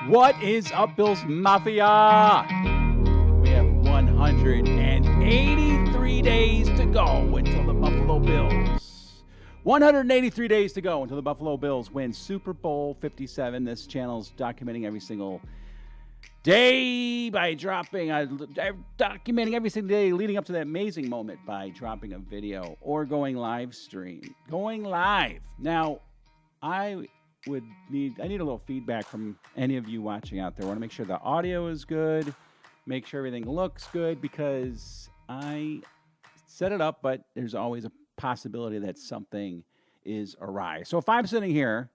What is up, Bills Mafia? We have 183 days to go until the Buffalo Bills. 183 days to go until the Buffalo Bills win Super Bowl 57. This channel's documenting every single day by documenting every single day leading up to that amazing moment by dropping a video or going live stream. Going live. Now, I need a little feedback from any of you watching out there. I want to make sure the audio is good, make sure everything looks good, because I set it up, but there's always a possibility that something is awry. So if I'm sitting here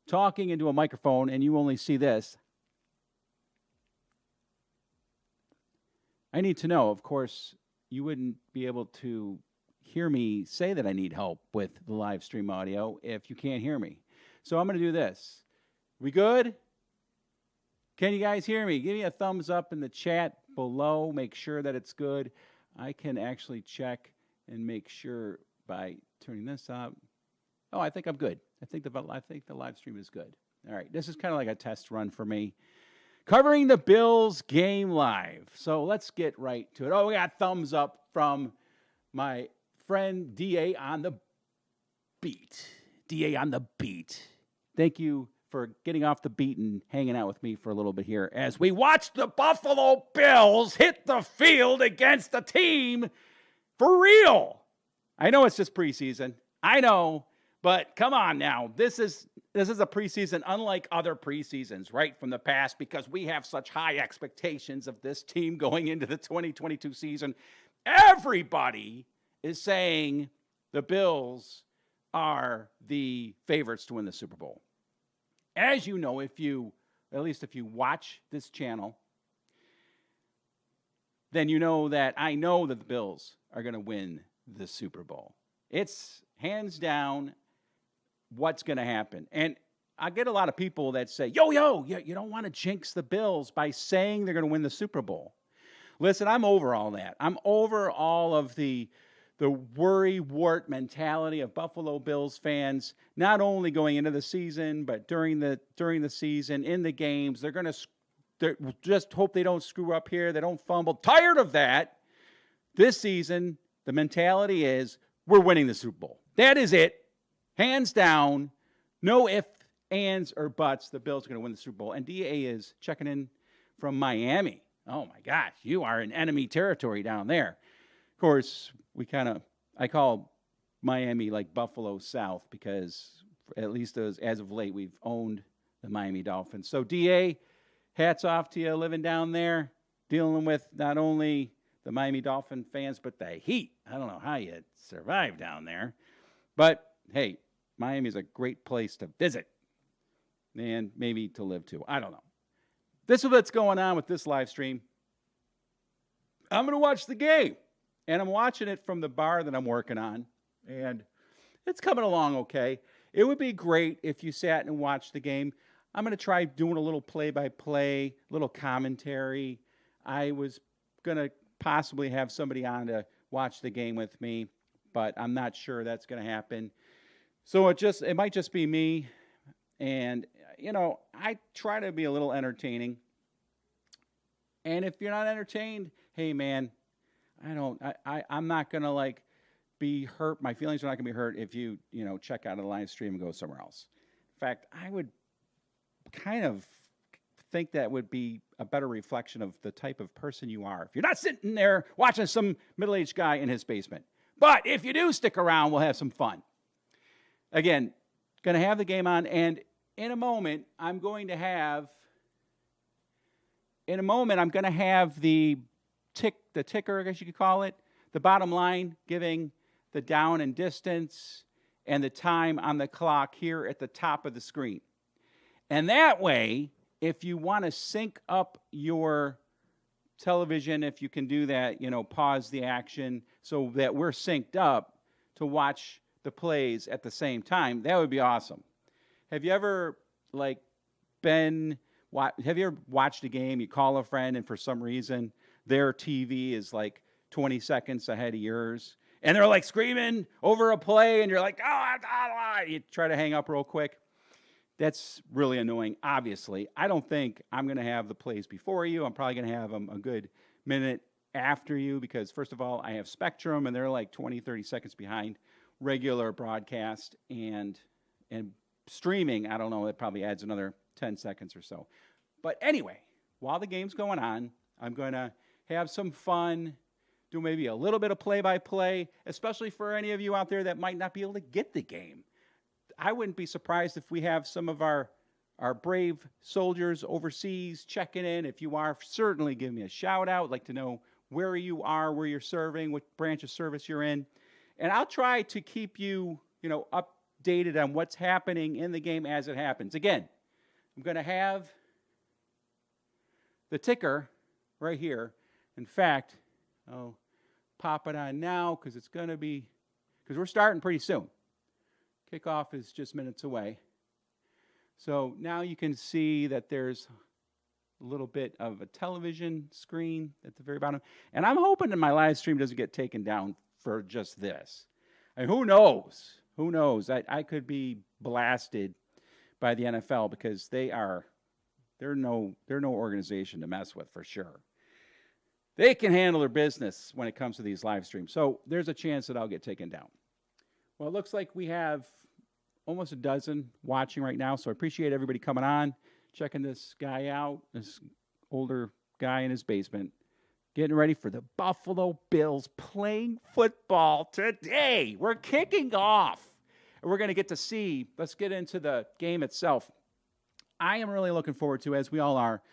talking into a microphone and you only see this, I need to know. Of course, you wouldn't be able to hear me say that I need help with the live stream audio if you can't hear me. So I'm going to do this. We good? Can you guys hear me? Give me a thumbs up in the chat below. Make sure that it's good. I can actually check and make sure by turning this up. Oh, I think I'm good. I think the live stream is good. All right. This is kind of like a test run for me, covering the Bills game live. So let's get right to it. Oh, we got thumbs up from my friend DA on the beat. DA on the beat. Thank you for getting off the beat and hanging out with me for a little bit here as we watch the Buffalo Bills hit the field against a team for real. I know it's just preseason. I know, but come on now. This is a preseason unlike other preseasons, right, from the past, because we have such high expectations of this team going into the 2022 season. Everybody is saying the Bills are the favorites to win the Super Bowl. As you know, if you watch this channel, then you know that I know that the Bills are going to win the Super Bowl. It's hands down what's going to happen. And I get a lot of people that say, you don't want to jinx the Bills by saying they're going to win the Super Bowl. Listen, I'm over all that. I'm over all of the worry-wart mentality of Buffalo Bills fans, not only going into the season, but during the season, in the games. They're just hope they don't screw up here, they don't fumble. Tired of that. This season, the mentality is we're winning the Super Bowl. That is it. Hands down. No ifs, ands, or buts. The Bills are going to win the Super Bowl. And DA is checking in from Miami. Oh, my gosh. You are in enemy territory down there. Of course, I call Miami like Buffalo South, because at least as of late, we've owned the Miami Dolphins. So, DA, hats off to you living down there, dealing with not only the Miami Dolphin fans, but the heat. I don't know how you survive down there. But, hey, Miami is a great place to visit and maybe to live too. I don't know. This is what's going on with this live stream. I'm going to watch the game. And I'm watching it from the bar that I'm working on, and it's coming along okay. It would be great if you sat and watched the game. I'm going to try doing a little play-by-play, little commentary. I was going to possibly have somebody on to watch the game with me, but I'm not sure that's going to happen. So it might just be me, and, I try to be a little entertaining. And if you're not entertained, hey, man, I'm not going to be hurt. My feelings are not going to be hurt if you check out of the live stream and go somewhere else. In fact, I would kind of think that would be a better reflection of the type of person you are. If you're not sitting there watching some middle-aged guy in his basement. But if you do stick around, we'll have some fun. Again, going to have the game on, and in a moment, I'm going to have the ticker, I guess you could call it, the bottom line, giving the down and distance and the time on the clock here at the top of the screen. And that way, if you want to sync up your television, if you can do that, pause the action so that we're synced up to watch the plays at the same time, that would be awesome. Have you ever watched a game, you call a friend, and for some reason their TV is 20 seconds ahead of yours, and they're screaming over a play, and you're you try to hang up real quick? That's really annoying, obviously. I don't think I'm going to have the plays before you. I'm probably going to have them a good minute after you because, first of all, I have Spectrum, and they're like 20, 30 seconds behind regular broadcast. And streaming, I don't know, it probably adds another 10 seconds or so. But anyway, while the game's going on, I'm going to have some fun, do maybe a little bit of play-by-play, especially for any of you out there that might not be able to get the game. I wouldn't be surprised if we have some of our brave soldiers overseas checking in. If you are, certainly give me a shout out. I'd like to know where you are, where you're serving, what branch of service you're in. And I'll try to keep you, updated on what's happening in the game as it happens. Again, I'm going to have the ticker right here. In fact, I'll pop it on now because we're starting pretty soon. Kickoff is just minutes away. So now you can see that there's a little bit of a television screen at the very bottom. And I'm hoping that my live stream doesn't get taken down for just this. And who knows? Who knows? I could be blasted by the NFL because they're no organization to mess with for sure. They can handle their business when it comes to these live streams. So there's a chance that I'll get taken down. Well, it looks like we have almost a dozen watching right now, so I appreciate everybody coming on, checking this guy out, this older guy in his basement, getting ready for the Buffalo Bills playing football today. We're kicking off, and we're going to get to see, let's get into the game itself. I am really looking forward to, as we all are,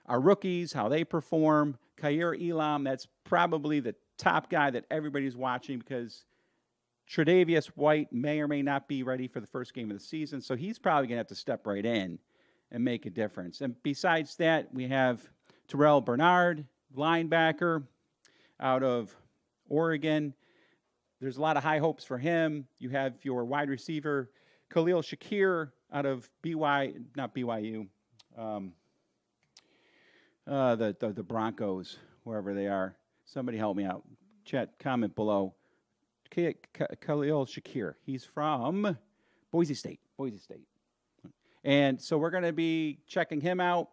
our rookies, how they perform. Kaiir Elam, that's probably the top guy that everybody's watching because Tre'Davious White may or may not be ready for the first game of the season, so he's probably going to have to step right in and make a difference. And besides that, we have Terrell Bernard, linebacker out of Oregon. There's a lot of high hopes for him. You have your wide receiver, Khalil Shakir, out of the Broncos, wherever they are. Somebody help me out. Chat, comment below. Khalil Shakir. He's from Boise State. And so we're going to be checking him out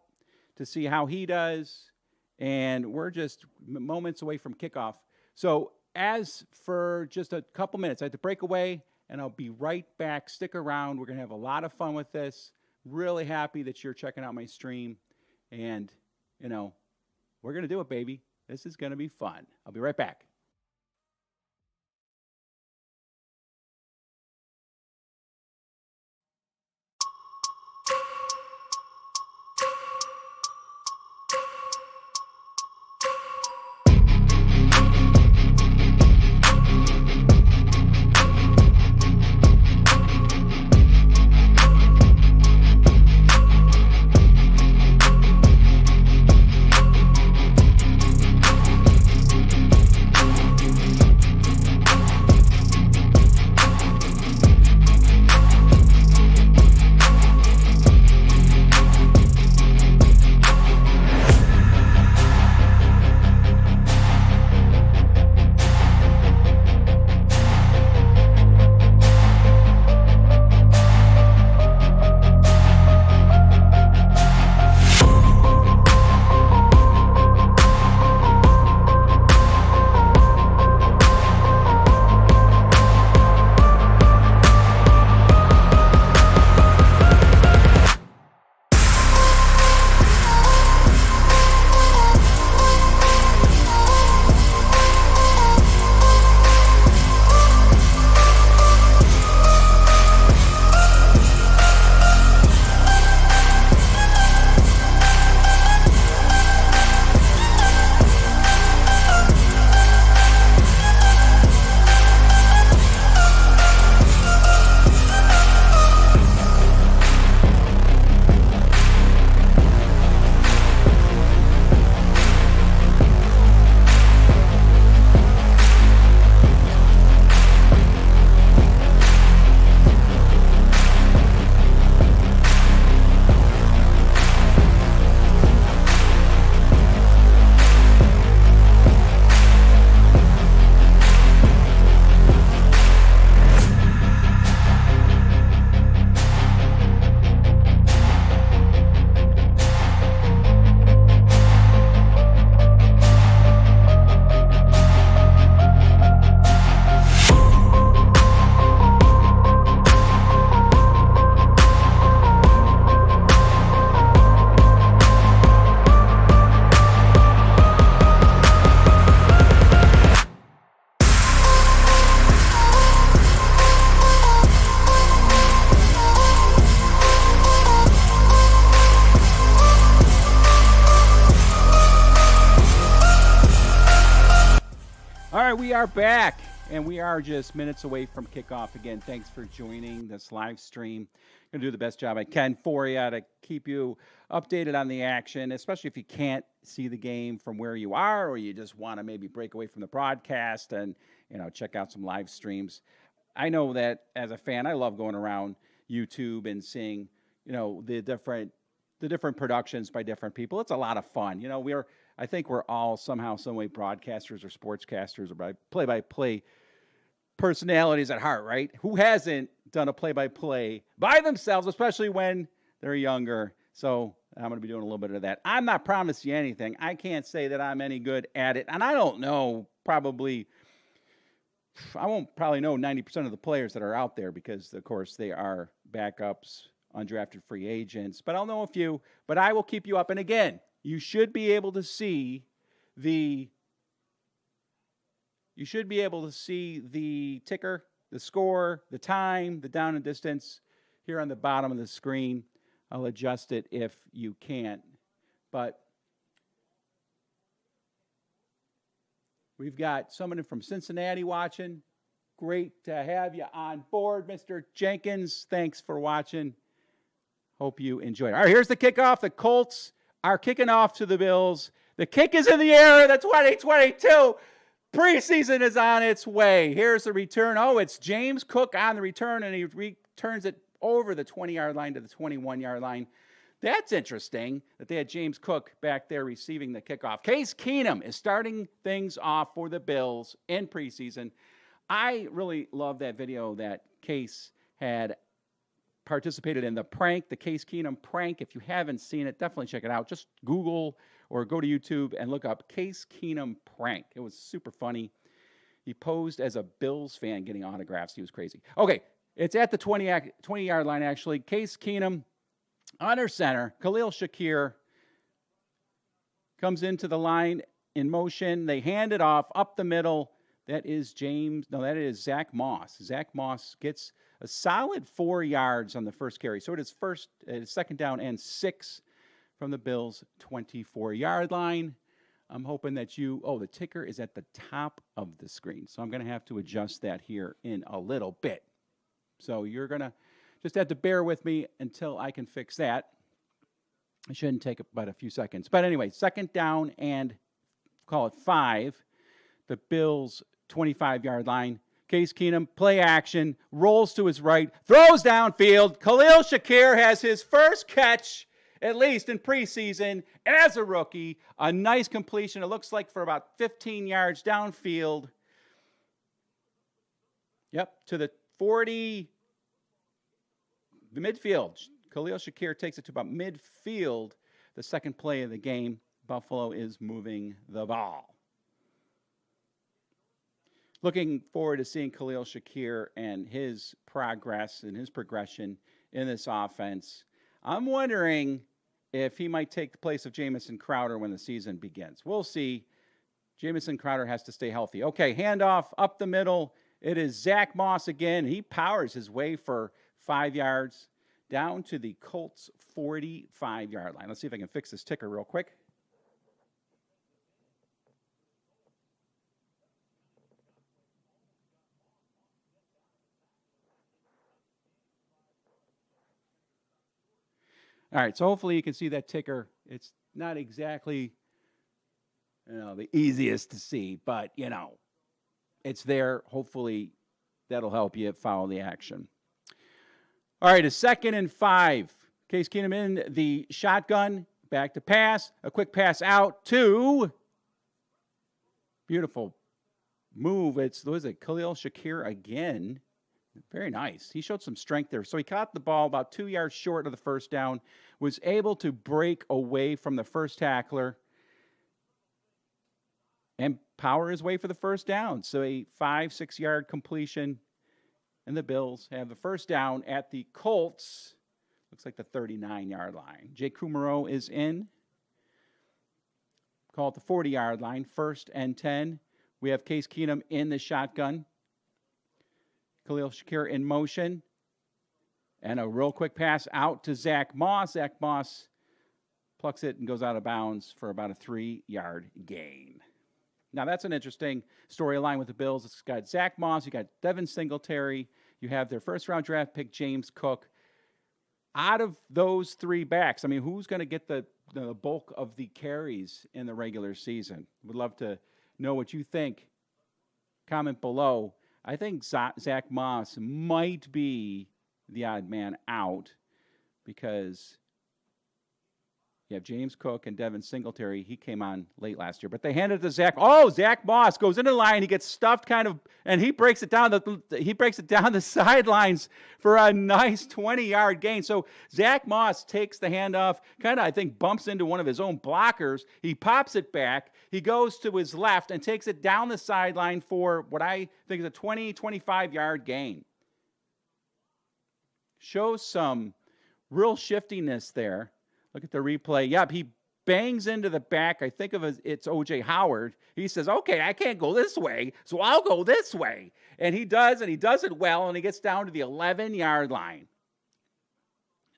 to see how he does. And we're just moments away from kickoff. So as for just a couple minutes, I have to break away, and I'll be right back. Stick around. We're going to have a lot of fun with this. Really happy that you're checking out my stream. And, we're going to do it, baby. This is going to be fun. I'll be right back. right, we are back, and we are just minutes away from kickoff again. Thanks for joining this live stream. I'm going to do the best job I can for you to keep you updated on the action, especially if you can't see the game from where you are, or you just want to maybe break away from the broadcast and check out some live streams. I know that as a fan, I love going around YouTube and seeing the different productions by different people. It's a lot of fun. I think we're all somehow, some way broadcasters or sportscasters or play-by-play personalities at heart, right? Who hasn't done a play-by-play by themselves, especially when they're younger? So I'm going to be doing a little bit of that. I'm not promising you anything. I can't say that I'm any good at it. And I don't know, I won't probably know 90% of the players that are out there because, of course, they are backups, undrafted free agents. But I'll know a few. But I will keep you up. And again, you should be able to see the ticker, the score, the time, the down and distance here on the bottom of the screen. I'll adjust it if you can't. But we've got someone from Cincinnati watching. Great to have you on board, Mr. Jenkins. Thanks for watching. Hope you enjoyed. All right, here's the kickoff. The Colts are kicking off to the Bills. The kick is in the air. The 2022 preseason is on its way. Here's the return. Oh, it's James Cook on the return, and he returns it over the 20-yard line to the 21-yard line. That's interesting that they had James Cook back there receiving the kickoff. Case Keenum is starting things off for the Bills in preseason. I really love that video that Case had participated in, the Case Keenum prank. If you haven't seen it, definitely check it out. Just Google or go to YouTube and look up Case Keenum prank. It was super funny. He posed as a Bills fan getting autographs. He was crazy. Okay, it's at the 20-yard line, actually. Case Keenum under center. Khalil Shakir comes into the line in motion. They hand it off up the middle. That is Zach Moss. Zach Moss gets a solid 4 yards on the first carry. So it is second down and 6 from the Bills' 24-yard line. I'm hoping that the ticker is at the top of the screen. So I'm going to have to adjust that here in a little bit. So you're going to just have to bear with me until I can fix that. It shouldn't take but a few seconds. But anyway, second down and call it 5. The Bills' 25-yard line. Case Keenum, play action, rolls to his right, throws downfield. Khalil Shakir has his first catch, at least in preseason, as a rookie. A nice completion. It looks like for about 15 yards downfield. Yep, to the 40, the midfield. Khalil Shakir takes it to about midfield. The second play of the game. Buffalo is moving the ball. Looking forward to seeing Khalil Shakir and his progress and his progression in this offense. I'm wondering if he might take the place of Jamison Crowder when the season begins. We'll see. Jamison Crowder has to stay healthy. Okay, handoff up the middle. It is Zach Moss again. He powers his way for 5 yards down to the Colts' 45-yard line. Let's see if I can fix this ticker real quick. All right, so hopefully you can see that ticker. It's not exactly, the easiest to see, but, it's there. Hopefully that'll help you follow the action. All right, a 2nd and 5. Case Keenum in the shotgun, back to pass, a quick pass out to, beautiful move. Was it Khalil Shakir again? Very nice. He showed some strength there. So he caught the ball about 2 yards short of the first down, was able to break away from the first tackler and power his way for the first down. So a 5-6 yard completion, and the Bills have the first down at the Colts. Looks like the 39-yard line. Jay Kumaro is in. Call it the 40-yard line, 1st and 10. We have Case Keenum in the shotgun. Khalil Shakir in motion. And a real quick pass out to Zach Moss. Zach Moss plucks it and goes out of bounds for about a 3-yard gain. Now, that's an interesting storyline with the Bills. It's got Zach Moss, you got Devin Singletary, you have their first-round draft pick, James Cook. Out of those three backs, I mean, who's going to get the bulk of the carries in the regular season? Would love to know what you think. Comment below. I think Zach Moss might be the odd man out because you have James Cook and Devin Singletary. He came on late last year, but they handed it to Zach. Oh, Zach Moss goes into the line. He gets stuffed and he breaks it down the sidelines for a nice 20-yard gain. So Zach Moss takes the handoff, I think bumps into one of his own blockers. He pops it back. He goes to his left and takes it down the sideline for what I think is a 20, 25-yard gain. Shows some real shiftiness there. Look at the replay. Yep, he bangs into the back. I think it's O.J. Howard. He says, okay, I can't go this way, so I'll go this way. And he does it well, and he gets down to the 11-yard line.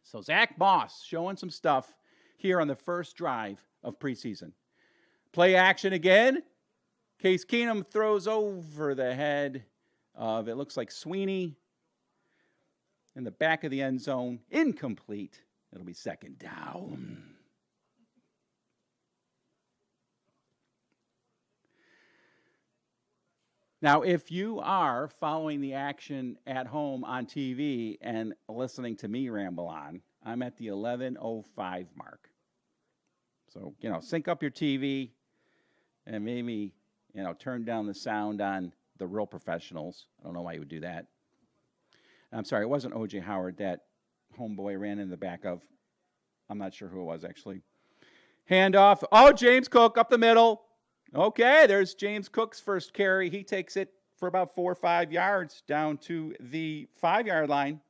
So Zach Moss showing some stuff here on the first drive of preseason. Play action again. Case Keenum throws over the head of, it looks like Sweeney, in the back of the end zone. Incomplete. It'll be second down. Now, if you are following the action at home on TV and listening to me ramble on, I'm at the 11:05 mark. So, sync up your TV and maybe, turn down the sound on the real professionals. I don't know why you would do that. I'm sorry, it wasn't O.J. Howard that homeboy ran in the back of. I'm not sure who it was, actually. Handoff. Oh, James Cook up the middle. Okay, there's James Cook's first carry. He takes it for about 4 or 5 yards down to the 5-yard line.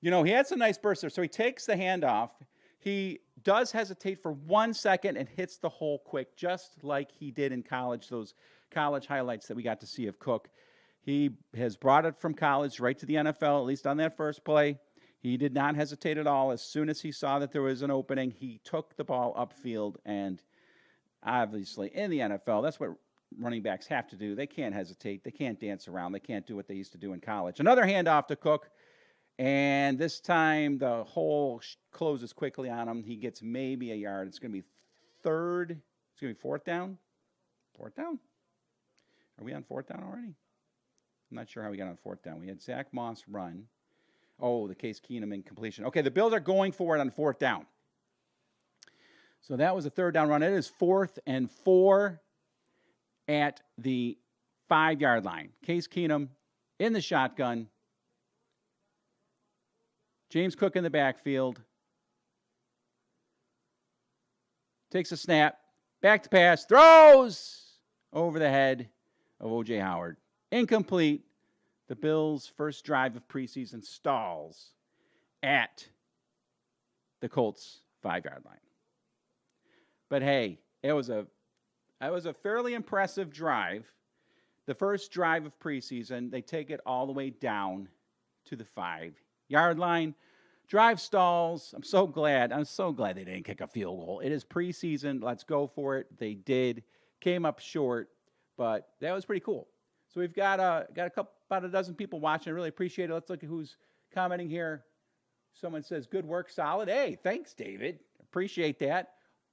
He had some nice bursts there. So he takes the handoff. He does hesitate for 1 second and hits the hole quick, just like he did in college, those college highlights that we got to see of Cook. He has brought it from college right to the NFL, at least on that first play. He did not hesitate at all. As soon as he saw that there was an opening, he took the ball upfield. And obviously, in the NFL, that's what running backs have to do. They can't hesitate. They can't dance around. They can't do what they used to do in college. Another handoff to Cook. And this time, the hole closes quickly on him. He gets maybe a yard. It's going to be third. It's going to be fourth down. Fourth down? Are we on fourth down already? I'm not sure how we got on fourth down. We had Zach Moss run. Oh, the Case Keenum incompletion. Okay, the Bills are going for it on fourth down. So that was a third down run. It is 4th and 4 at the 5-yard line. Case Keenum in the shotgun. James Cook in the backfield. Takes a snap. Back to pass. Throws over the head of O.J. Howard. Incomplete. The Bills' first drive of preseason stalls at the Colts' 5-yard line. But hey, it was a fairly impressive drive. The first drive of preseason, they take it all the way down to the 5-yard line. Drive stalls. I'm so glad they didn't kick a field goal. It is preseason. Let's go for it. They did. Came up short, but that was pretty cool. So we've got about a dozen people watching. I really appreciate it. Let's look at who's commenting here. Someone says, good work, solid. Hey, thanks, David. Appreciate that.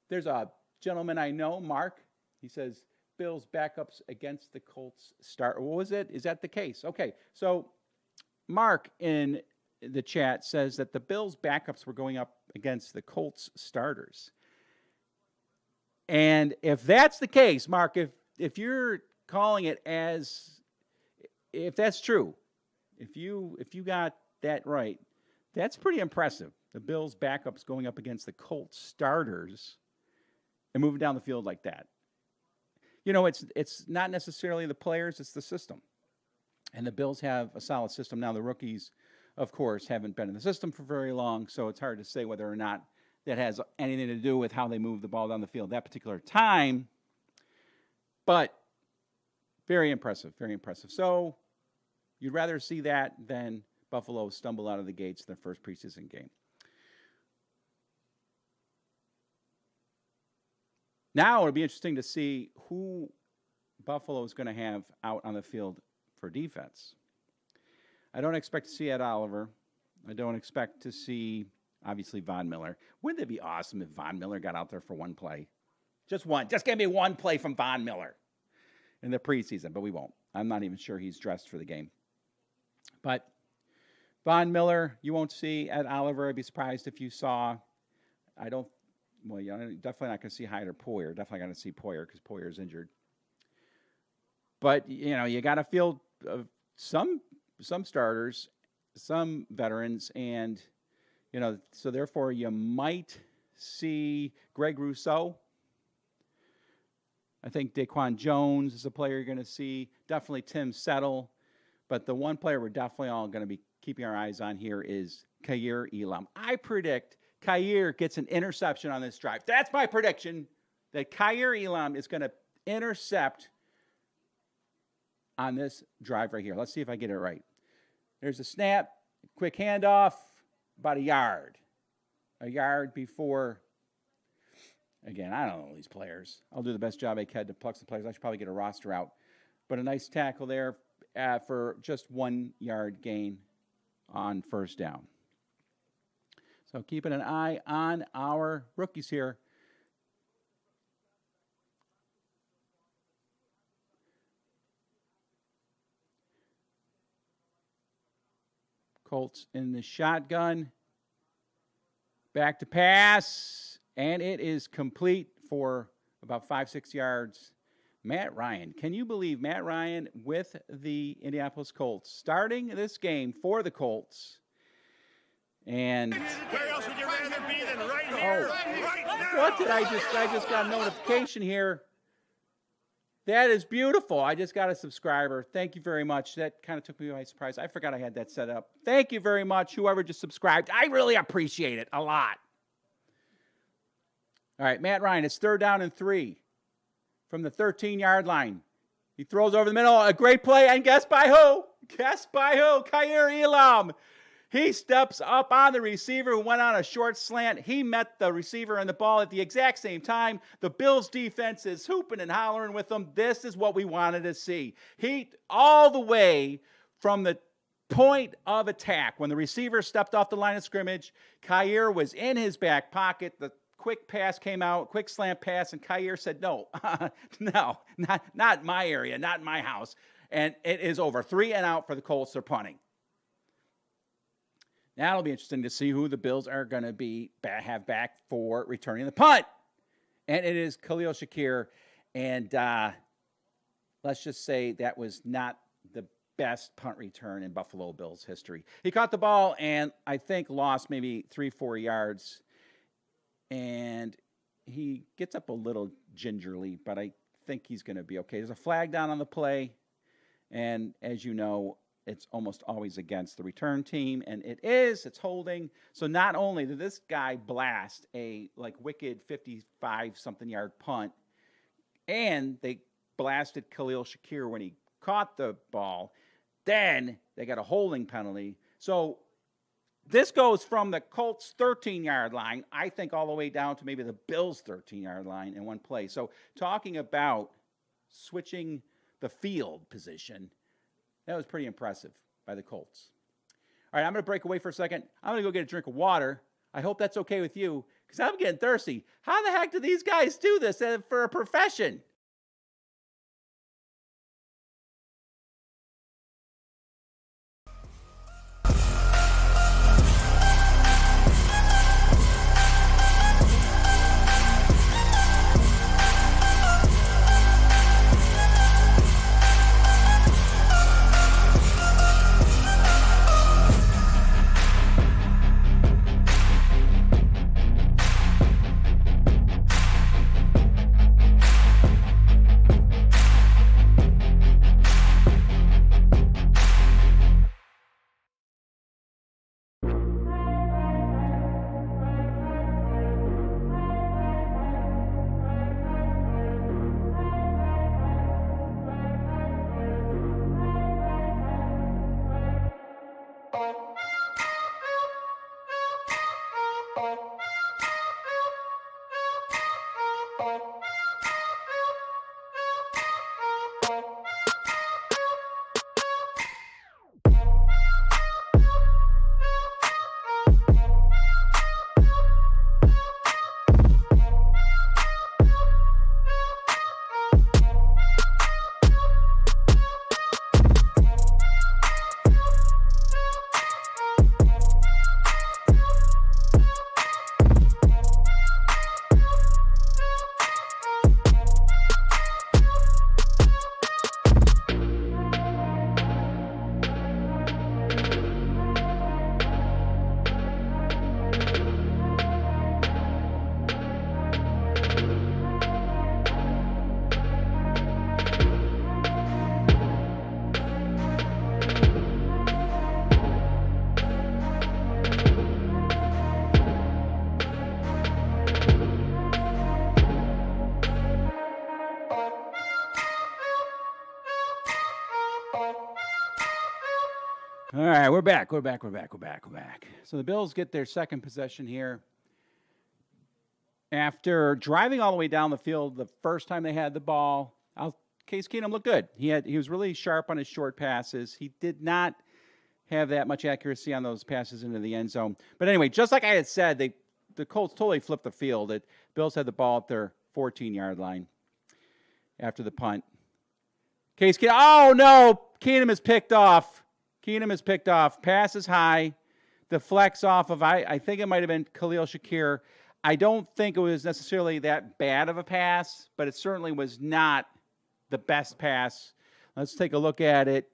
There's a gentleman I know, Mark. He says, Bills backups against the Colts start. What was it? Is that the case? Okay, so Mark in the chat says that the Bills backups were going up against the Colts starters. And if that's the case, Mark, if you're calling it as, if that's true, if you got that right, that's pretty impressive. The Bills backups going up against the Colts starters and moving down the field like that. It's not necessarily the players, it's the system. And the Bills have a solid system. Now the rookies, of course, haven't been in the system for very long, so it's hard to say whether or not that has anything to do with how they move the ball down the field that particular time. But very impressive, very impressive. So you'd rather see that than Buffalo stumble out of the gates in their first preseason game. Now it'll be interesting to see who Buffalo is going to have out on the field for defense. I don't expect to see Ed Oliver. I don't expect to see, obviously, Von Miller. Wouldn't it be awesome if Von Miller got out there for one play? Just one. Just give me one play from Von Miller in the preseason, but we won't. I'm not even sure he's dressed for the game. But Von Miller, you won't see. Ed Oliver, I'd be surprised if you saw. You're definitely not going to see Hyde or Poyer. Definitely going to see Poyer because Poyer's injured. But, you got to field some starters, some veterans, and, so therefore you might see Greg Rousseau. I think Daquan Jones is a player you're going to see. Definitely Tim Settle. But the one player we're definitely all going to be keeping our eyes on here is Kaiir Elam. I predict Kaiir gets an interception on this drive. That's my prediction, that Kaiir Elam is going to intercept on this drive right here. Let's see if I get it right. There's a snap, quick handoff, about a yard. A yard before, again, I don't know these players. I'll do the best job I can to pluck some players. I should probably get a roster out. But a nice tackle there for just 1 yard gain on first down. So keeping an eye on our rookies here. Colts in the shotgun. Back to pass. And it is complete for about 5-6 yards. Matt Ryan. Can you believe Matt Ryan with the Indianapolis Colts starting this game for the Colts? And where else would you rather be than right here? Right now. What did I just got a notification here. That is beautiful. I just got a subscriber. Thank you very much. That kind of took me by surprise. I forgot I had that set up. Thank you very much, whoever just subscribed. I really appreciate it a lot. All right, Matt Ryan, it's 3rd down and 3 from the 13-yard line. He throws over the middle. A great play, and guess by who? Guess by who? Kaiir Elam. He steps up on the receiver who went on a short slant. He met the receiver and the ball at the exact same time. The Bills' defense is hooping and hollering with them. This is what we wanted to see. He, all the way from the point of attack, when the receiver stepped off the line of scrimmage, Kaiir was in his back pocket. The quick pass came out, quick slant pass, and Kaiir said, no, not my area, not my house. And it is over. 3 and out for the Colts. They're punting. Now it'll be interesting to see who the Bills are going to have back for returning the punt. And it is Khalil Shakir. And let's just say that was not the best punt return in Buffalo Bills history. He caught the ball and I think lost maybe 3-4 yards. And he gets up a little gingerly, but I think he's going to be okay. There's a flag down on the play. And as you know, it's almost always against the return team, and it's holding. So not only did this guy blast a wicked 55-something yard punt, and they blasted Khalil Shakir when he caught the ball, then they got a holding penalty. So this goes from the Colts' 13-yard line, I think, all the way down to maybe the Bills' 13-yard line in one play. So talking about switching the field position, that was pretty impressive by the Colts. All right, I'm going to break away for a second. I'm going to go get a drink of water. I hope that's okay with you because I'm getting thirsty. How the heck do these guys do this for a profession? All right, we're back. So the Bills get their second possession here. After driving all the way down the field the first time they had the ball, Case Keenum looked good. He was really sharp on his short passes. He did not have that much accuracy on those passes into the end zone. But anyway, just like I had said, the Colts totally flipped the field. The Bills had the ball at their 14-yard line after the punt. Case Keenum, oh no, Keenum is picked off. Pass is high. Deflects off of, I think it might have been Khalil Shakir. I don't think it was necessarily that bad of a pass, but it certainly was not the best pass. Let's take a look at it.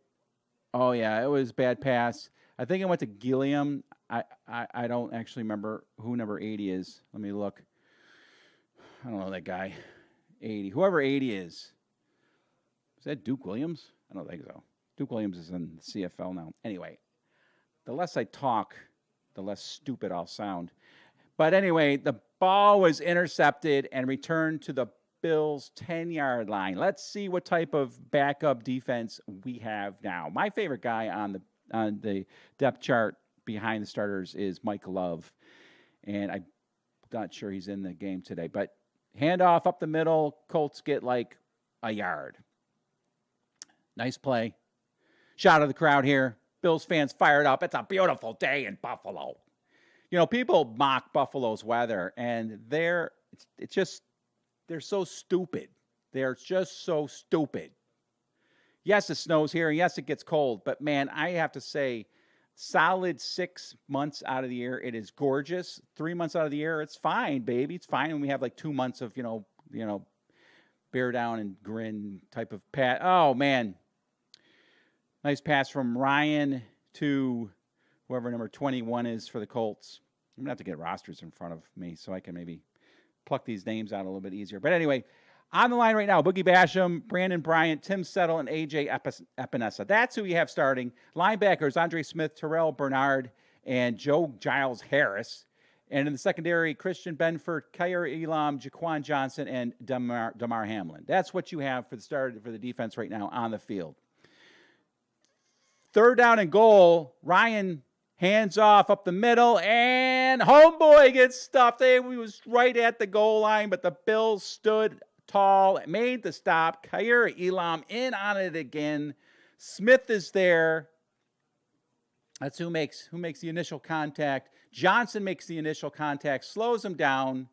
Oh, yeah, it was a bad pass. I think it went to Gilliam. I don't actually remember who number 80 is. Let me look. I don't know that guy. 80. Whoever 80 is. Is that Duke Williams? I don't think so. Duke Williams is in the CFL now. Anyway, the less I talk, the less stupid I'll sound. But anyway, the ball was intercepted and returned to the Bills' 10-yard line. Let's see what type of backup defense we have now. My favorite guy on the depth chart behind the starters is Mike Love, and I'm not sure he's in the game today. But handoff up the middle, Colts get like a yard. Nice play. Shot of the crowd here. Bills fans fired up. It's a beautiful day in Buffalo. You know, people mock Buffalo's weather, and they're so stupid. They're just so stupid. Yes, it snows here, and yes, it gets cold, but man, I have to say, solid 6 months out of the year, it is gorgeous. 3 months out of the year, it's fine, baby. It's fine when we have like 2 months of, you know, bear down and grin type of pat. Oh, man. Nice pass from Ryan to whoever number 21 is for the Colts. I'm going to have to get rosters in front of me so I can maybe pluck these names out a little bit easier. But anyway, on the line right now, Boogie Basham, Brandon Bryant, Tim Settle, and A.J. Epinesa. That's who we have starting. Linebackers, Andre Smith, Terrell Bernard, and Joe Giles Harris. And in the secondary, Christian Benford, Kyer Elam, Jaquan Johnson, and Damar Hamlin. That's what you have for the defense right now on the field. Third down and goal, Ryan hands off up the middle, and homeboy gets stuffed. He was right at the goal line, but the Bills stood tall, made the stop. Kyer Elam in on it again. Smith is there. That's who makes the initial contact. Johnson makes the initial contact, slows him down,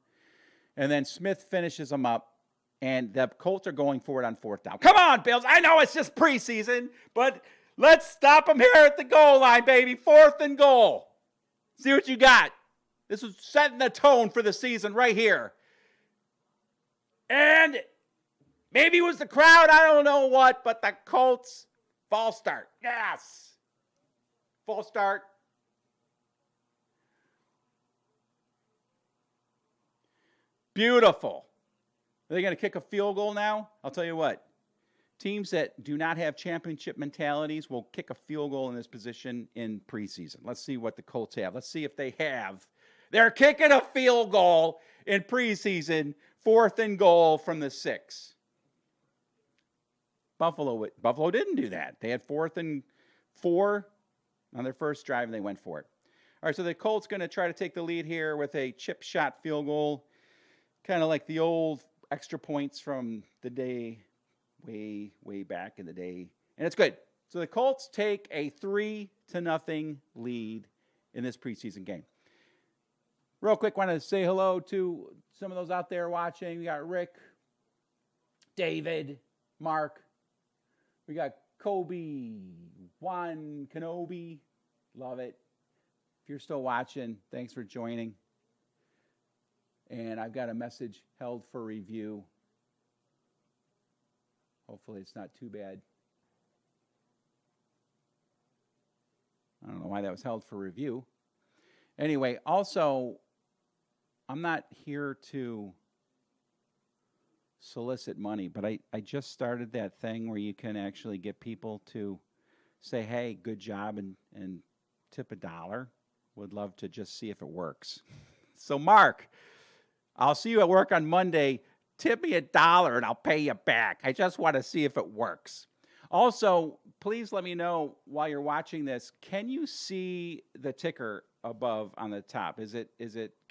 and then Smith finishes him up. And the Colts are going for it on fourth down. Come on, Bills. I know it's just preseason, but let's stop them here at the goal line, baby. 4th and goal. See what you got. This is setting the tone for the season right here. And maybe it was the crowd, I don't know what, but the Colts, false start. Yes. False start. Beautiful. Are they going to kick a field goal now? I'll tell you what. Teams that do not have championship mentalities will kick a field goal in this position in preseason. Let's see what the Colts have. Let's see if they have. They're kicking a field goal in preseason, 4th and goal from the 6. Buffalo didn't do that. They had 4th and 4 on their first drive, and they went for it. All right, so the Colts going to try to take the lead here with a chip shot field goal, kind of like the old extra points from the day way back in the day, and it's good. So the Colts take a 3-0 lead in this preseason game. Real quick, want to say hello to some of those out there watching. We got Rick, David, Mark. We got Kobe, Juan Kenobi. Love it. If you're still watching, thanks for joining. And I've got a message held for review. Hopefully it's not too bad. I don't know why that was held for review. Anyway, also, I'm not here to solicit money, but I just started that thing where you can actually get people to say, hey, good job, and tip $1. Would love to just see if it works. So, Mark, I'll see you at work on Monday. Tip me $1 and I'll pay you back. I just want to see if it works. Also, please let me know while you're watching this. Can you see the ticker above on the top? Is it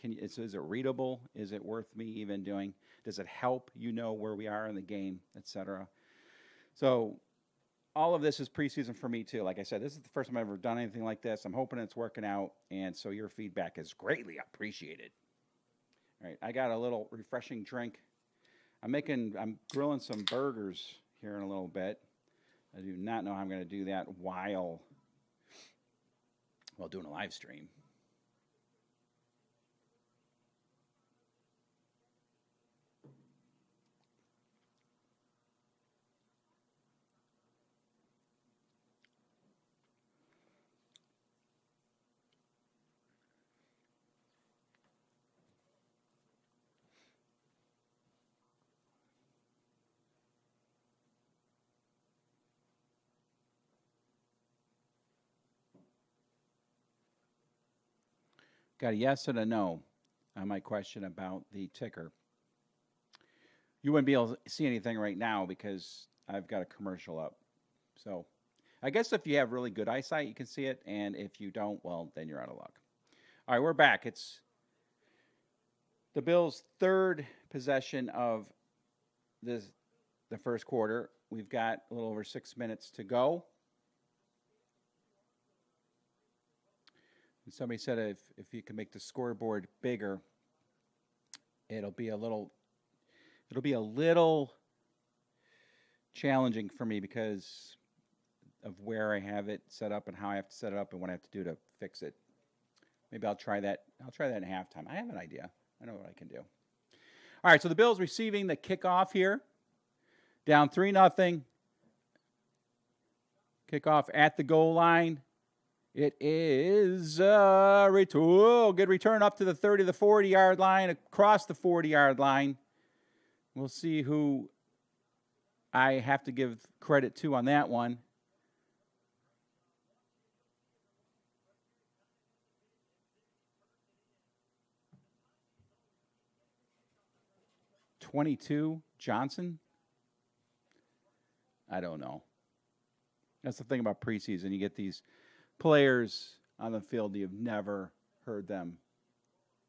readable? Is it worth me even doing? Does it help you know where we are in the game, etc.? So all of this is preseason for me too. Like I said, this is the first time I've ever done anything like this. I'm hoping it's working out, and so your feedback is greatly appreciated. All right, I got a little refreshing drink. I'm grilling some burgers here in a little bit. I do not know how I'm going to do that while doing a live stream. Got a yes and a no on my question about the ticker. You wouldn't be able to see anything right now because I've got a commercial up. So I guess if you have really good eyesight, you can see it. And if you don't, well, then you're out of luck. All right, we're back. It's the Bills' third possession of the first quarter. We've got a little over 6 minutes to go. And somebody said if you can make the scoreboard bigger, it'll be a little challenging for me because of where I have it set up and how I have to set it up and what I have to do to fix it. Maybe I'll try that. I'll try that in halftime. I have an idea. I know what I can do. All right, so the Bills receiving the kickoff here. Down 3-0. Kickoff at the goal line. It is good return up to the 30 to the 40-yard line, across the 40-yard line. We'll see who I have to give credit to on that one. (22) Johnson? I don't know. That's the thing about preseason. You get these players on the field, you've never heard them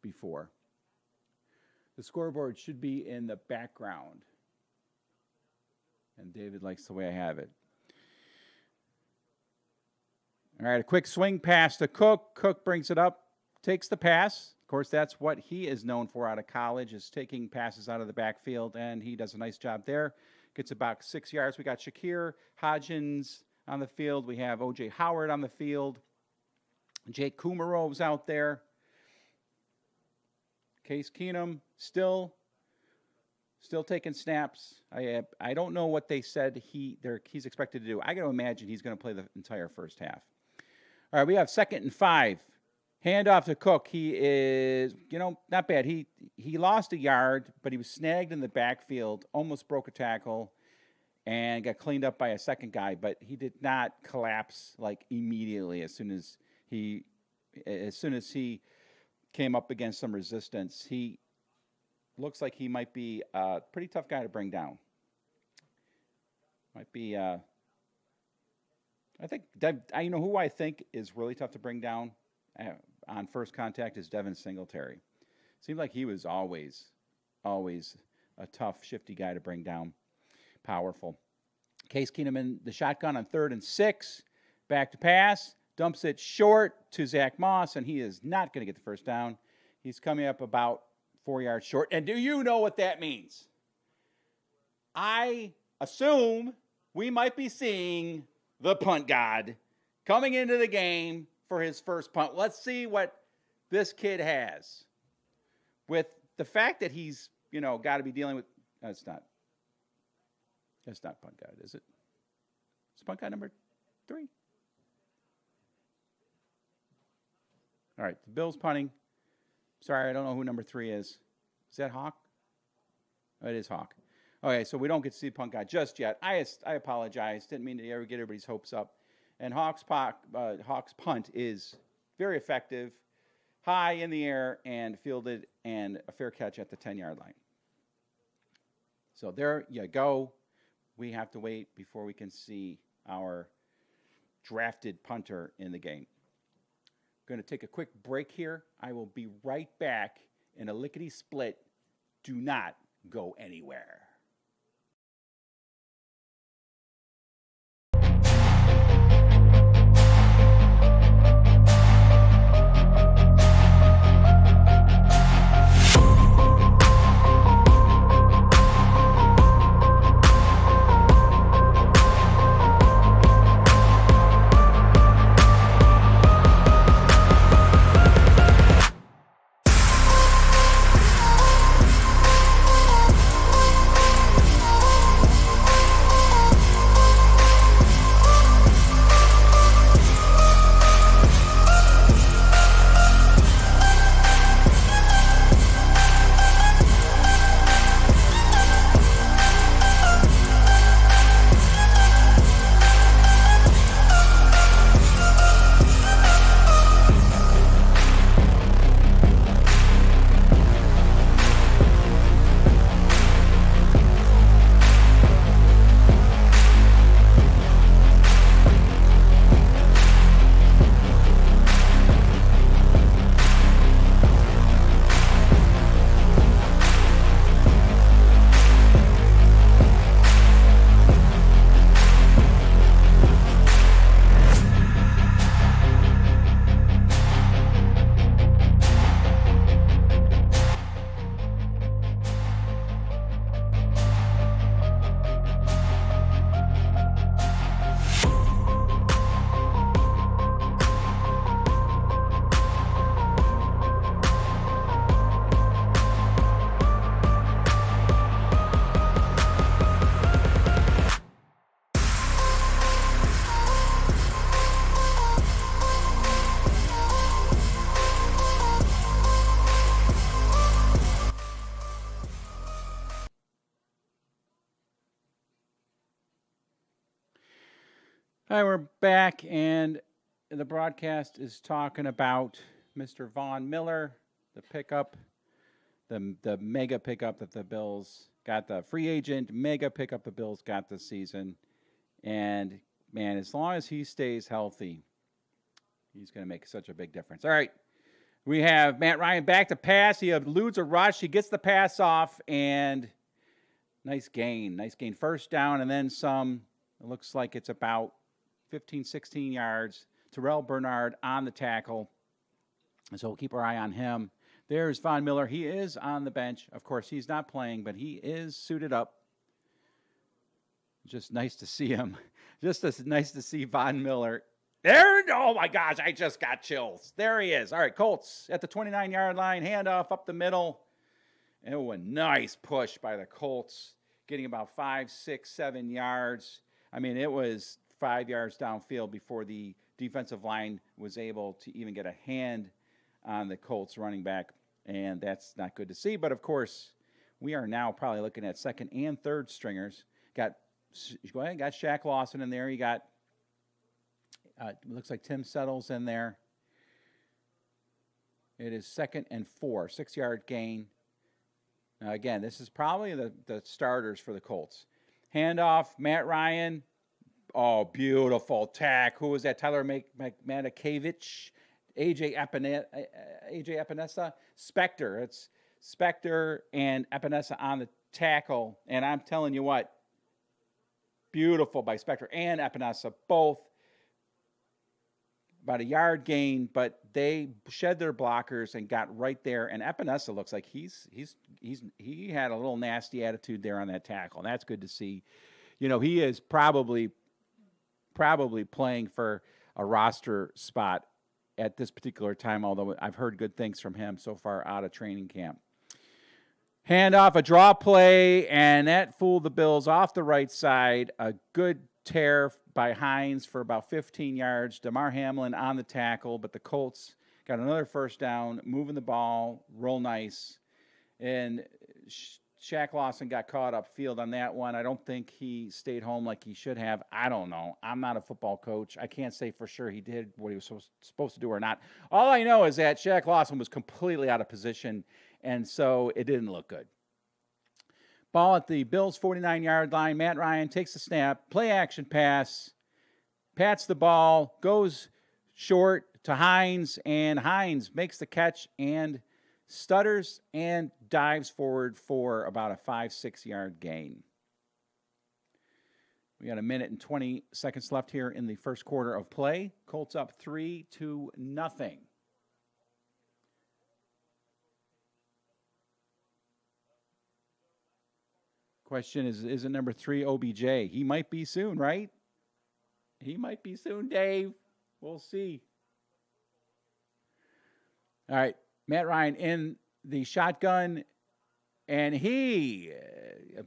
before. The scoreboard should be in the background. And David likes the way I have it. All right, a quick swing pass to Cook. Cook brings it up, takes the pass. Of course, that's what he is known for out of college, is taking passes out of the backfield, and he does a nice job there. Gets about 6 yards. We got Shakir Hodgins on the field. We have O.J. Howard on the field. Jake Kumerov's out there. Case Keenum still taking snaps. I don't know what they said he's expected to do. I got to imagine he's going to play the entire first half. All right, we have 2nd and 5. Handoff to Cook. He is, not bad. He lost a yard, but he was snagged in the backfield, almost broke a tackle, and got cleaned up by a second guy. But he did not collapse like immediately as soon as he came up against some resistance. He looks like he might be a pretty tough guy to bring down. Might be. I think who I think is really tough to bring down on first contact is Devin Singletary. Seemed like he was always a tough, shifty guy to bring down. Powerful. Case Keenum in the shotgun on 3rd and 6. Back to pass. Dumps it short to Zach Moss, and he is not going to get the first down. He's coming up about 4 yards short. And do you know what that means? I assume we might be seeing the punt god coming into the game for his first punt. Let's see what this kid has. With the fact that he's, got to be dealing with... That's not punt guide, is it? It's punt guide number 3. All right, the Bills punting. Sorry, I don't know who number 3 is. Is that Hawk? Oh, it is Hawk. Okay, so we don't get to see punt guide just yet. I apologize. Didn't mean to ever get everybody's hopes up. And Hawk's punt is very effective, high in the air and fielded, and a fair catch at the 10-yard line. So there you go. We have to wait before we can see our drafted punter in the game. Going to take a quick break here. I will be right back in a lickety-split. Do not go anywhere. All right, we're back, and the broadcast is talking about Mr. Von Miller, the pickup, the mega pickup that the Bills got, the free agent mega pickup the Bills got this season. And, man, as long as he stays healthy, he's going to make such a big difference. All right, we have Matt Ryan back to pass. He eludes a rush. He gets the pass off, and nice gain. First down, and then some. It looks like it's about 15, 16 yards. Terrell Bernard on the tackle. So we'll keep our eye on him. There's Von Miller. He is on the bench. Of course, he's not playing, but he is suited up. Just nice to see him. Just as nice to see Von Miller. There, oh my gosh, I just got chills. There he is. All right, Colts at the 29-yard line. Handoff up the middle. Oh, a nice push by the Colts. Getting about 5, 6, 7 yards. I mean, it was 5 yards downfield before the defensive line was able to even get a hand on the Colts running back, and that's not good to see. But, of course, we are now probably looking at second and third stringers. Got Shaq Lawson in there. You got, looks like Tim Settle's in there. It is 2nd and 4, 6-yard gain. Now, again, this is probably the starters for the Colts. Handoff, Matt Ryan. Oh, beautiful tack. Who was that? Tyler Matakevich, AJ Epinesa, Spector. It's Spector and Epinesa on the tackle. And I'm telling you what, beautiful by Spector and Epinesa, both about a yard gain, but they shed their blockers and got right there. And Epinesa looks like he had a little nasty attitude there on that tackle. And that's good to see. You know, he is probably playing for a roster spot at this particular time, although I've heard good things from him so far out of training camp. Handoff, a draw play, and that fooled the Bills off the right side. A good tear by Hines for about 15 yards. Damar Hamlin on the tackle, but the Colts got another first down, moving the ball real nice. And Shaq Lawson got caught upfield on that one. I don't think he stayed home like he should have. I don't know. I'm not a football coach. I can't say for sure he did what he was supposed to do or not. All I know is that Shaq Lawson was completely out of position, and so it didn't look good. Ball at the Bills' 49-yard line. Matt Ryan takes the snap. Play action pass. pats the ball, goes short to Hines, and Hines makes the catch and stutters and dives forward for about a 5-6 yard gain. We got a minute and 20 seconds left here in the first quarter of play. Colts up 3-0. Question is it number 3 OBJ? He might be soon, right? He might be soon, Dave. We'll see. All right, Matt Ryan in the shotgun, and a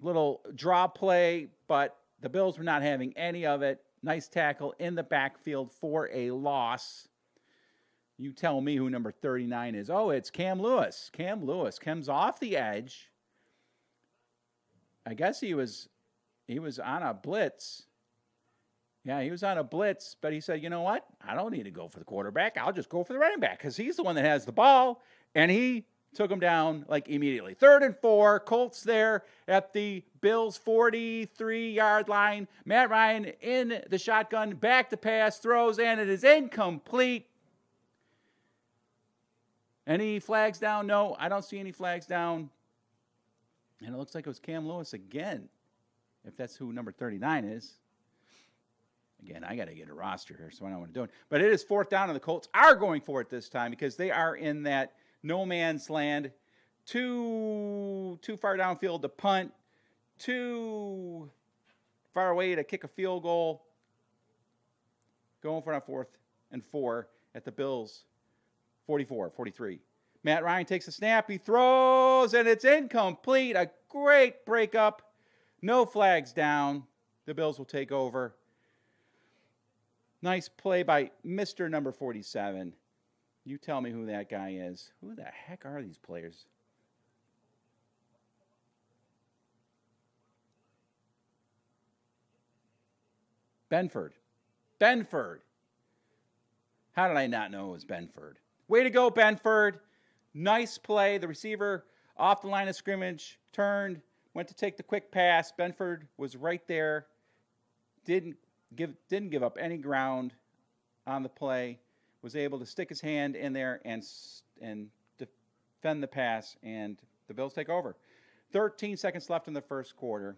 little draw play, but the Bills were not having any of it. Nice tackle in the backfield for a loss. You tell me who number 39 is. Oh, it's Cam Lewis. Cam Lewis comes off the edge. I guess he was on a blitz. Yeah, he was on a blitz, but he said, you know what? I don't need to go for the quarterback. I'll just go for the running back because he's the one that has the ball, and he took him down like immediately. 3rd and 4, Colts there at the Bills' 43-yard line. Matt Ryan in the shotgun, back to pass, throws, and it is incomplete. Any flags down? No, I don't see any flags down. And it looks like it was Cam Lewis again, if that's who number 39 is. Again, I got to get a roster here, so I don't want to do it. But it is 4th down, and the Colts are going for it this time because they are in that no man's land. Too far downfield to punt. Too far away to kick a field goal. Going for a 4th and 4 at the Bills' 43. Matt Ryan takes a snap. He throws, and it's incomplete. A great breakup. No flags down. The Bills will take over. Nice play by Mr. number 47. You tell me who that guy is. Who the heck are these players? Benford. How did I not know it was Benford? Way to go, Benford. Nice play. The receiver off the line of scrimmage, turned, went to take the quick pass. Benford was right there. Didn't give up any ground on the play. Was able to stick his hand in there and defend the pass, and the Bills take over. 13 seconds left in the first quarter.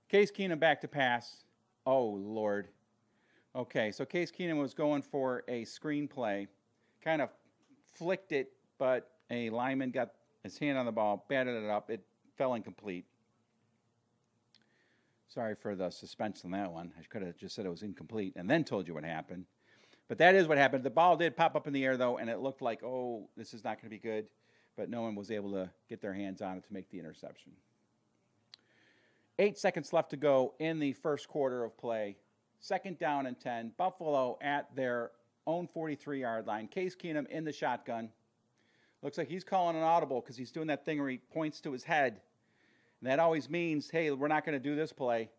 Case Keenum back to pass. Oh, Lord. Okay, so Case Keenum was going for a screen play. Kind of flicked it, but a lineman got his hand on the ball, batted it up. It fell incomplete. Sorry for the suspense on that one. I could have just said it was incomplete and then told you what happened. But that is what happened. The ball did pop up in the air, though, and it looked like, oh, this is not going to be good. But no one was able to get their hands on it to make the interception. 8 seconds left to go in the first quarter of play. 2nd down and 10. Buffalo at their own 43-yard line. Case Keenum in the shotgun. Looks like he's calling an audible because he's doing that thing where he points to his head. And that always means, hey, we're not going to do this play.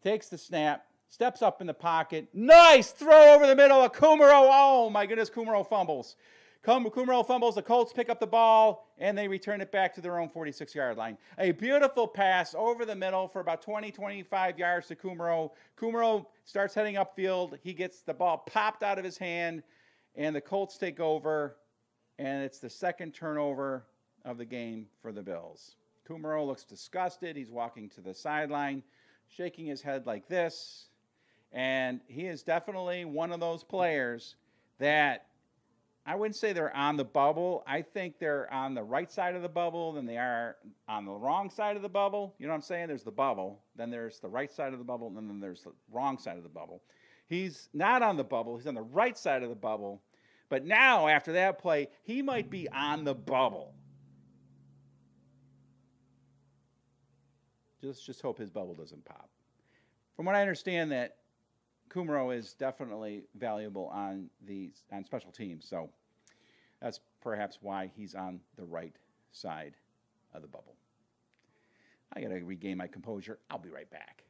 Takes the snap, steps up in the pocket. Nice throw over the middle of Kumaro. Oh, my goodness, Kumaro fumbles. Kumaro fumbles. The Colts pick up the ball, and they return it back to their own 46-yard line. A beautiful pass over the middle for about 20, 25 yards to Kumaro. Kumaro starts heading upfield. He gets the ball popped out of his hand, and the Colts take over, and it's the 2nd turnover of the game for the Bills. Kumaro looks disgusted. He's walking to the sideline, shaking his head like this, and he is definitely one of those players that I wouldn't say they're on the bubble. I think they're on the right side of the bubble than they are on the wrong side of the bubble. You know what I'm saying? There's the bubble, then there's the right side of the bubble, and then there's the wrong side of the bubble. He's not on the bubble. He's on the right side of the bubble. But now, after that play, he might be on the bubble. Just hope his bubble doesn't pop. From what I understand, that Kumaro is definitely valuable on special teams, so that's perhaps why he's on the right side of the bubble. I got to regain my composure. I'll be right back.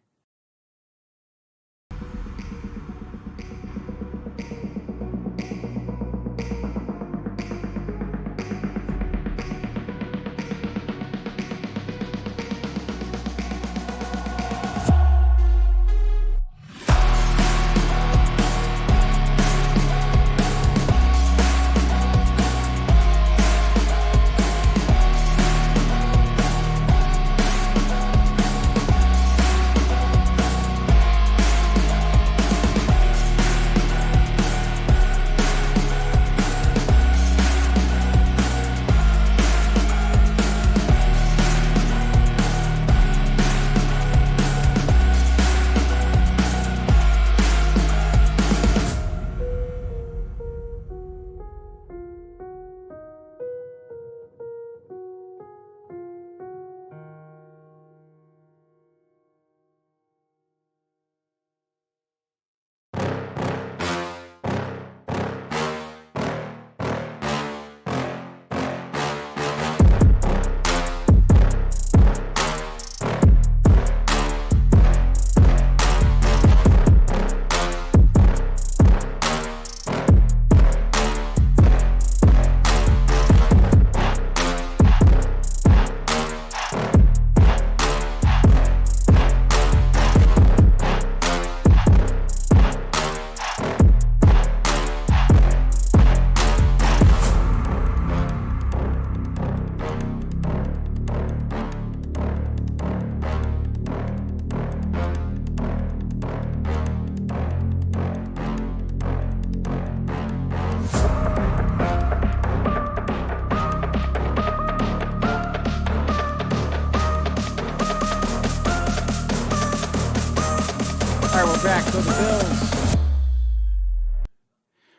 right, we're back.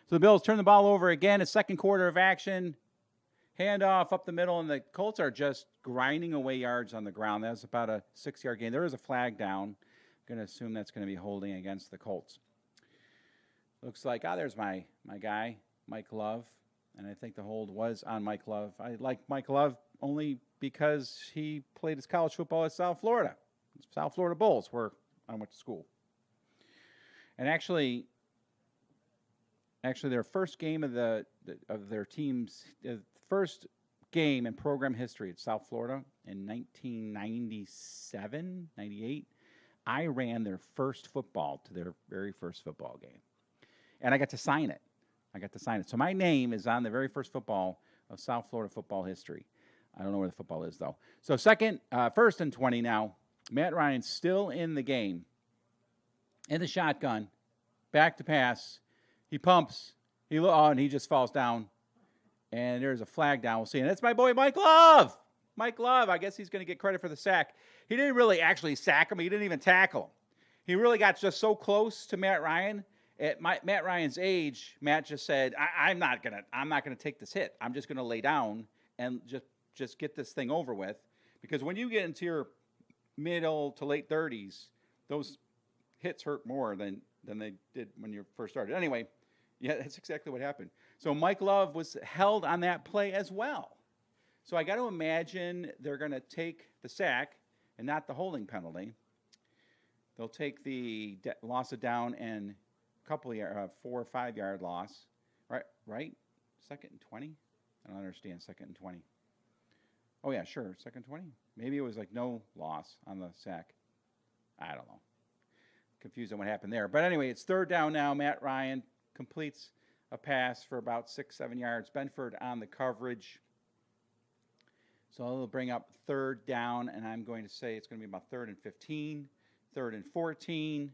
So the Bills turn the ball over again. It's second quarter of action. Handoff up the middle, and the Colts are just grinding away yards on the ground. That was about a 6-yard gain. There is a flag down. I'm going to assume that's going to be holding against the Colts. Looks like, there's my guy, Mike Love. And I think the hold was on Mike Love. I like Mike Love only because he played his college football at South Florida. South Florida Bulls, where I went to school. And actually their first game of their team's first game in program history at South Florida in 1997, 98, I ran their first football to their very first football game. And I got to sign it. So my name is on the very first football of South Florida football history. I don't know where the football is, though. So first and 20 now. Matt Ryan's still in the game. In the shotgun. Back to pass. He pumps. And he just falls down. And there's a flag down. We'll see. And it's my boy, Mike Love. Mike Love. I guess he's going to get credit for the sack. He didn't really actually sack him. He didn't even tackle him. He really got just so close to Matt Ryan. At Matt Ryan's age, Matt just said, I'm not gonna take this hit. I'm just gonna lay down and just get this thing over with. Because when you get into your middle to late 30s, those hits hurt more than they did when you first started. Anyway, yeah, that's exactly what happened. So Mike Love was held on that play as well. So I got to imagine they're going to take the sack and not the holding penalty. They'll take the loss of down and couple of 4 or 5 yard loss, right? Second and 20? I don't understand second and 20. Oh yeah, sure, second 20. Maybe it was like no loss on the sack. I don't know. Confused on what happened there. But anyway, it's third down now. Matt Ryan completes a pass for about 6-7 yards. Benford on the coverage. So they'll bring up third down, and I'm going to say it's going to be about 3rd and 15, 3rd and 14.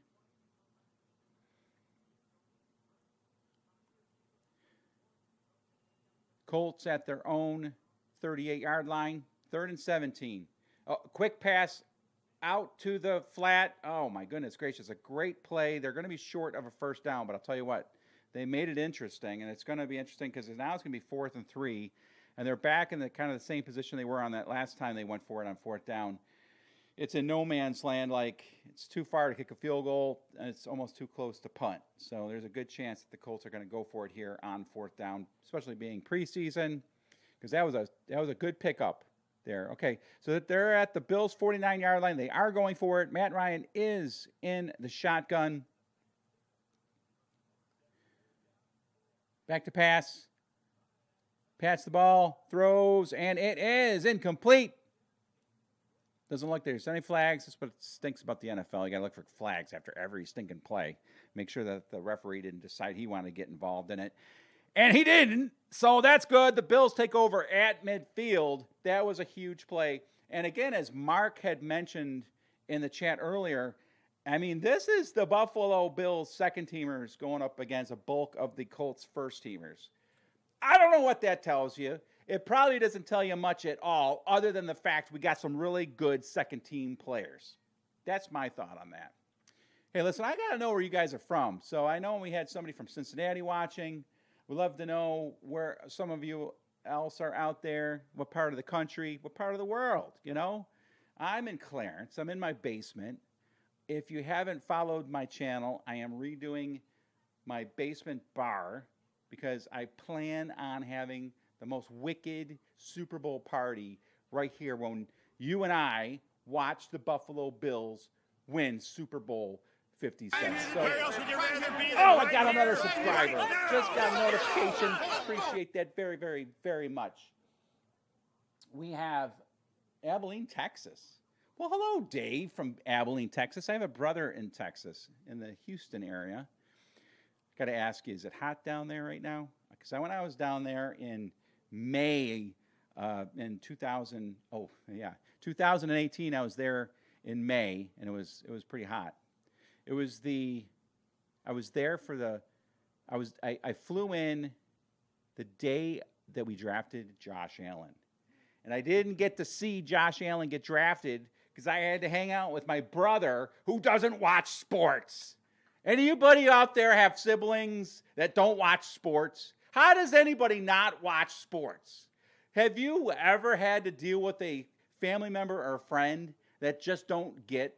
Colts at their own 38-yard line, 3rd and 17. Quick pass out to the flat. Oh, my goodness gracious, a great play. They're going to be short of a first down, but I'll tell you what, they made it interesting, and it's going to be interesting because now it's going to be 4th and 3, and they're back in the kind of the same position they were on that last time they went for it on 4th down. It's in no man's land, like it's too far to kick a field goal, and it's almost too close to punt. So there's a good chance that the Colts are going to go for it here on 4th down, especially being preseason, because that was a good pickup there. Okay, so that they're at the Bills' 49-yard line. They are going for it. Matt Ryan is in the shotgun. Back to pass. Pats the ball, throws, and it is incomplete. Doesn't look there's any flags. That's what stinks about the NFL. You got to look for flags after every stinking play. Make sure that the referee didn't decide he wanted to get involved in it. And he didn't, so that's good. The Bills take over at midfield. That was a huge play. And again, as Mark had mentioned in the chat earlier, I mean, this is the Buffalo Bills second-teamers going up against a bulk of the Colts first-teamers. I don't know what that tells you. It probably doesn't tell you much at all, other than the fact we got some really good second-team players. That's my thought on that. Hey, listen, I got to know where you guys are from. So I know we had somebody from Cincinnati watching. We'd love to know where some of you else are out there, what part of the country, what part of the world, you know? I'm in Clarence. I'm in my basement. If you haven't followed my channel, I am redoing my basement bar because I plan on having the most wicked Super Bowl party right here when you and I watch the Buffalo Bills win Super Bowl 57. So, I got another subscriber. Just got a notification. Appreciate that very, very, very much. We have Abilene, Texas. Well, hello, Dave from Abilene, Texas. I have a brother in Texas, in the Houston area. Got to ask you, is it hot down there right now? Because when I was down there in May in 2018, I was there in May, and it was pretty hot. I flew in the day that we drafted Josh Allen. And I didn't get to see Josh Allen get drafted because I had to hang out with my brother who doesn't watch sports. Anybody out there have siblings that don't watch sports? How does anybody not watch sports? Have you ever had to deal with a family member or a friend that just don't get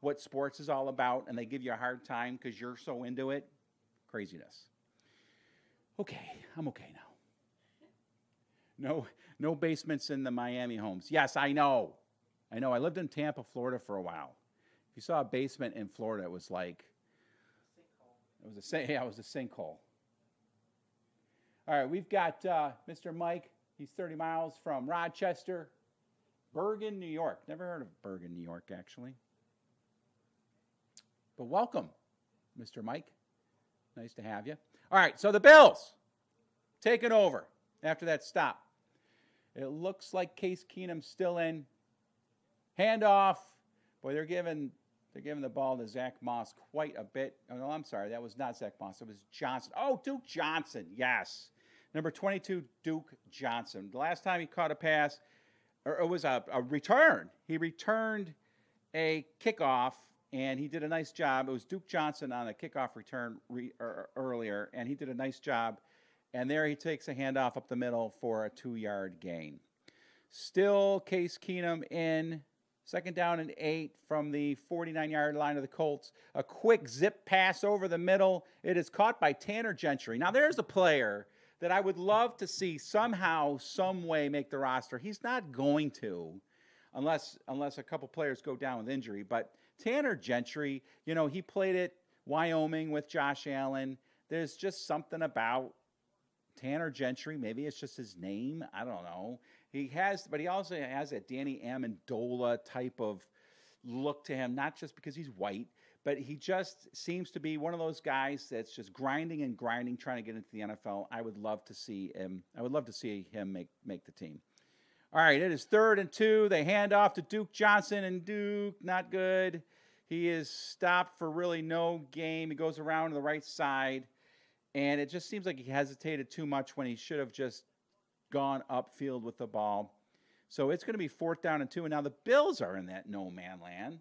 what sports is all about and they give you a hard time because you're so into it? Craziness. Okay, I'm okay now. No basements in the Miami homes. Yes, I know. I lived in Tampa, Florida for a while. If you saw a basement in Florida, it was like, it was a sinkhole. All right, we've got Mr. Mike. He's 30 miles from Rochester, Bergen, New York. Never heard of Bergen, New York, actually. But welcome, Mr. Mike. Nice to have you. All right, so the Bills taking over after that stop. It looks like Case Keenum's still in. Handoff. Boy, they're giving the ball to Zach Moss quite a bit. Oh, no, I'm sorry. That was not Zach Moss. It was Johnson. Oh, Duke Johnson. Yes. Number 22, Duke Johnson. The last time he caught a pass, or it was a return. He returned a kickoff, and he did a nice job. It was Duke Johnson on a kickoff return earlier, and he did a nice job. And there he takes a handoff up the middle for a 2-yard gain. Still Case Keenum in. 2nd down and 8 from the 49-yard line of the Colts. A quick zip pass over the middle. It is caught by Tanner Gentry. Now, there's a player that I would love to see somehow, some way make the roster. He's not going to unless a couple players go down with injury. But Tanner Gentry, he played at Wyoming with Josh Allen. There's just something about Tanner Gentry. Maybe it's just his name. I don't know. But he also has that Danny Amendola type of look to him, not just because he's white, but he just seems to be one of those guys that's just grinding and grinding, trying to get into the NFL. I would love to see him. Make the team. All right, it is 3rd and 2. They hand off to Duke Johnson, and Duke, not good. He is stopped for really no game. He goes around to the right side, and it just seems like he hesitated too much when he should have just gone upfield with the ball. So it's going to be 4th down and 2. And now the Bills are in that no-man land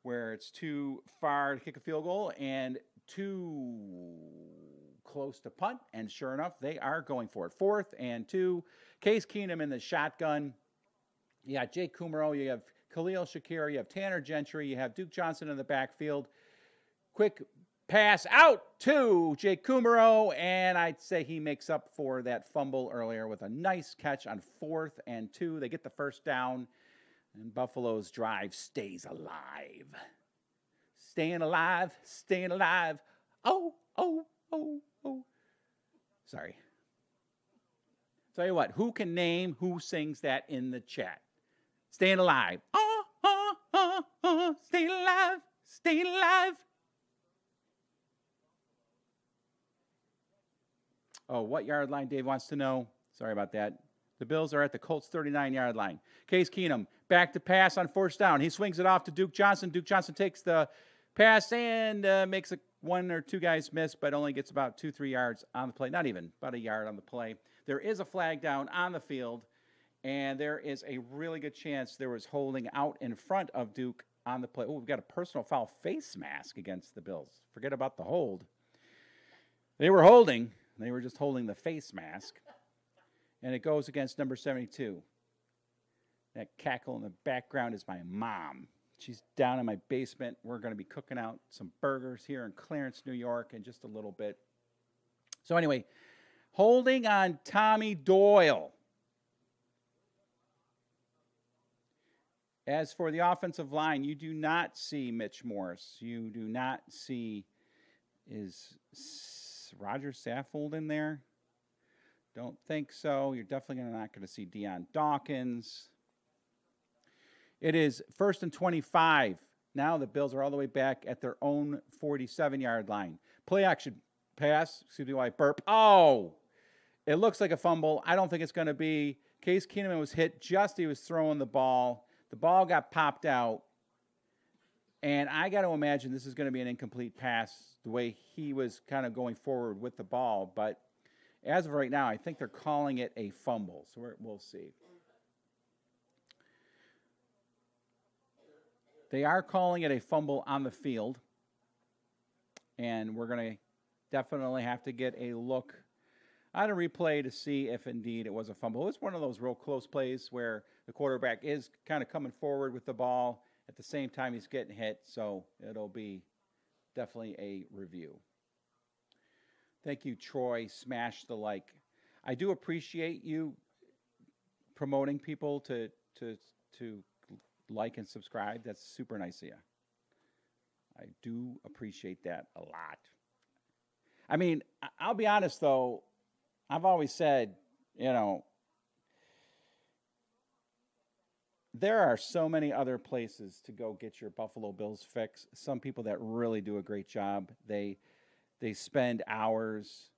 where it's too far to kick a field goal and too close to punt. And sure enough, they are going for it. 4th and 2. Case Keenum in the shotgun. You got Jake Kumaro. You have Khalil Shakir. You have Tanner Gentry. You have Duke Johnson in the backfield. Quick pass out to Jake Kumaro, and I'd say he makes up for that fumble earlier with a nice catch on 4th and 2. They get the 1st down, and Buffalo's drive stays alive. Staying alive, staying alive. Oh. Sorry. Tell you what, who can name who sings that in the chat? Staying alive. Staying alive, staying alive. Oh, what yard line? Dave wants to know. Sorry about that. The Bills are at the Colts' 39-yard line. Case Keenum back to pass on 4th down. He swings it off to Duke Johnson. Duke Johnson takes the pass and makes 1 or 2 guys miss, but only gets about 2-3 yards on the play. Not even, about a yard on the play. There is a flag down on the field, and there is a really good chance there was holding out in front of Duke on the play. Oh, we've got a personal foul face mask against the Bills. Forget about the hold. They were holding. They were just holding the face mask. And it goes against number 72. That cackle in the background is my mom. She's down in my basement. We're going to be cooking out some burgers here in Clarence, New York in just a little bit. So anyway, holding on Tommy Doyle. As for the offensive line, you do not see Mitch Morse. You do not see, is Roger Saffold in there? Don't think so. You're definitely not going to see Deion Dawkins. It is 1st and 25. Now the Bills are all the way back at their own 47-yard line. Play action pass. Excuse me while I burp. Oh! It looks like a fumble. I don't think it's going to be. Case Keenum was hit just. He was throwing the ball. The ball got popped out. And I got to imagine this is going to be an incomplete pass the way he was kind of going forward with the ball. But as of right now, I think they're calling it a fumble. So we'll see. They are calling it a fumble on the field. and we're going to definitely have to get a look on a replay to see if indeed it was a fumble. It was one of those real close plays where the quarterback is kind of coming forward with the ball at the same time he's getting hit, so it'll be definitely a review. Thank you, Troy. Smash the like. I do appreciate you promoting people to like and subscribe. That's super nice of you. I do appreciate that a lot. I mean, I'll be honest, though. I've always said, there are so many other places to go get your Buffalo Bills fix. Some people that really do a great job. They spend hours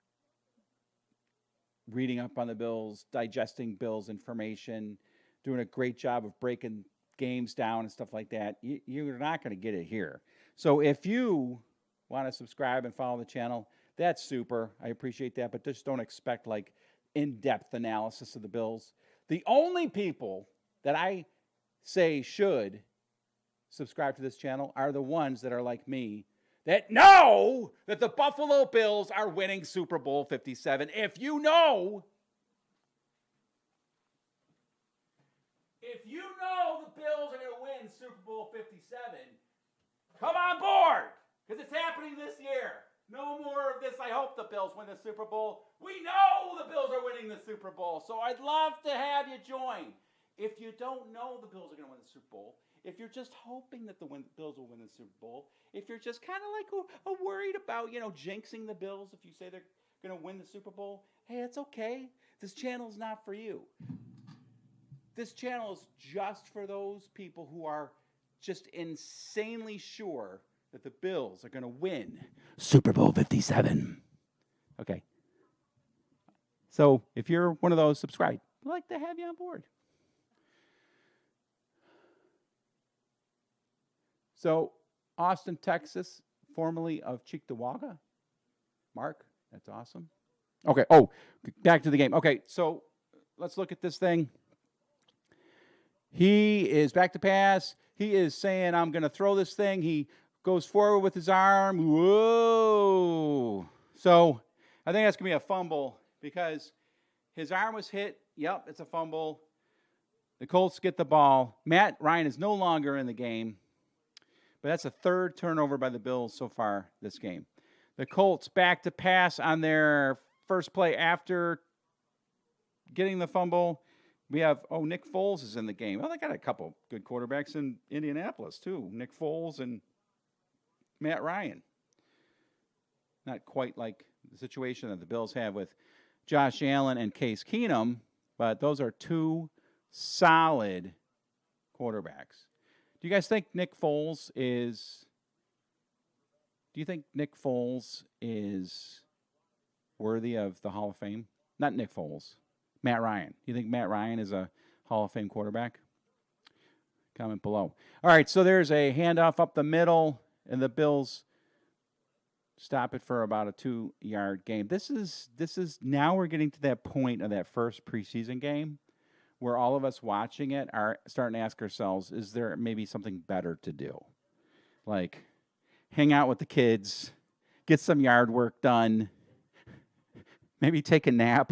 reading up on the Bills, digesting Bills information, doing a great job of breaking games down and stuff like that. You're not going to get it here. So if you want to subscribe and follow the channel, that's super. I appreciate that, but just don't expect like in-depth analysis of the Bills. The only people that I say should subscribe to this channel are the ones that are like me, that know that the Buffalo Bills are winning Super Bowl 57. If you know the Bills are going to win Super Bowl 57, come on board, because it's happening this year. No more of this, I hope the Bills win the Super Bowl. We know the Bills are winning the Super Bowl, so I'd love to have you join. If you don't know the Bills are going to win the Super Bowl, if you're just hoping that the Bills will win the Super Bowl, if you're just kind of like worried about, jinxing the Bills if you say they're going to win the Super Bowl, hey, it's okay. This channel's not for you. This channel is just for those people who are just insanely sure that the Bills are going to win Super Bowl 57. Okay. So if you're one of those, subscribe. I'd like to have you on board. So Austin, Texas, formerly of Cheektowaga. Mark, that's awesome. Okay, back to the game. Okay, so let's look at this thing. He is back to pass. He is saying, I'm going to throw this thing. He goes forward with his arm. Whoa. So I think that's going to be a fumble because his arm was hit. Yep, it's a fumble. The Colts get the ball. Matt Ryan is no longer in the game. But that's a third turnover by the Bills so far this game. The Colts back to pass on their first play after getting the fumble. We have, Nick Foles is in the game. Well, they got a couple good quarterbacks in Indianapolis, too. Nick Foles and Matt Ryan. Not quite like the situation that the Bills have with Josh Allen and Case Keenum, but those are two solid quarterbacks. Do you guys think Nick Foles is worthy of the Hall of Fame? Not Nick Foles. Matt Ryan. Do you think Matt Ryan is a Hall of Fame quarterback? Comment below. All right, so there's a handoff up the middle, and the Bills stop it for about a 2-yard gain. This is now we're getting to that point of that first preseason game where all of us watching it are starting to ask ourselves, is there maybe something better to do? Like, hang out with the kids, get some yard work done, maybe take a nap.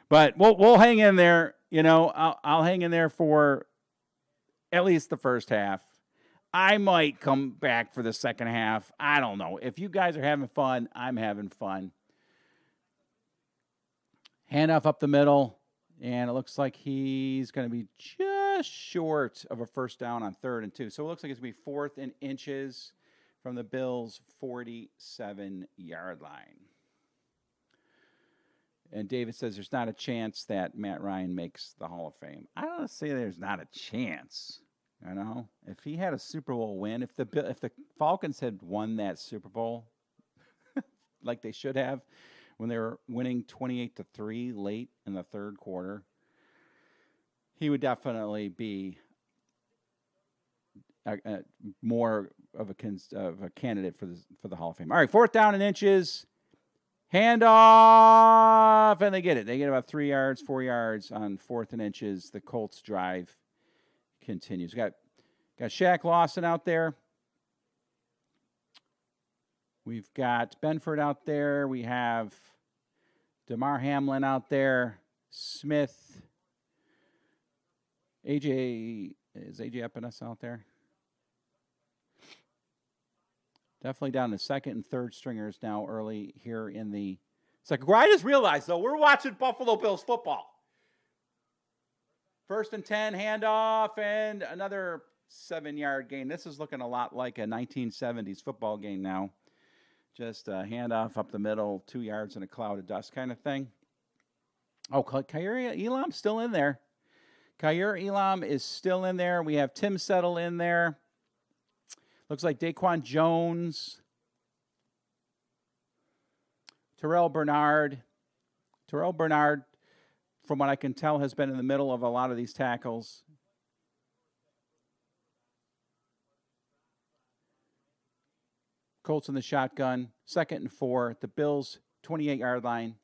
But we'll hang in there. I'll hang in there for at least the first half. I might come back for the second half. I don't know. If you guys are having fun, I'm having fun. Handoff up the middle. And it looks like he's going to be just short of a first down on 3rd and 2. So it looks like it's going to be 4th and inches from the Bills' 47-yard line. And David says there's not a chance that Matt Ryan makes the Hall of Fame. I don't say there's not a chance. If he had a Super Bowl win, if the Falcons had won that Super Bowl like they should have, when they were winning 28-3 late in the third quarter, he would definitely be more of a candidate for the Hall of Fame. All right, 4th down and inches, handoff, and they get it. They get about 3 yards, 4 yards on 4th and inches. The Colts drive continues. Got Shaq Lawson out there. We've got Benford out there. We have DeMar Hamlin out there. Smith. Is AJ Epinesa out there? Definitely down to second and third stringers now early here in the second quarter. I just realized, though, we're watching Buffalo Bills football. 1st and 10, handoff, and another 7-yard gain. This is looking a lot like a 1970s football game now. Just a handoff up the middle, 2 yards in a cloud of dust kind of thing. Oh, Kaiir Elam's still in there. Kaiir Elam is still in there. We have Tim Settle in there. Looks like Daquan Jones. Terrell Bernard. Terrell Bernard, from what I can tell, has been in the middle of a lot of these tackles. Colts in the shotgun. 2nd and 4 at the Bills' 28-yard line.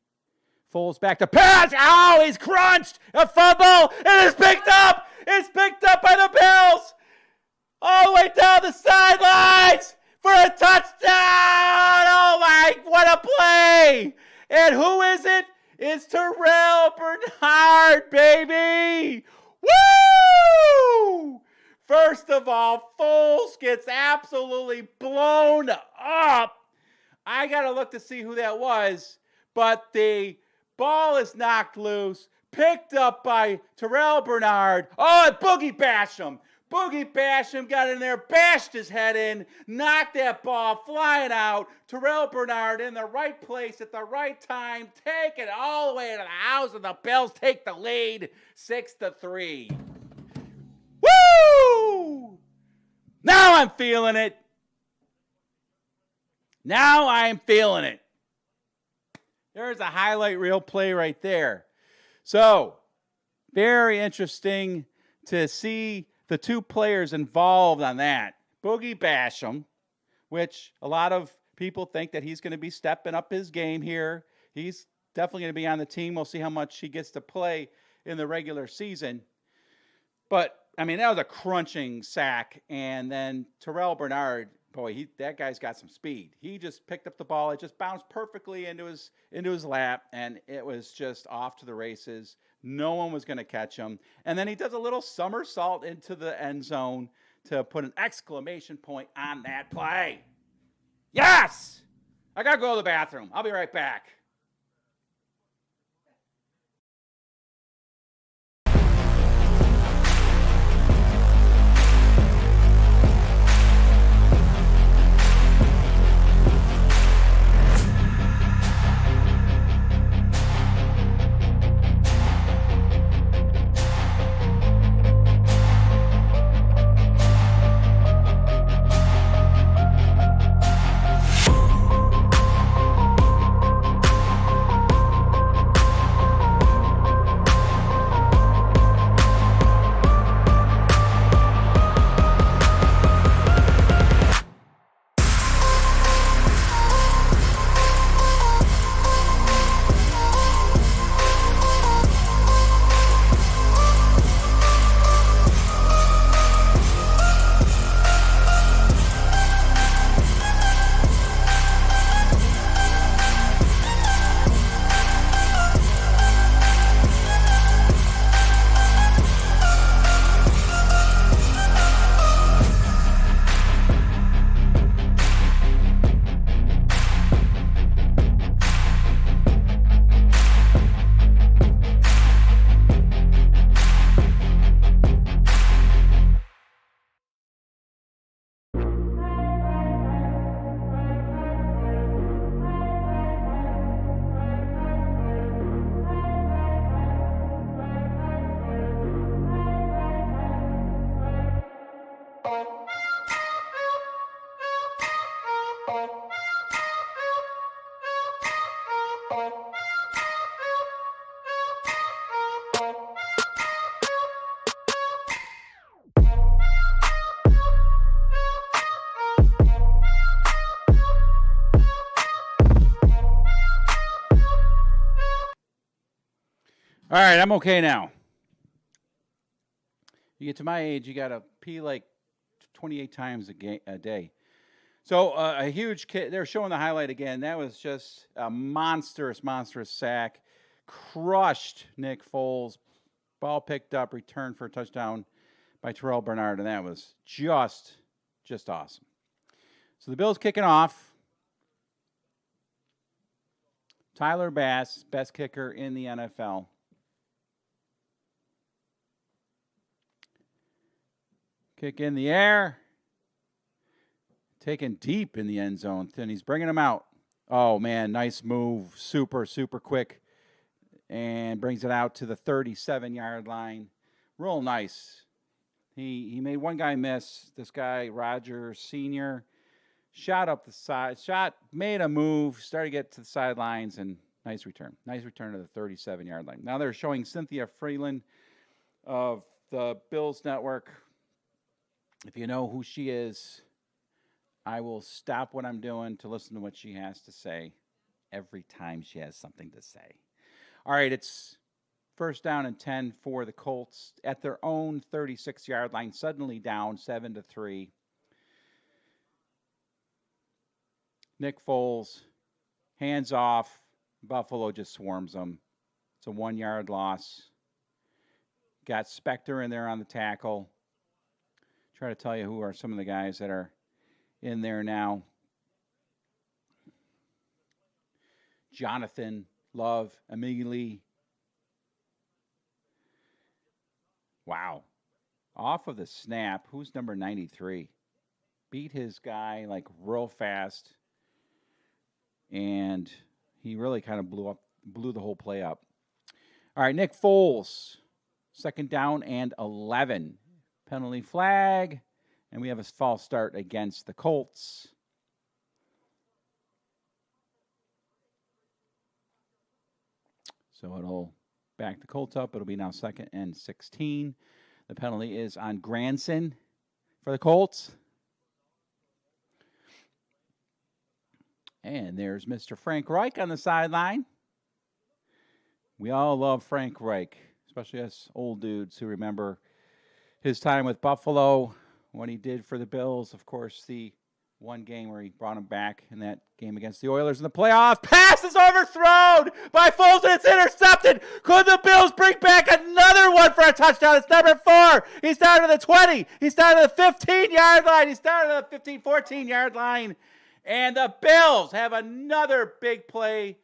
Foles back to pass. Oh, he's crunched. A fumble. It is picked up. It's picked up by the Bills. All the way down the sidelines for a touchdown. Oh, my, what a play. And who is it? It's Terrell Bernard, baby. Woo! First of all, Foles gets absolutely blown up. I got to look to see who that was, but the ball is knocked loose, picked up by Terrell Bernard. Oh, and Boogie Basham. Boogie Basham got in there, bashed his head in, knocked that ball flying out. Terrell Bernard in the right place at the right time, take it all the way to the house, and the Bills take the lead 6-3. Woo! Now I'm feeling it. Now I'm feeling it. There's a highlight reel play right there. So, very interesting to see the two players involved on that. Boogie Basham, which a lot of people think that he's going to be stepping up his game here. He's definitely going to be on the team. We'll see how much he gets to play in the regular season. But, I mean, that was a crunching sack. And then Terrell Bernard, boy, that guy's got some speed. He just picked up the ball. It just bounced perfectly into his lap, and it was just off to the races. No one was going to catch him. And then he does a little somersault into the end zone to put an exclamation point on that play. Yes! I got to go to the bathroom. I'll be right back. All right, I'm okay now. You get to my age, you got to pee like 28 times a day. So a huge kick. They're showing the highlight again. That was just a monstrous sack. Crushed Nick Foles. Ball picked up, returned for a touchdown by Terrell Bernard, and that was just awesome. So the Bills kicking off. Tyler Bass, best kicker in the NFL. Kick in the air. Taken deep in the end zone. Then he's bringing him out. Oh, man, nice move. Super quick. And brings it out to the 37-yard line. Real nice. He made one guy miss. This guy, Rogers Sr., shot up the side. Made a move. Started to get to the sidelines, and nice return. Nice return to the 37-yard line. Now they're showing Cynthia Freeland of the Bills Network. If you know who she is, I will stop what I'm doing to listen to what she has to say every time she has something to say. All right, it's first down and 10 for the Colts at their own 36-yard line, suddenly down 7-3. Nick Foles, hands off. Buffalo just swarms them. It's a 1-yard loss. Got Spector in there on the tackle. Try to tell you who are some of the guys that are in there now. Jonathan Love immediately. Wow. Off of the snap, who's number 93? Beat his guy like real fast. And he really kind of blew the whole play up. All right, Nick Foles. Second down and 11. Penalty flag. And we have a false start against the Colts. So it'll back the Colts up. It'll be now 2nd and 16. The penalty is on Granson for the Colts. And there's Mr. Frank Reich on the sideline. We all love Frank Reich, especially us old dudes who remember his time with Buffalo, what he did for the Bills. Of course, the one game where he brought him back in that game against the Oilers in the playoffs. Pass is overthrown by Foles, and it's intercepted. Could the Bills bring back another one for a touchdown? It's number 4. He's down to the 20. He's down to the 15-yard line. He's down to the 15, 14-yard line. And the Bills have another big play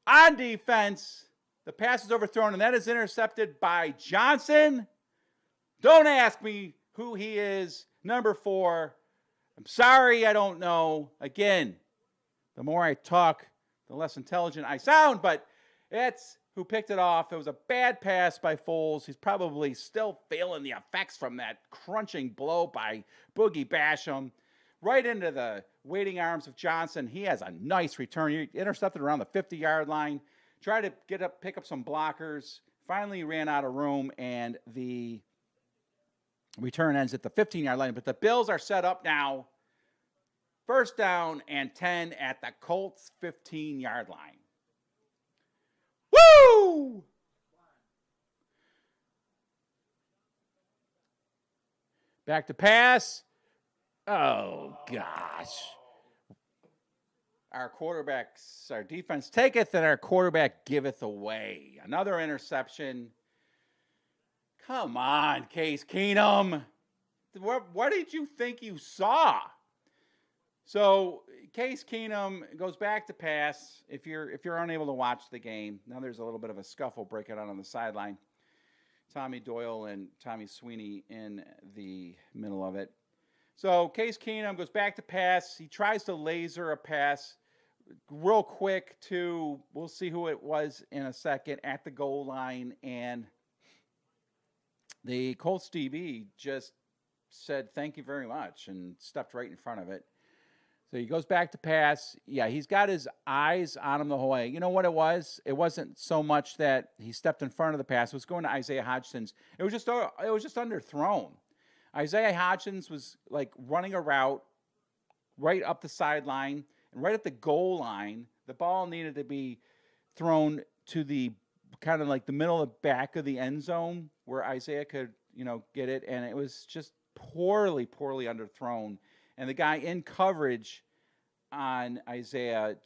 on defense. The pass is overthrown, and that is intercepted by Johnson. Don't ask me who he is. Number 4. I'm sorry, I don't know. Again, the more I talk, the less intelligent I sound, but it's who picked it off. It was a bad pass by Foles. He's probably still feeling the effects from that crunching blow by Boogie Basham. Right into the waiting arms of Johnson. He has a nice return. He intercepted around the 50-yard line. Tried to pick up some blockers. Finally ran out of room, and the return ends at the 15-yard line. But the Bills are set up now. First down and 10 at the Colts 15-yard line. Woo! Back to pass. Oh, gosh. Our defense taketh and our quarterback giveth away. Another interception. Come on, Case Keenum. What did you think you saw? So Case Keenum goes back to pass. If you're unable to watch the game, now there's a little bit of a scuffle breaking out on the sideline. Tommy Doyle and Tommy Sweeney in the middle of it. So Case Keenum goes back to pass. He tries to laser a pass real quick to, we'll see who it was in a second, at the goal line. And the Colts DB just said, thank you very much, and stepped right in front of it. So he goes back to pass. Yeah, he's got his eyes on him the whole way. You know what it was? It wasn't so much that he stepped in front of the pass. It was going to Isaiah Hodgson's. It was just underthrown. Isaiah Hodgins was like running a route right up the sideline, and right at the goal line, the ball needed to be thrown to the kind of like the middle of the back of the end zone where Isaiah could, get it, and it was just poorly underthrown. And the guy in coverage on Isaiah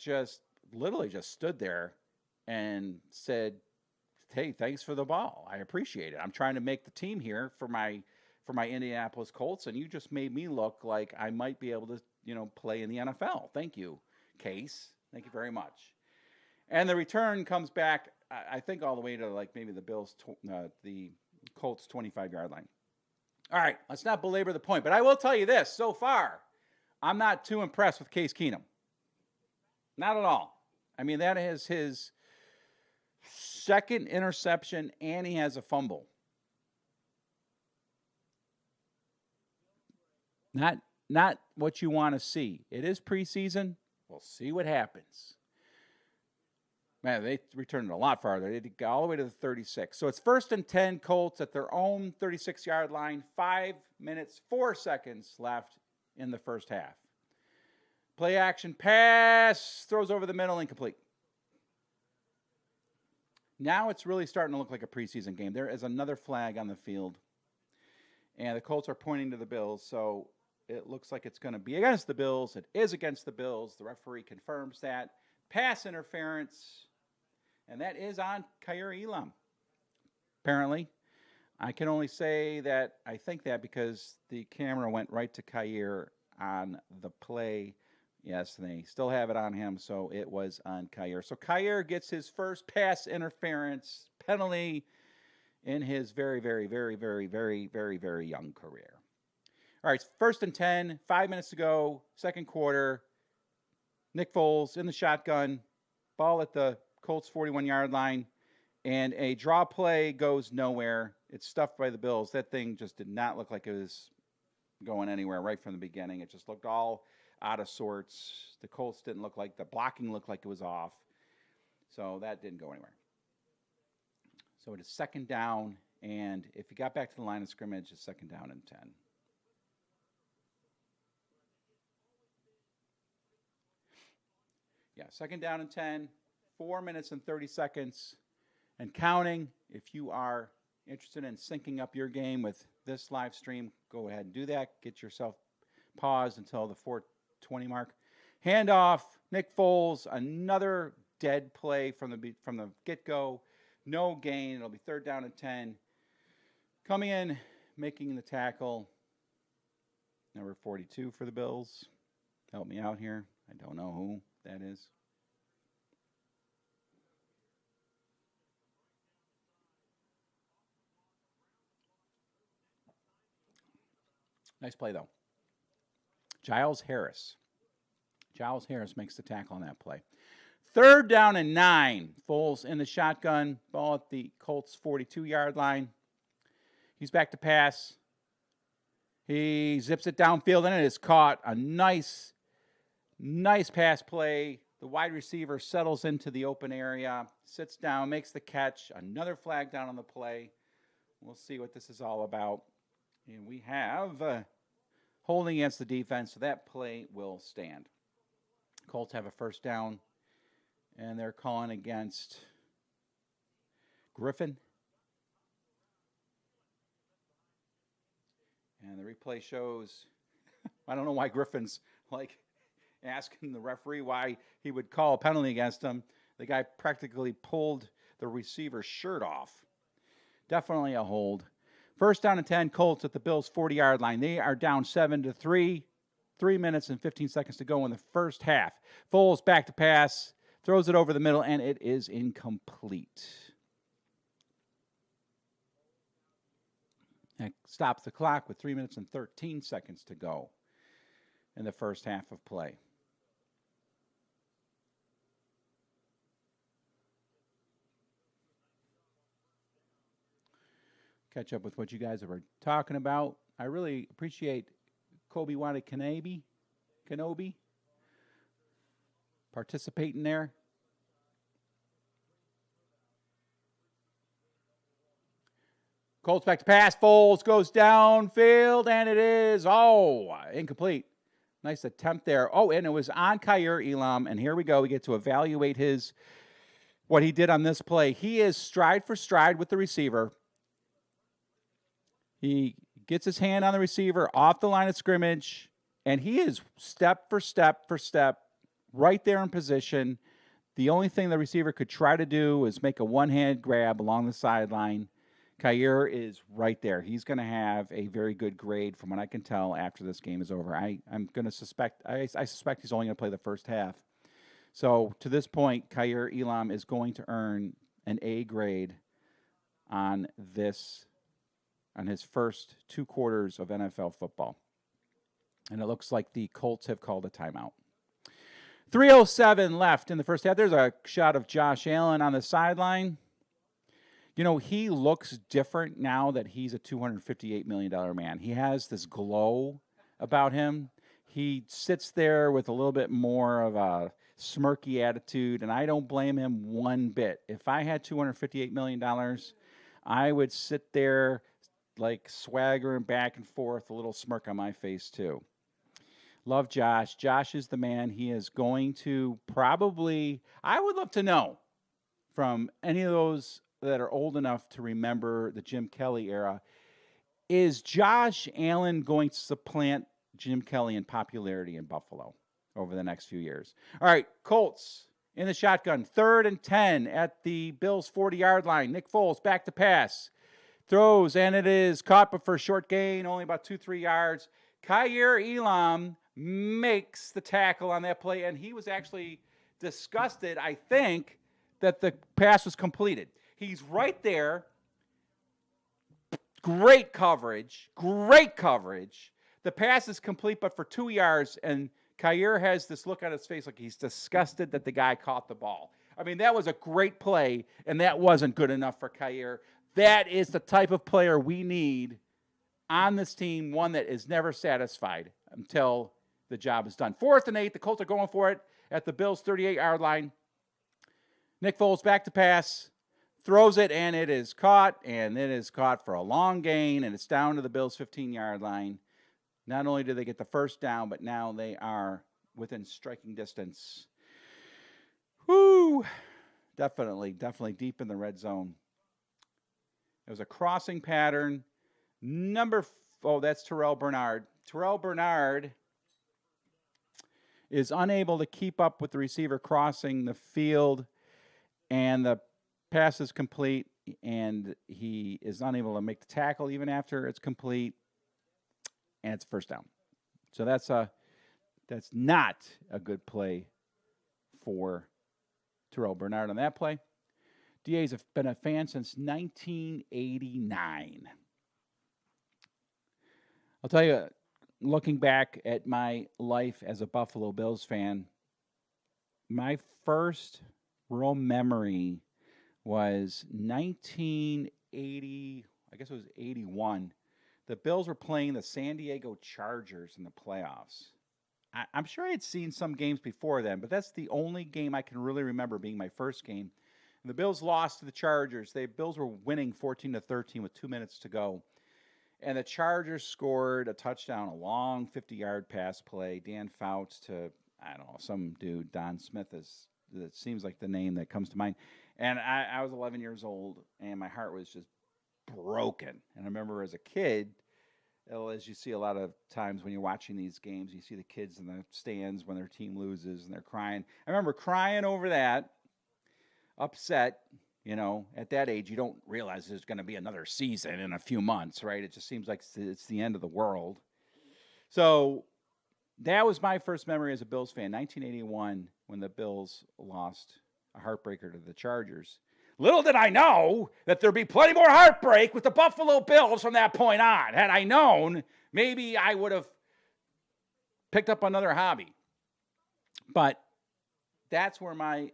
literally just stood there and said, hey, thanks for the ball. I appreciate it. I'm trying to make the team here for my Indianapolis Colts, and you just made me look like I might be able to, play in the NFL. Thank you, Case. Thank you very much. And the return comes back, I think, all the way to like maybe the Colts 25-yard line. All right, let's not belabor the point, but I will tell you this. So far, I'm not too impressed with Case Keenum. Not at all. I mean, that is his second interception, and he has a fumble. Not what you want to see. It is preseason. We'll see what happens. Man, they returned it a lot farther. They got all the way to the 36. So it's 1st and 10, Colts at their own 36-yard line. 5 minutes, 4 seconds left in the first half. Play action pass, throws over the middle, incomplete. Now it's really starting to look like a preseason game. There is another flag on the field, and the Colts are pointing to the Bills, so it looks like it's going to be against the Bills. It is against the Bills. The referee confirms that. Pass interference, and that is on Kaiir Elam, apparently. I can only say that I think that because the camera went right to Kaiir on the play. Yes, they still have it on him, so it was on Kaiir. So Kaiir gets his first pass interference penalty in his very, very, very, very, very, very, very young career. All right, 1st and 10, 5 minutes to go, second quarter. Nick Foles in the shotgun, ball at the Colts 41-yard line, and a draw play goes nowhere. It's stuffed by the Bills. That thing just did not look like it was going anywhere right from the beginning. It just looked all out of sorts. The Colts didn't look like, the blocking looked like it was off. So that didn't go anywhere. So it is 2nd down, and if you got back to the line of scrimmage, it's 2nd down and 10. Yeah, 2nd down and 10, 4 minutes and 30 seconds, and counting. If you are interested in syncing up your game with this live stream, go ahead and do that. Get yourself paused until the 4:20 mark. Handoff, Nick Foles, another dead play from the get-go. No gain. It'll be 3rd down and 10. Coming in, making the tackle, number 42 for the Bills. Help me out here. I don't know who that is. Nice play, though. Giles Harris. Giles Harris makes the tackle on that play. 3rd down and 9. Foles in the shotgun. Ball at the Colts 42-yard line. He's back to pass. He zips it downfield, and it is caught. A nice pass play. The wide receiver settles into the open area, sits down, makes the catch. Another flag down on the play. We'll see what this is all about. And we have holding against the defense, so that play will stand. Colts have a 1st down, and they're calling against Griffin. And the replay shows, I don't know why Griffin's like asking the referee why he would call a penalty against him. The guy practically pulled the receiver's shirt off. Definitely a hold. 1st down and 10, Colts at the Bills' 40-yard line. They are down 7-3. 3 minutes and 15 seconds to go in the first half. Foles back to pass, throws it over the middle, and it is incomplete. That stops the clock with 3 minutes and 13 seconds to go in the first half of play. Catch up with what you guys are talking about. I really appreciate Kobe Kenobi participating there. Colts back to pass. Foles goes downfield, and it is, incomplete. Nice attempt there. And it was on Kaiir Elam, and here we go. We get to evaluate what he did on this play. He is stride for stride with the receiver. He gets his hand on the receiver off the line of scrimmage. And he is step for step right there in position. The only thing the receiver could try to do is make a one-hand grab along the sideline. Kyer is right there. He's going to have a very good grade from what I can tell after this game is over. I'm going to suspect I suspect he's only going to play the first half. So to this point, Kyer Elam is going to earn an A grade on his first 2 quarters of NFL football. And it looks like the Colts have called a timeout. 3:07 left in the first half. There's a shot of Josh Allen on the sideline. You know, he looks different now that he's a $258 million man. He has this glow about him. He sits there with a little bit more of a smirky attitude, and I don't blame him one bit. If I had $258 million, I would sit there like swaggering back and forth, a little smirk on my face too. Love Josh. Josh is the man. He is going to probably, I would love to know from any of those that are old enough to remember the Jim Kelly era, is Josh Allen going to supplant Jim Kelly in popularity in Buffalo over the next few years? All right, Colts in the shotgun, 3rd and 10 at the Bills' 40-yard line. Nick Foles back to pass. Throws, and it is caught, but for a short gain, only about 2-3 yards. Kyer Elam makes the tackle on that play, and he was actually disgusted, I think, that the pass was completed. He's right there. Great coverage. The pass is complete, but for 2 yards, and Kyer has this look on his face like he's disgusted that the guy caught the ball. I mean, that was a great play, and that wasn't good enough for Kyer. That is the type of player we need on this team, one that is never satisfied until the job is done. 4th and 8, the Colts are going for it at the Bills' 38-yard line. Nick Foles back to pass, throws it, and it is caught, for a long gain, and it's down to the Bills' 15-yard line. Not only do they get the first down, but now they are within striking distance. Whoo! Definitely deep in the red zone. It was a crossing pattern. That's Terrell Bernard. Terrell Bernard is unable to keep up with the receiver crossing the field, and the pass is complete, and he is unable to make the tackle even after it's complete, and it's first down. So that's not a good play for Terrell Bernard on that play. DA's have been a fan since 1989. I'll tell you, looking back at my life as a Buffalo Bills fan, my first real memory was 1980, I guess it was 81. The Bills were playing the San Diego Chargers in the playoffs. I'm sure I had seen some games before then, but that's the only game I can really remember being my first game. And the Bills lost to the Chargers. The Bills were winning 14-13 with 2 minutes to go. And the Chargers scored a touchdown, a long 50-yard pass play. Dan Fouts to, I don't know, some dude, Don Smith, that seems like the name that comes to mind. And I was 11 years old, and my heart was just broken. And I remember as a kid, as you see a lot of times when you're watching these games, you see the kids in the stands when their team loses, and they're crying. I remember crying over that, upset. You know, at that age, you don't realize there's going to be another season in a few months, right? It just seems like it's the end of the world. So that was my first memory as a Bills fan, 1981, when the Bills lost a heartbreaker to the Chargers. Little did I know that there'd be plenty more heartbreak with the Buffalo Bills from that point on. Had I known, maybe I would have picked up another hobby. But that's where my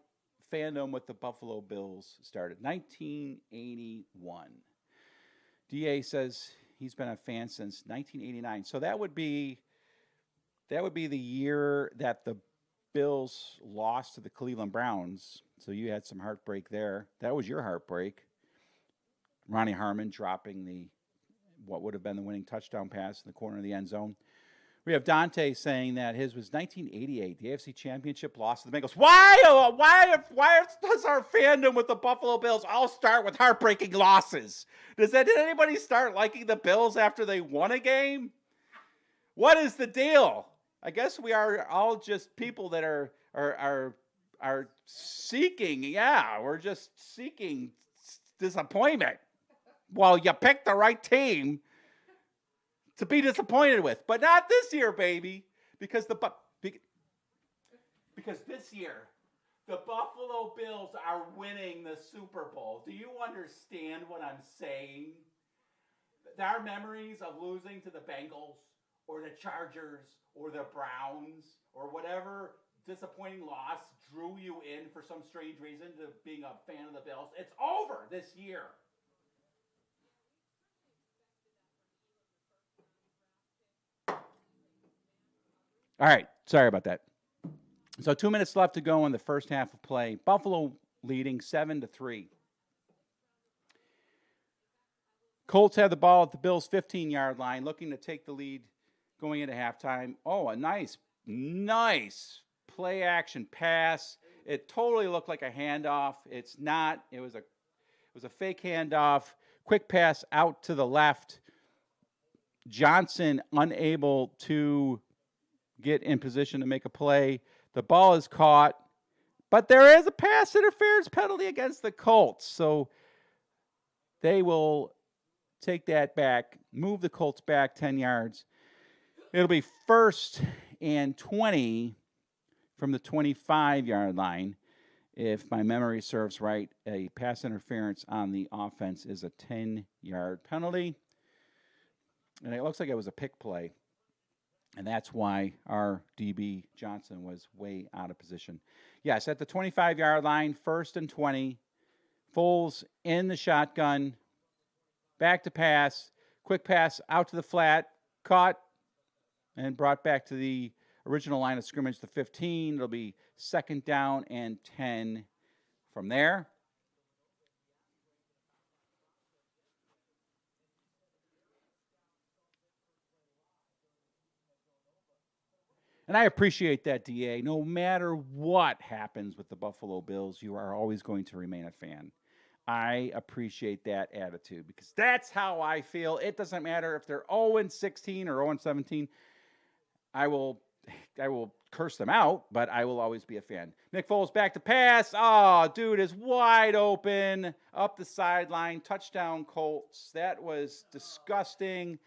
fandom with the Buffalo Bills started. 1981. DA says he's been a fan since 1989. So that would be the year that the Bills lost to the Cleveland Browns. So you had some heartbreak there. That was your heartbreak. Ronnie Harmon dropping what would have been the winning touchdown pass in the corner of the end zone. We have Dante saying that his was 1988, the AFC Championship loss to the Bengals. Why does our fandom with the Buffalo Bills all start with heartbreaking losses? Did anybody start liking the Bills after they won a game? What is the deal? I guess we are all just people that are seeking. Yeah, we're just seeking disappointment. Well, you picked the right team to be disappointed with, but not this year, baby, because this year the Buffalo Bills are winning the Super Bowl. Do you understand what I'm saying? Our memories of losing to the Bengals or the Chargers or the Browns or whatever disappointing loss drew you in for some strange reason to being a fan of the Bills, it's over this year. All right, sorry about that. So 2 minutes left to go in the first half of play. Buffalo leading 7-3. Colts have the ball at the Bills' 15-yard line, looking to take the lead going into halftime. Oh, a nice play action pass. It totally looked like a handoff. It's not. It was a fake handoff. Quick pass out to the left. Johnson unable to get in position to make a play. The ball is caught, but there is a pass interference penalty against the Colts. So they will take that back, move the Colts back 10 yards. It'll be 1st and 20 from the 25-yard line. If my memory serves right, a pass interference on the offense is a 10-yard penalty. And it looks like it was a pick play. And that's why our DB Johnson was way out of position. Yes, at the 25-yard line, 1st and 20. Foles in the shotgun. Back to pass. Quick pass out to the flat. Caught and brought back to the original line of scrimmage, the 15. It'll be 2nd down and 10 from there. And I appreciate that, DA. No matter what happens with the Buffalo Bills, you are always going to remain a fan. I appreciate that attitude because that's how I feel. It doesn't matter if they're 0-16 or 0-17. I will curse them out, but I will always be a fan. Nick Foles back to pass. Oh, dude is wide open up the sideline. Touchdown, Colts. That was disgusting.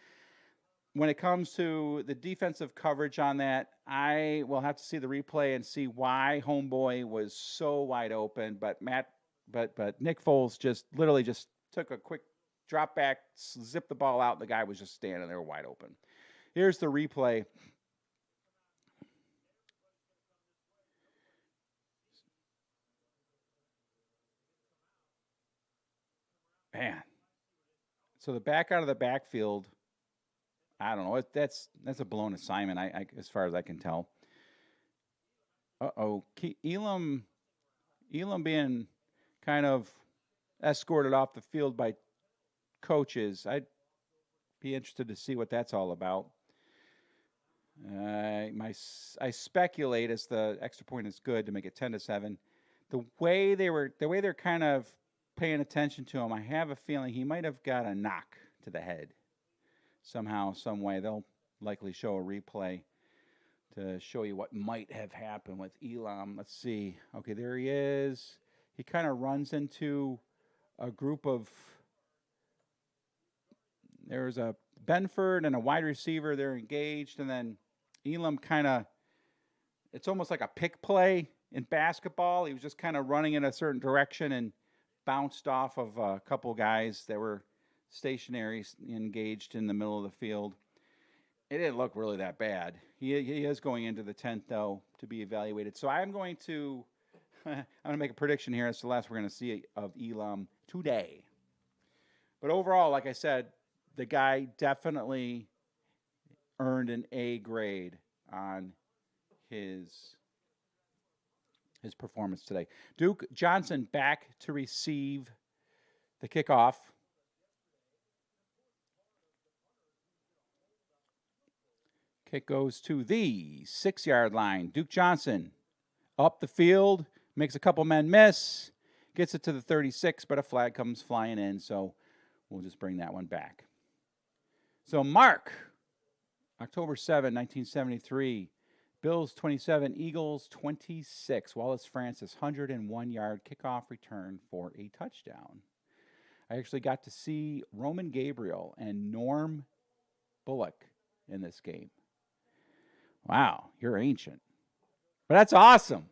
When it comes to the defensive coverage on that, I will have to see the replay and see why homeboy was so wide open. But Nick Foles just literally just took a quick drop back, zipped the ball out. And the guy was just standing there wide open. Here's the replay. Man. So the back out of the backfield. I don't know. That's a blown assignment, I as far as I can tell. Elam being kind of escorted off the field by coaches. I'd be interested to see what that's all about. I speculate as the extra point is good to make it 10-7. The way they're kind of paying attention to him, I have a feeling he might have got a knock to the head. Somehow, some way, they'll likely show a replay to show you what might have happened with Elam. Let's see. Okay, there he is. He kind of runs into a group of. There's a Benford and a wide receiver. They're engaged, and then Elam kind of. It's almost like a pick play in basketball. He was just kind of running in a certain direction and bounced off of a couple guys that were stationary, engaged in the middle of the field. It didn't look really that bad. He is going into the 10th, though, to be evaluated. So I'm going to make a prediction here as to the last we're going to see of Elam today. But overall, like I said, the guy definitely earned an A grade on his performance today. Duke Johnson back to receive the kickoff. Kick goes to the 6-yard line. Duke Johnson up the field, makes a couple men miss, gets it to the 36, but a flag comes flying in, so we'll just bring that one back. So Mark, October 7, 1973, Bills 27, Eagles 26. Wallace Francis, 101-yard kickoff return for a touchdown. I actually got to see Roman Gabriel and Norm Bullock in this game. Wow, you're ancient. But that's awesome.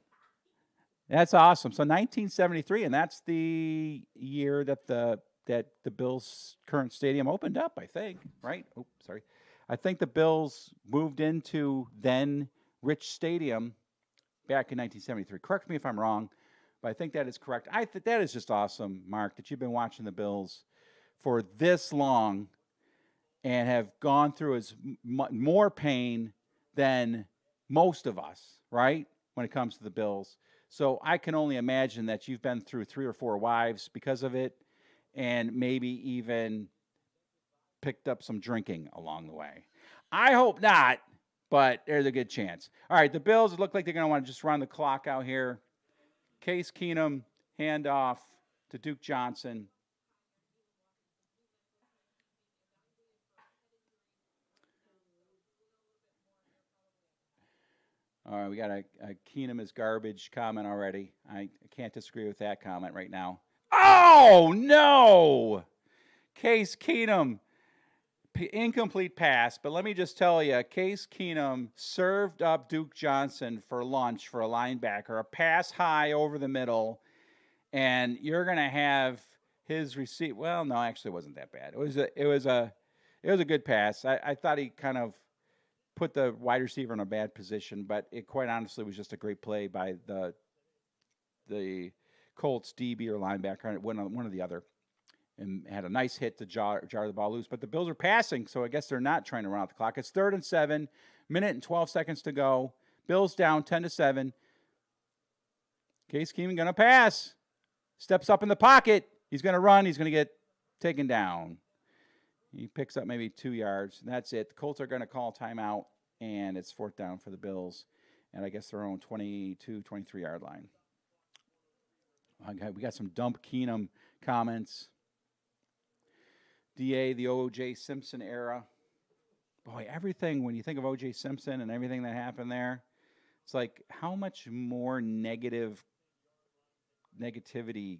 That's awesome. So 1973, and that's the year that the Bills' current stadium opened up, I think, right? Oh, sorry. I think the Bills moved into then Rich Stadium back in 1973. Correct me if I'm wrong, but I think that is correct. I think that is just awesome, Mark, that you've been watching the Bills for this long and have gone through as more pain than most of us, right, when it comes to the Bills. So I can only imagine that you've been through 3 or 4 wives because of it, and maybe even picked up some drinking along the way. I hope not, but there's a good chance. All right, the Bills look like they're going to want to just run the clock out here. Case Keenum, handoff to Duke Johnson. All right, we got a Keenum is garbage comment already. I can't disagree with that comment right now. Oh, no! Case Keenum, incomplete pass, but let me just tell you, Case Keenum served up Duke Johnson for lunch for a linebacker, a pass high over the middle, and you're going to have his receipt. Well, no, actually it wasn't that bad. It was a good pass. I thought he kind of put the wide receiver in a bad position, but it quite honestly was just a great play by the Colts DB or linebacker, one or the other, and had a nice hit to jar the ball loose. But the Bills are passing, so I guess they're not trying to run out the clock. It's 3rd and 7, minute and 12 seconds to go. Bills down 10-7. Case Keenum going to pass. Steps up in the pocket. He's going to run. He's going to get taken down. He picks up maybe 2 yards, and that's it. The Colts are going to call timeout, and it's 4th down for the Bills, and I guess their own 22, 23-yard line. Okay, we got some dump Keenum comments. DA, the O.J. Simpson era. Boy, everything, when you think of O.J. Simpson and everything that happened there, it's like how much more negativity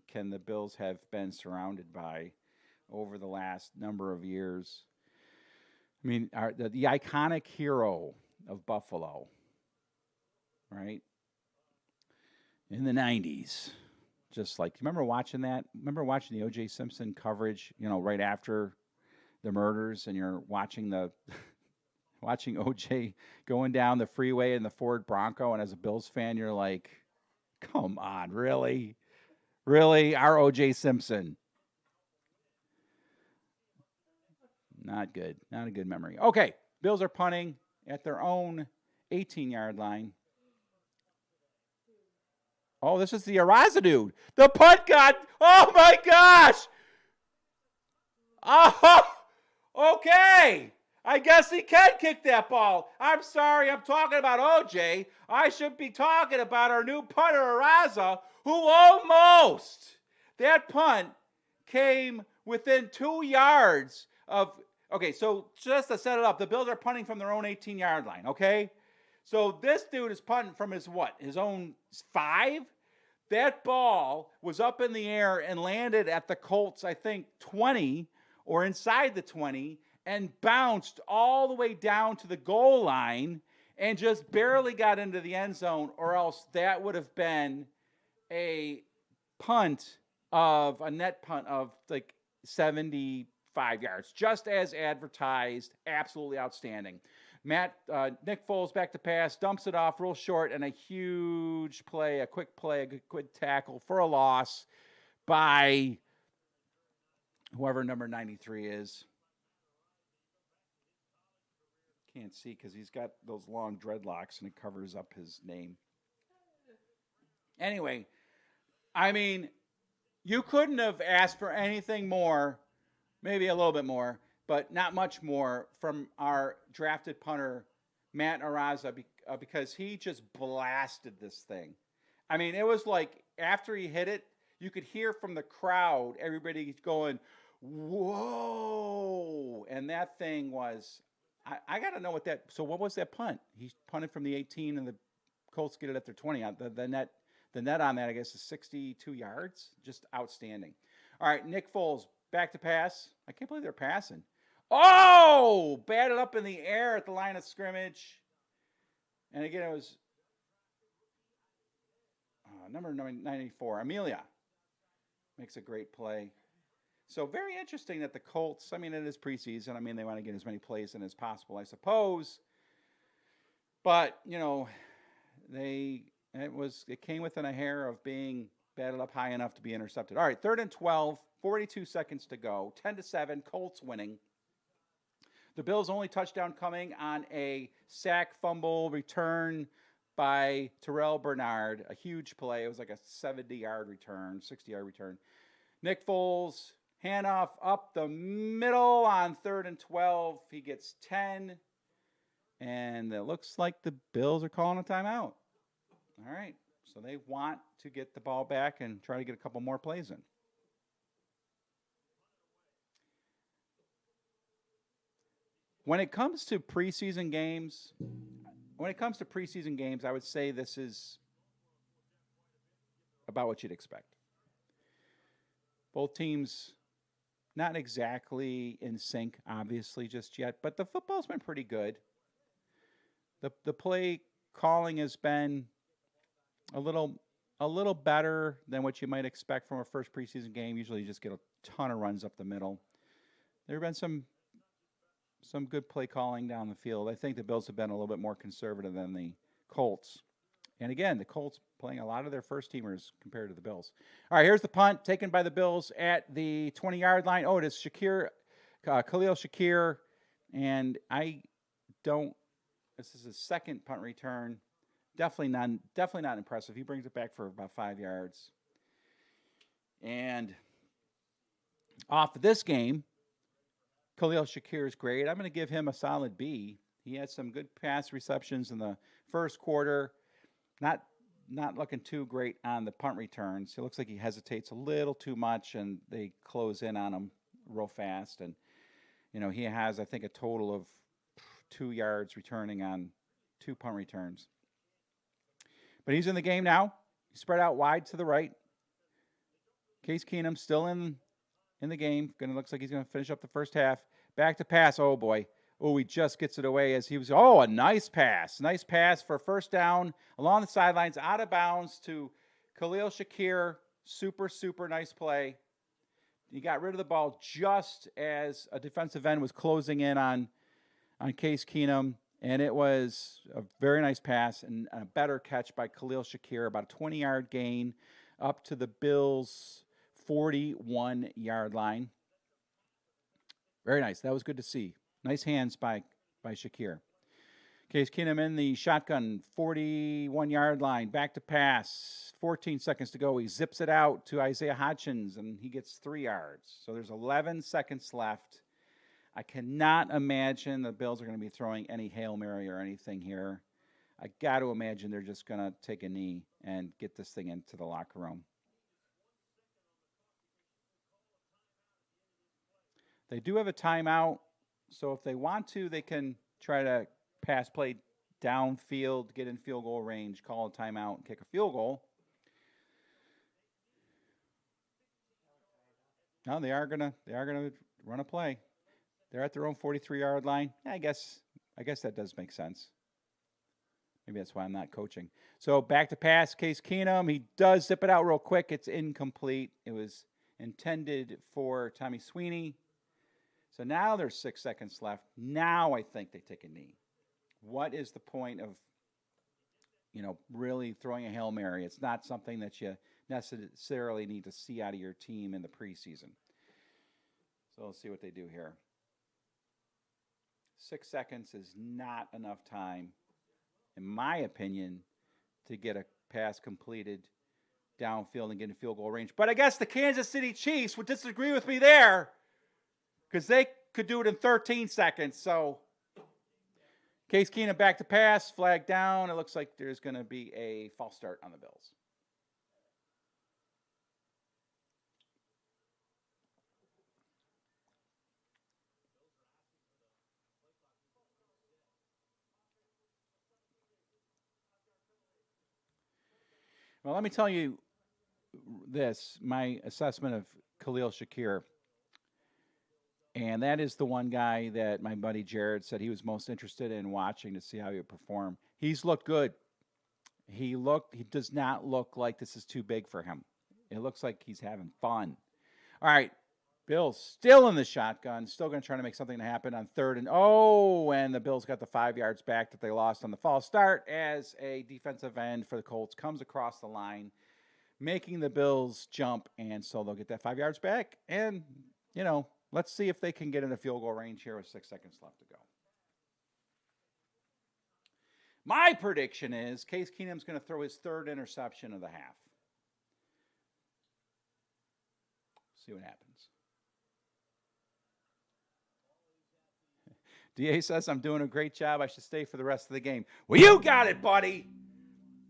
can the Bills have been surrounded by over the last number of years? I mean, the iconic hero of Buffalo, right? In the 90s. Just like, remember watching that? Remember watching the O.J. Simpson coverage, right after the murders, and you're watching watching O.J. going down the freeway in the Ford Bronco, and as a Bills fan, you're like, come on, really? Really? Our O.J. Simpson. Not good. Not a good memory. Okay, Bills are punting at their own 18-yard line. Oh, this is the Araza dude. The punt god. Oh, my gosh. Oh, okay. I guess he can kick that ball. I'm sorry. I'm talking about OJ. I should be talking about our new punter, Araza, who almost, that punt came within 2 yards of, okay, so just to set it up, the Bills are punting from their own 18-yard line, okay? So this dude is punting from his what? His own 5? That ball was up in the air and landed at the Colts, I think, 20 or inside the 20 and bounced all the way down to the goal line and just barely got into the end zone, or else that would have been a net punt of like 75 yards, just as advertised. Absolutely outstanding. Nick Foles back to pass, dumps it off real short, and a huge play, a quick tackle for a loss by whoever number 93 is. Can't see because he's got those long dreadlocks and it covers up his name. Anyway, I mean, you couldn't have asked for anything more, maybe a little bit more, but not much more from our drafted punter, Matt Araza, because he just blasted this thing. I mean, it was like after he hit it, you could hear from the crowd, everybody going, whoa. And that thing was, I got to know what that. So what was that punt? He punted from the 18, and the Colts get it at their 20. The net on that, I guess, is 62 yards. Just outstanding. All right, Nick Foles back to pass. I can't believe they're passing. Oh, batted up in the air at the line of scrimmage. And again, it was number 94, Amelia. Makes a great play. So very interesting that the Colts, I mean, it is preseason. I mean, they want to get as many plays in as possible, I suppose. But, you know, it came within a hair of being batted up high enough to be intercepted. All right, 3rd and 12, 42 seconds to go, 10-7, Colts winning. The Bills' only touchdown coming on a sack fumble return by Terrell Bernard, a huge play. It was like a 70-yard return, 60-yard return. Nick Foles, handoff up the middle on 3rd and 12. He gets 10, and it looks like the Bills are calling a timeout. All right, so they want to get the ball back and try to get a couple more plays in. When it comes to preseason games, I would say this is about what you'd expect. Both teams not exactly in sync, obviously, just yet, but the football's been pretty good. The play calling has been a little better than what you might expect from a first preseason game. Usually you just get a ton of runs up the middle. There have been some good play calling down the field. I think the Bills have been a little bit more conservative than the Colts. And again, the Colts playing a lot of their first teamers compared to the Bills. All right, here's the punt taken by the Bills at the 20-yard line. Oh, it is Khalil Shakir. And this is his second punt return. Definitely not impressive. He brings it back for about 5 yards. And off of this game, Khalil Shakir is great. I'm going to give him a solid B. He had some good pass receptions in the first quarter. Not looking too great on the punt returns. It looks like he hesitates a little too much, and they close in on him real fast. And, you know, he has, I think, a total of 2 yards returning on 2 punt returns. But he's in the game now. He's spread out wide to the right. Case Keenum still in the game. Looks like he's going to finish up the first half. Back to pass. Oh, boy. Oh, he just gets it away as he was. Oh, a nice pass. Nice pass for first down along the sidelines, out of bounds to Khalil Shakir. Super, super nice play. He got rid of the ball just as a defensive end was closing in on Case Keenum. And it was a very nice pass and a better catch by Khalil Shakir. About a 20-yard gain up to the Bills' 41-yard line. Very nice. That was good to see. Nice hands by Shakir. Case Keenum in the shotgun, 41-yard line. Back to pass. 14 seconds to go. He zips it out to Isaiah Hodgins, and he gets 3 yards. So there's 11 seconds left. I cannot imagine the Bills are going to be throwing any Hail Mary or anything here. I got to imagine they're just going to take a knee and get this thing into the locker room. They do have a timeout, so if they want to, they can try to pass play downfield, get in field goal range, call a timeout, and kick a field goal. No, they are gonna run a play. They're at their own 43-yard line. Yeah, I guess that does make sense. Maybe that's why I'm not coaching. So back to pass, Case Keenum. He does zip it out real quick. It's incomplete. It was intended for Tommy Sweeney. So now there's 6 seconds left. Now I think they take a knee. What is the point of, really throwing a Hail Mary? It's not something that you necessarily need to see out of your team in the preseason. So let's see what they do here. 6 seconds is not enough time, in my opinion, to get a pass completed downfield and get in field goal range. But I guess the Kansas City Chiefs would disagree with me there, because they could do it in 13 seconds. So Case Keenum back to pass, flag down. It looks like there's going to be a false start on the Bills. Well, let me tell you this, my assessment of Khalil Shakir, and that is the one guy that my buddy Jared said he was most interested in watching to see how he would perform. He's looked good. He does not look like this is too big for him. It looks like he's having fun. All right, Bills still in the shotgun, still going to try to make something happen on third and the Bills got the 5 yards back that they lost on the false start as a defensive end for the Colts comes across the line, making the Bills jump, and so they'll get that 5 yards back. And, let's see if they can get in a field goal range here with 6 seconds left to go. My prediction is Case Keenum's going to throw his third interception of the half. See what happens. DA says, I'm doing a great job. I should stay for the rest of the game. Well, you got it, buddy.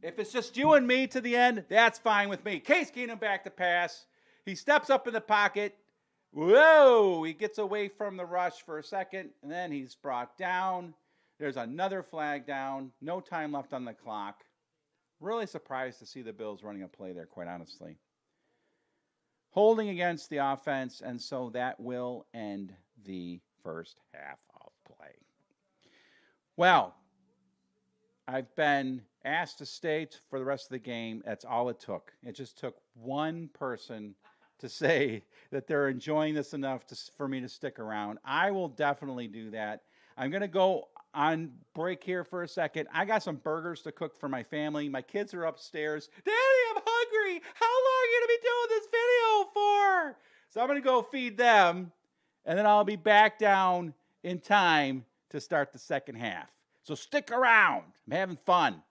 If it's just you and me to the end, that's fine with me. Case Keenum back to pass. He steps up in the pocket. Whoa! He gets away from the rush for a second, and then he's brought down. There's another flag down. No time left on the clock. Really surprised to see the Bills running a play there, quite honestly. Holding against the offense, and so that will end the first half of play. Well, I've been asked to stay for the rest of the game. That's all it took. It just took one person to say that they're enjoying this enough for me to stick around. I will definitely do that. I'm going to go on break here for a second. I got some burgers to cook for my family. My kids are upstairs. Daddy, I'm hungry. How long are you going to be doing this video for? So I'm going to go feed them, and then I'll be back down in time to start the second half. So stick around. I'm having fun.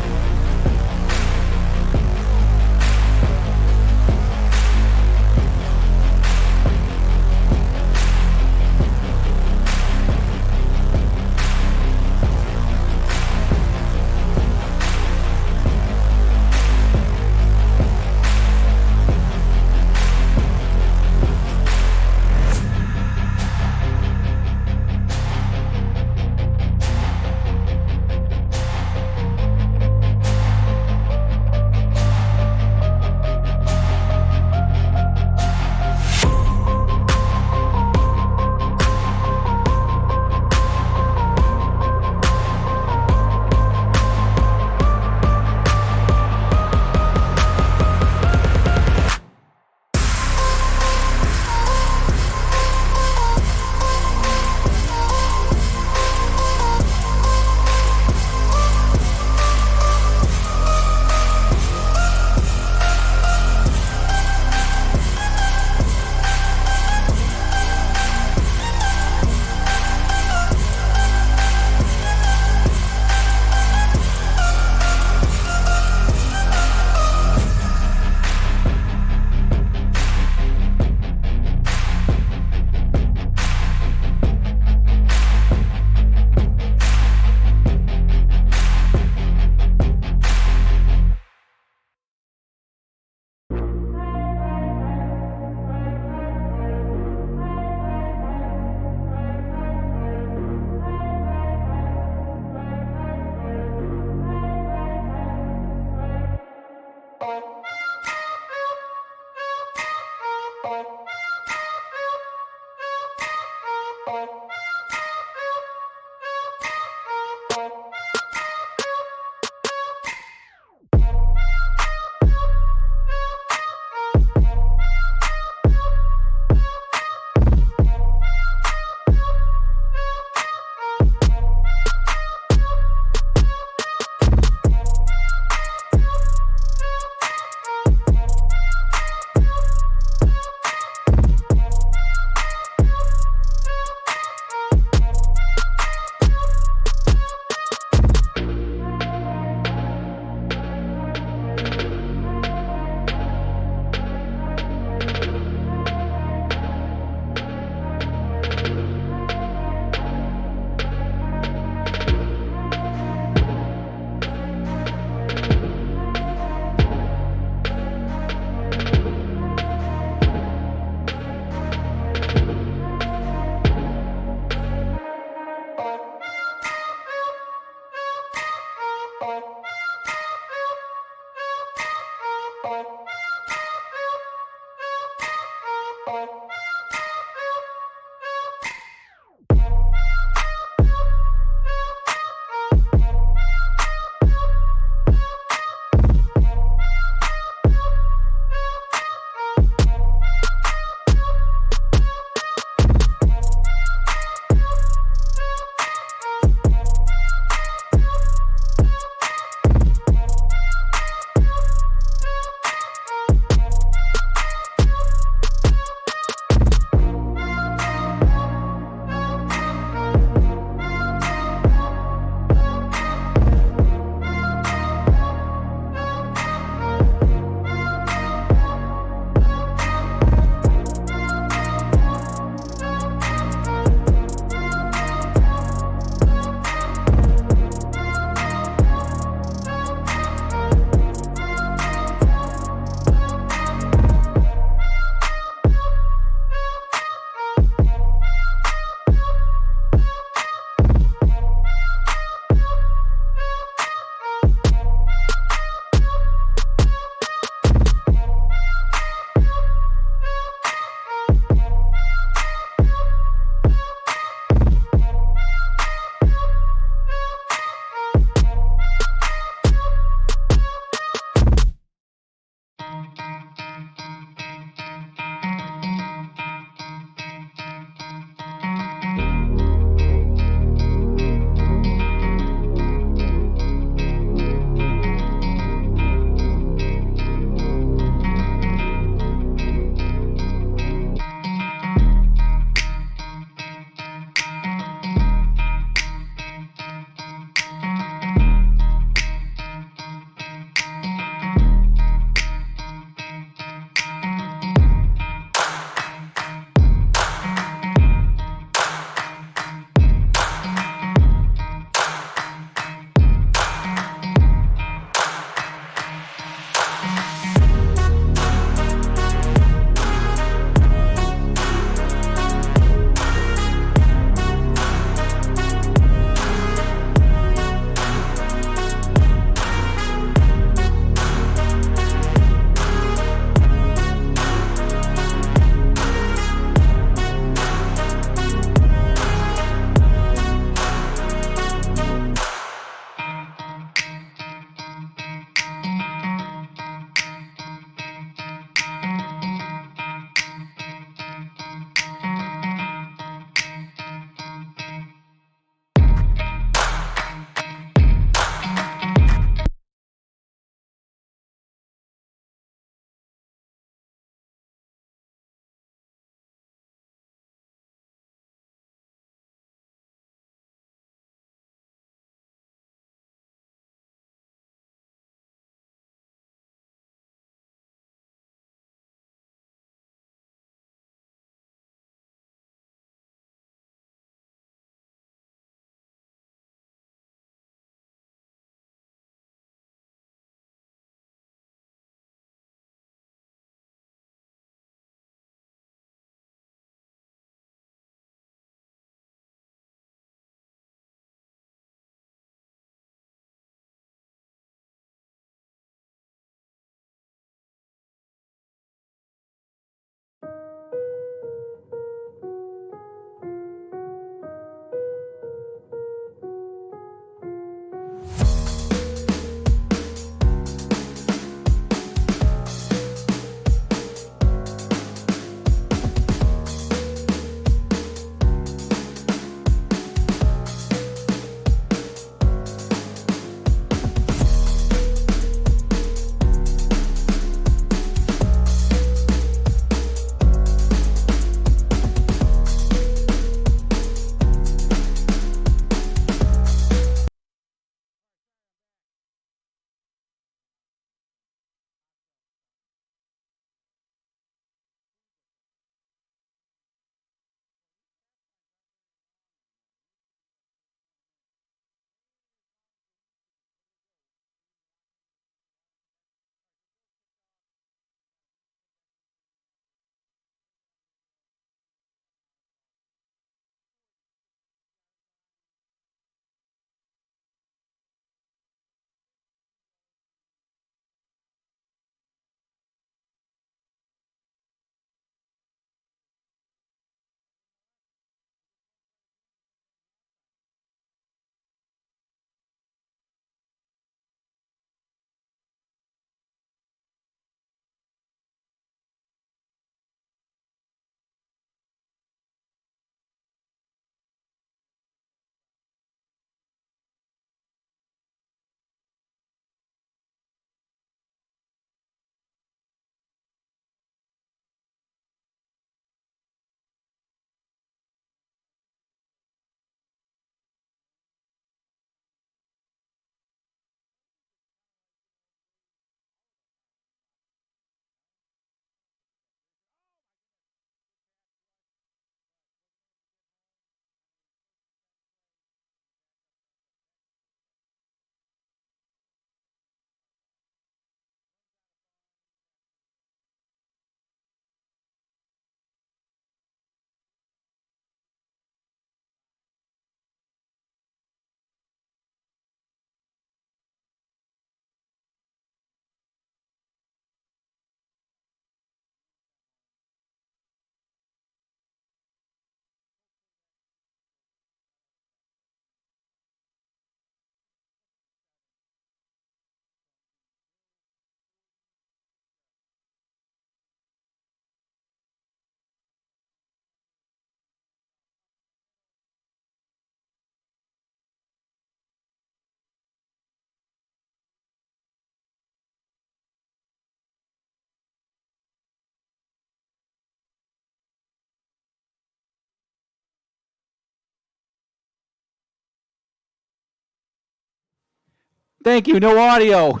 Thank you. No audio.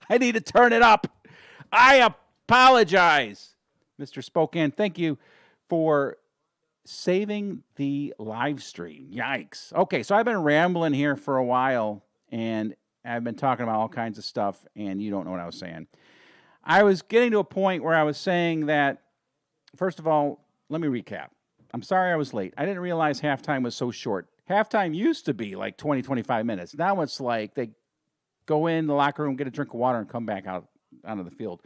I need to turn it up. I apologize. Mr. Spokane, thank you for saving the live stream. Yikes. Okay, so I've been rambling here for a while, and I've been talking about all kinds of stuff, and you don't know what I was saying. I was getting to a point where I was saying that, first of all, let me recap. I'm sorry I was late. I didn't realize halftime was so short. Halftime used to be like 20, 25 minutes. Now it's like they go in the locker room, get a drink of water, and come back out onto the field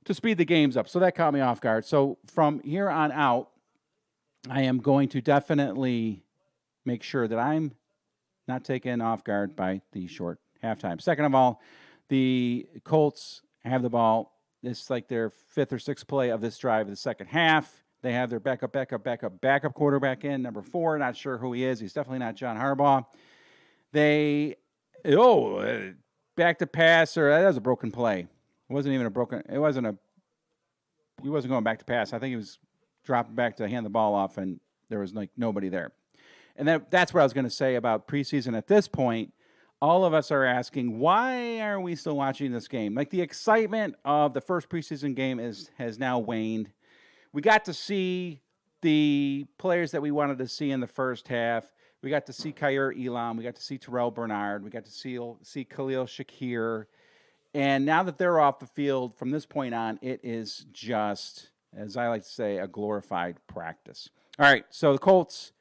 to speed the games up. So that caught me off guard. So from here on out, I am going to definitely make sure that I'm not taken off guard by the short halftime. Second of all, the Colts have the ball. It's like their fifth or sixth play of this drive of the second half. They have their backup quarterback in, number 4. Not sure who he is. He's definitely not John Harbaugh. Back to pass, or that was a broken play. He wasn't going back to pass. I think he was dropping back to hand the ball off, and there was like nobody there. And that's what I was going to say about preseason at this point. All of us are asking, why are we still watching this game? Like, the excitement of the first preseason game has now waned. We got to see the players that we wanted to see in the first half. We got to see Khair Elam. We got to see Terrell Bernard. We got to see Khalil Shakir. And now that they're off the field, from this point on, it is just, as I like to say, a glorified practice. All right, so the Colts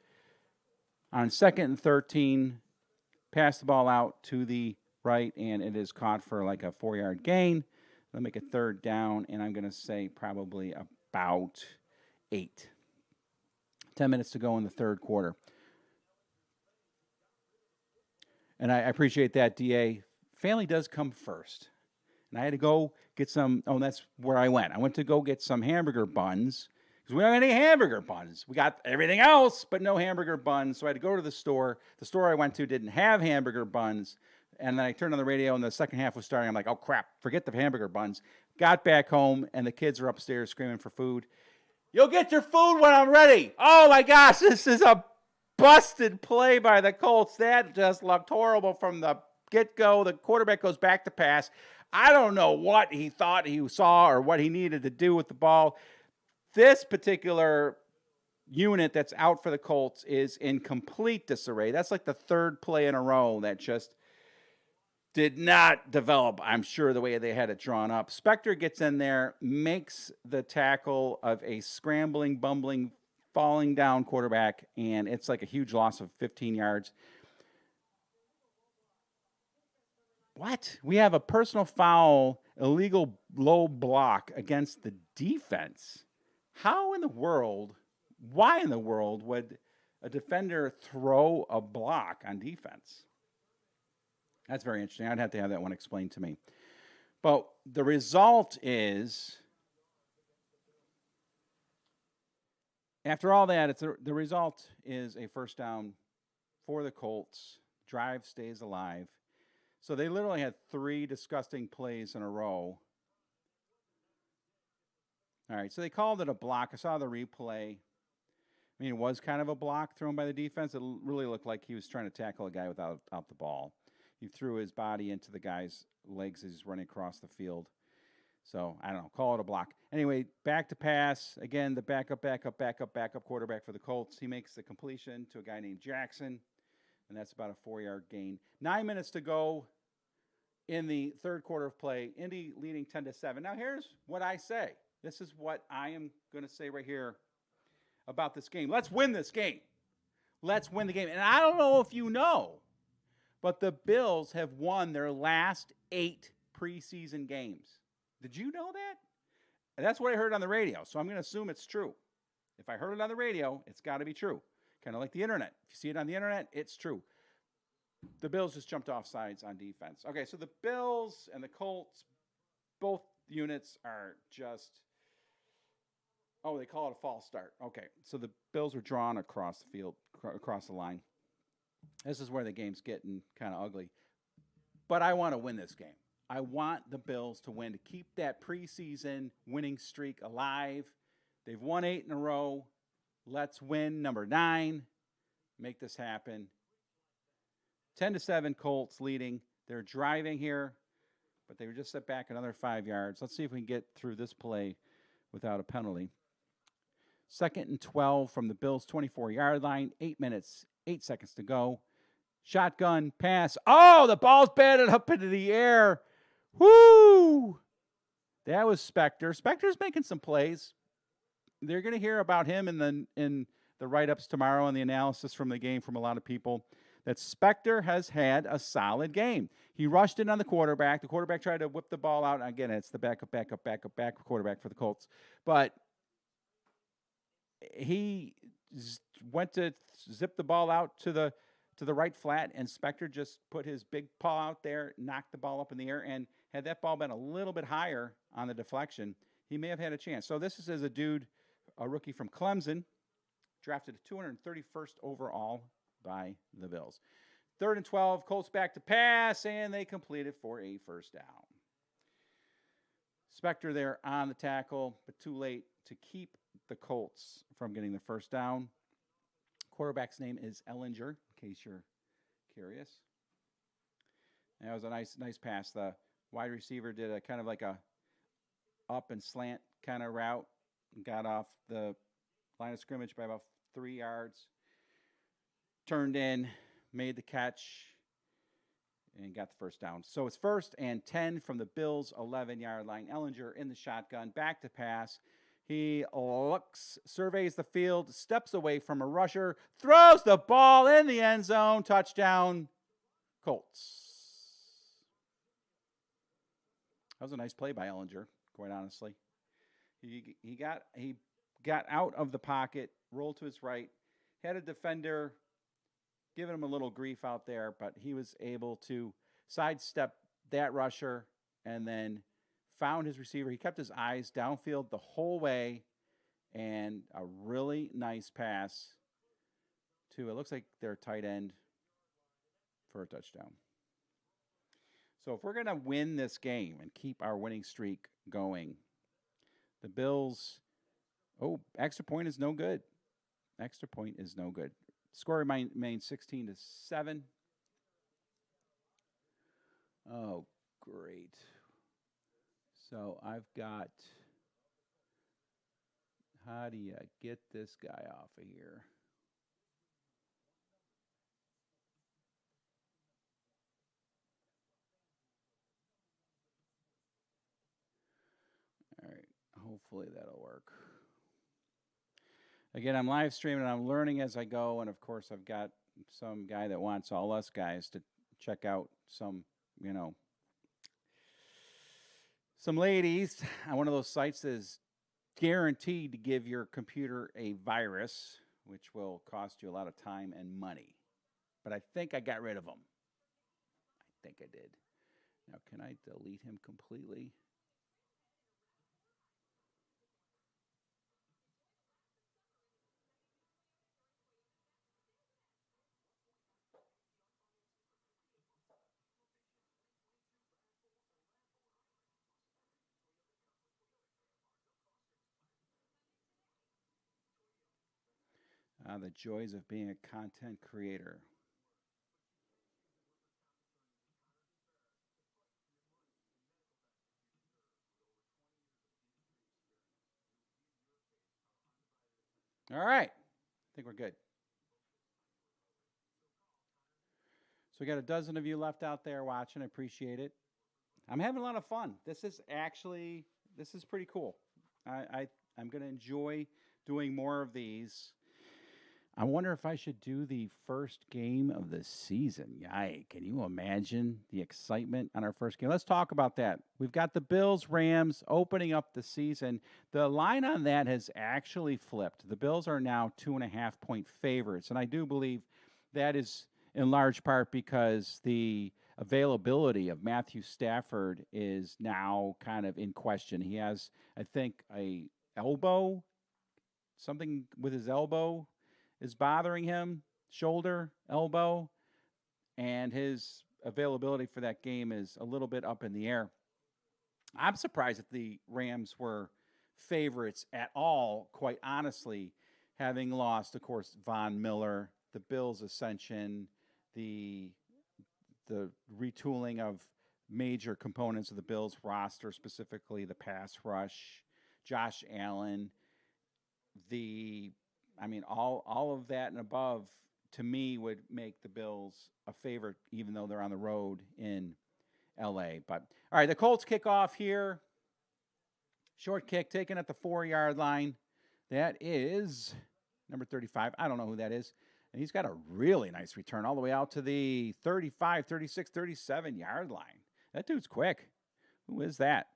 on 2nd and 13 pass the ball out to the right, and it is caught for like a 4-yard gain. They'll make a 3rd down, and I'm going to say probably about 8. 10 minutes to go in the third quarter. And I appreciate that, DA. Family does come first. And I had to go get some, that's where I went. I went to go get some hamburger buns, because we don't have any hamburger buns. We got everything else, but no hamburger buns. So I had to go to the store. The store I went to didn't have hamburger buns. And then I turned on the radio, and the second half was starting. I'm like, oh, crap, forget the hamburger buns. Got back home, and the kids are upstairs screaming for food. You'll get your food when I'm ready. Oh, my gosh, this is a busted play by the Colts. That just looked horrible from the get-go. The quarterback goes back to pass. I don't know what he thought he saw or what he needed to do with the ball. This particular unit that's out for the Colts is in complete disarray. That's like the 3rd play in a row that just did not develop, I'm sure, the way they had it drawn up. Spector gets in there, makes the tackle of a scrambling, bumbling, falling down quarterback, and it's like a huge loss of 15 yards. What? We have a personal foul, illegal low block against the defense. How in the world, why in the world would a defender throw a block on defense? That's very interesting. I'd have to have that one explained to me. But the result is, after all that, the result is a 1st down for the Colts. Drive stays alive. So they literally had 3 disgusting plays in a row. All right, so they called it a block. I saw the replay. I mean, it was kind of a block thrown by the defense. It really looked like he was trying to tackle a guy without the ball. He threw his body into the guy's legs as he's running across the field. So, I don't know, call it a block. Anyway, back to pass. Again, the backup quarterback for the Colts. He makes the completion to a guy named Jackson, and that's about a 4-yard gain. 9 minutes to go in the third quarter of play. Indy leading 10-7. Now, here's what I say. This is what I am going to say right here about this game. Let's win this game. Let's win the game. And I don't know if you know, but the Bills have won their last 8 preseason games. Did you know that? And that's what I heard on the radio, so I'm going to assume it's true. If I heard it on the radio, it's got to be true. Kind of like the internet. If you see it on the internet, it's true. The Bills just jumped off sides on defense. Okay, so the Bills and the Colts, both units are just, they call it a false start. Okay, so the Bills were drawn across the field, across the line. This is where the game's getting kind of ugly. But I want to win this game. I want the Bills to win, to keep that preseason winning streak alive. They've won 8 in a row. Let's win number 9. Make this happen. 10-7 Colts leading. They're driving here, but they were just set back another 5 yards. Let's see if we can get through this play without a penalty. 2nd and 12 from the Bills' 24-yard line. 8 minutes, 8 seconds to go. Shotgun pass. Oh, the ball's batted up into the air. Woo! That was Spector. Spector's making some plays. They're going to hear about him in the write-ups tomorrow and the analysis from the game from a lot of people. That Spector has had a solid game. He rushed in on the quarterback. The quarterback tried to whip the ball out. Again, it's the backup quarterback for the Colts. But he went to zip the ball out to the right flat, and Spector just put his big paw out there, knocked the ball up in the air, and had that ball been a little bit higher on the deflection, he may have had a chance. So this is as a rookie from Clemson, drafted 231st overall by the Bills. 3rd and 12, Colts back to pass, and they complete it for a first down. Spector there on the tackle, but too late to keep the Colts from getting the first down. Quarterback's name is Ellinger, in case you're curious. That was a nice pass. The wide receiver did a kind of like a up and slant kind of route, got off the line of scrimmage by about 3 yards, turned in, made the catch, and got the first down. So it's 1st and 10 from the Bills' 11-yard line. Ellinger in the shotgun, back to pass. He looks, surveys the field, steps away from a rusher, throws the ball in the end zone. Touchdown, Colts. That was a nice play by Ellinger, quite honestly. He got out of the pocket, rolled to his right, had a defender giving him a little grief out there, but he was able to sidestep that rusher and then found his receiver. He kept his eyes downfield the whole way, and a really nice pass to, it looks like their tight end for a touchdown. So if we're going to win this game and keep our winning streak going, the Bills, extra point is no good. Extra point is no good. Score remains 16-7. Oh, great. So I've got, how do you get this guy off of here? All right, hopefully that'll work. Again, I'm live streaming and I'm learning as I go, and of course I've got some guy that wants all us guys to check out some, some ladies on one of those sites that is guaranteed to give your computer a virus, which will cost you a lot of time and money. But I think I got rid of them. I think I did. Now, can I delete him completely? The joys of being a content creator. All right. I think we're good. So we got a dozen of you left out there watching. I appreciate it. I'm having a lot of fun. This is pretty cool. I'm going to enjoy doing more of these. I wonder if I should do the first game of the season. Yikes. Can you imagine the excitement on our first game? Let's talk about that. We've got the Bills-Rams opening up the season. The line on that has actually flipped. The Bills are now 2.5-point favorites, and I do believe that is in large part because the availability of Matthew Stafford is now kind of in question. He has, I think, something with his elbow is bothering him, shoulder, elbow, and his availability for that game is a little bit up in the air. I'm surprised that the Rams were favorites at all, quite honestly, having lost, of course, Von Miller, the Bills' ascension, the retooling of major components of the Bills roster, specifically the pass rush, Josh Allen, all of that and above, to me, would make the Bills a favorite, even though they're on the road in L.A. But, all right, the Colts kick off here. Short kick taken at the 4-yard line. That is number 35. I don't know who that is. And he's got a really nice return all the way out to the 35, 36, 37-yard line. That dude's quick. Who is that?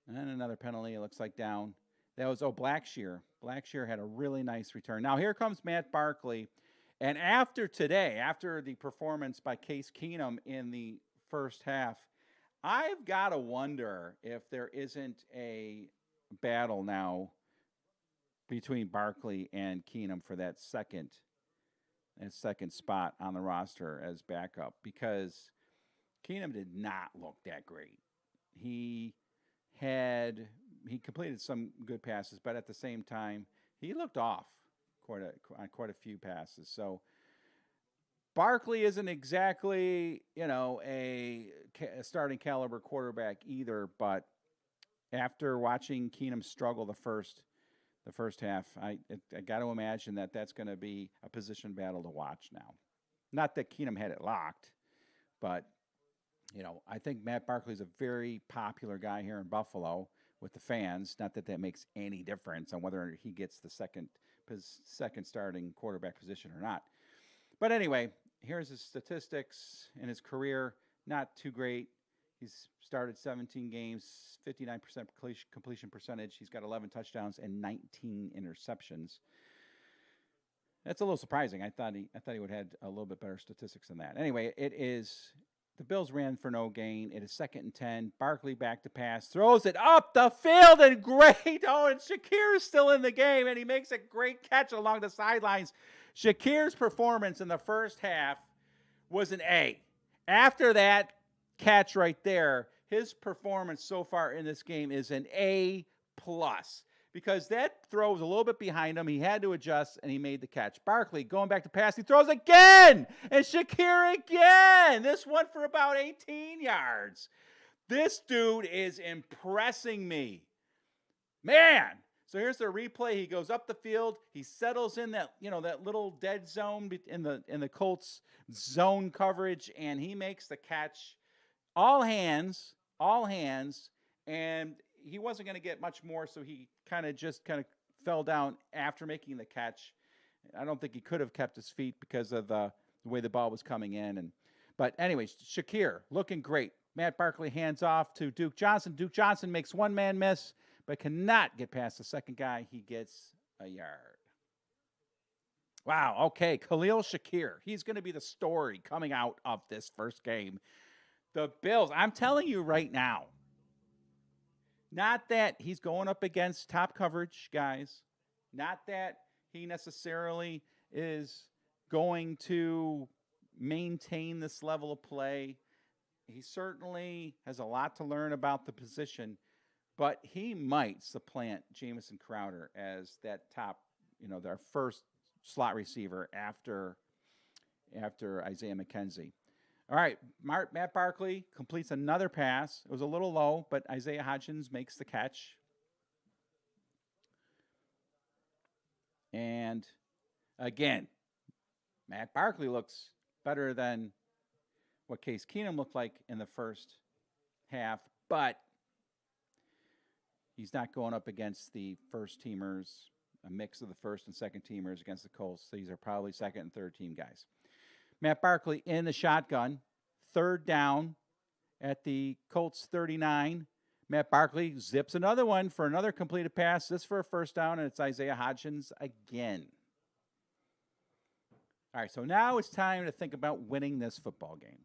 And another penalty, it looks like, down. That was, Blackshear. Blackshear had a really nice return. Now, here comes Matt Barkley. And after today, after the performance by Case Keenum in the first half, I've got to wonder if there isn't a battle now between Barkley and Keenum for that second spot on the roster as backup, because Keenum did not look that great. He completed some good passes, but at the same time, he looked off on quite a few passes. So Barkley isn't exactly, a starting caliber quarterback either, but after watching Keenum struggle the first half, I got to imagine that that's going to be a position battle to watch now. Not that Keenum had it locked, but I think Matt Barkley is a very popular guy here in Buffalo with the fans. Not that that makes any difference on whether he gets the second starting quarterback position or not. But anyway, here's his statistics in his career. Not too great. He's started 17 games, 59% completion percentage. He's got 11 touchdowns and 19 interceptions. That's a little surprising. I thought he would have had a little bit better statistics than that. Anyway, the Bills ran for no gain. It is 2nd and 10. Barkley back to pass, throws it up the field, and great. Oh, and Shakir is still in the game, and he makes a great catch along the sidelines. Shakir's performance in the first half was an A. After that catch right there, his performance so far in this game is an A+, because that throw was a little bit behind him. He had to adjust, and he made the catch. Barkley going back to pass. He throws again, and Shakir again. This one for about 18 yards. This dude is impressing me. Man. So here's the replay. He goes up the field. He settles in that little dead zone in the Colts zone coverage, and he makes the catch. All hands, and he wasn't going to get much more, so he kind of fell down after making the catch. I don't think he could have kept his feet because of the way the ball was coming in. But anyways, Shakir looking great. Matt Barkley hands off to Duke Johnson. Duke Johnson makes one-man miss, but cannot get past the second guy. He gets a yard. Wow, okay, Khalil Shakir. He's going to be the story coming out of this first game. The Bills, I'm telling you right now, not that he's going up against top coverage guys, not that he necessarily is going to maintain this level of play. He certainly has a lot to learn about the position, but he might supplant Jamison Crowder as that top, their first slot receiver after Isaiah McKenzie. All right, Matt Barkley completes another pass. It was a little low, but Isaiah Hodgins makes the catch. And again, Matt Barkley looks better than what Case Keenum looked like in the first half, but he's not going up against the first teamers, a mix of the first and second teamers against the Colts. These are probably second and third team guys. Matt Barkley in the shotgun, 3rd down at the Colts 39. Matt Barkley zips another one for another completed pass. This for a 1st down, and it's Isaiah Hodgins again. All right, so now it's time to think about winning this football game.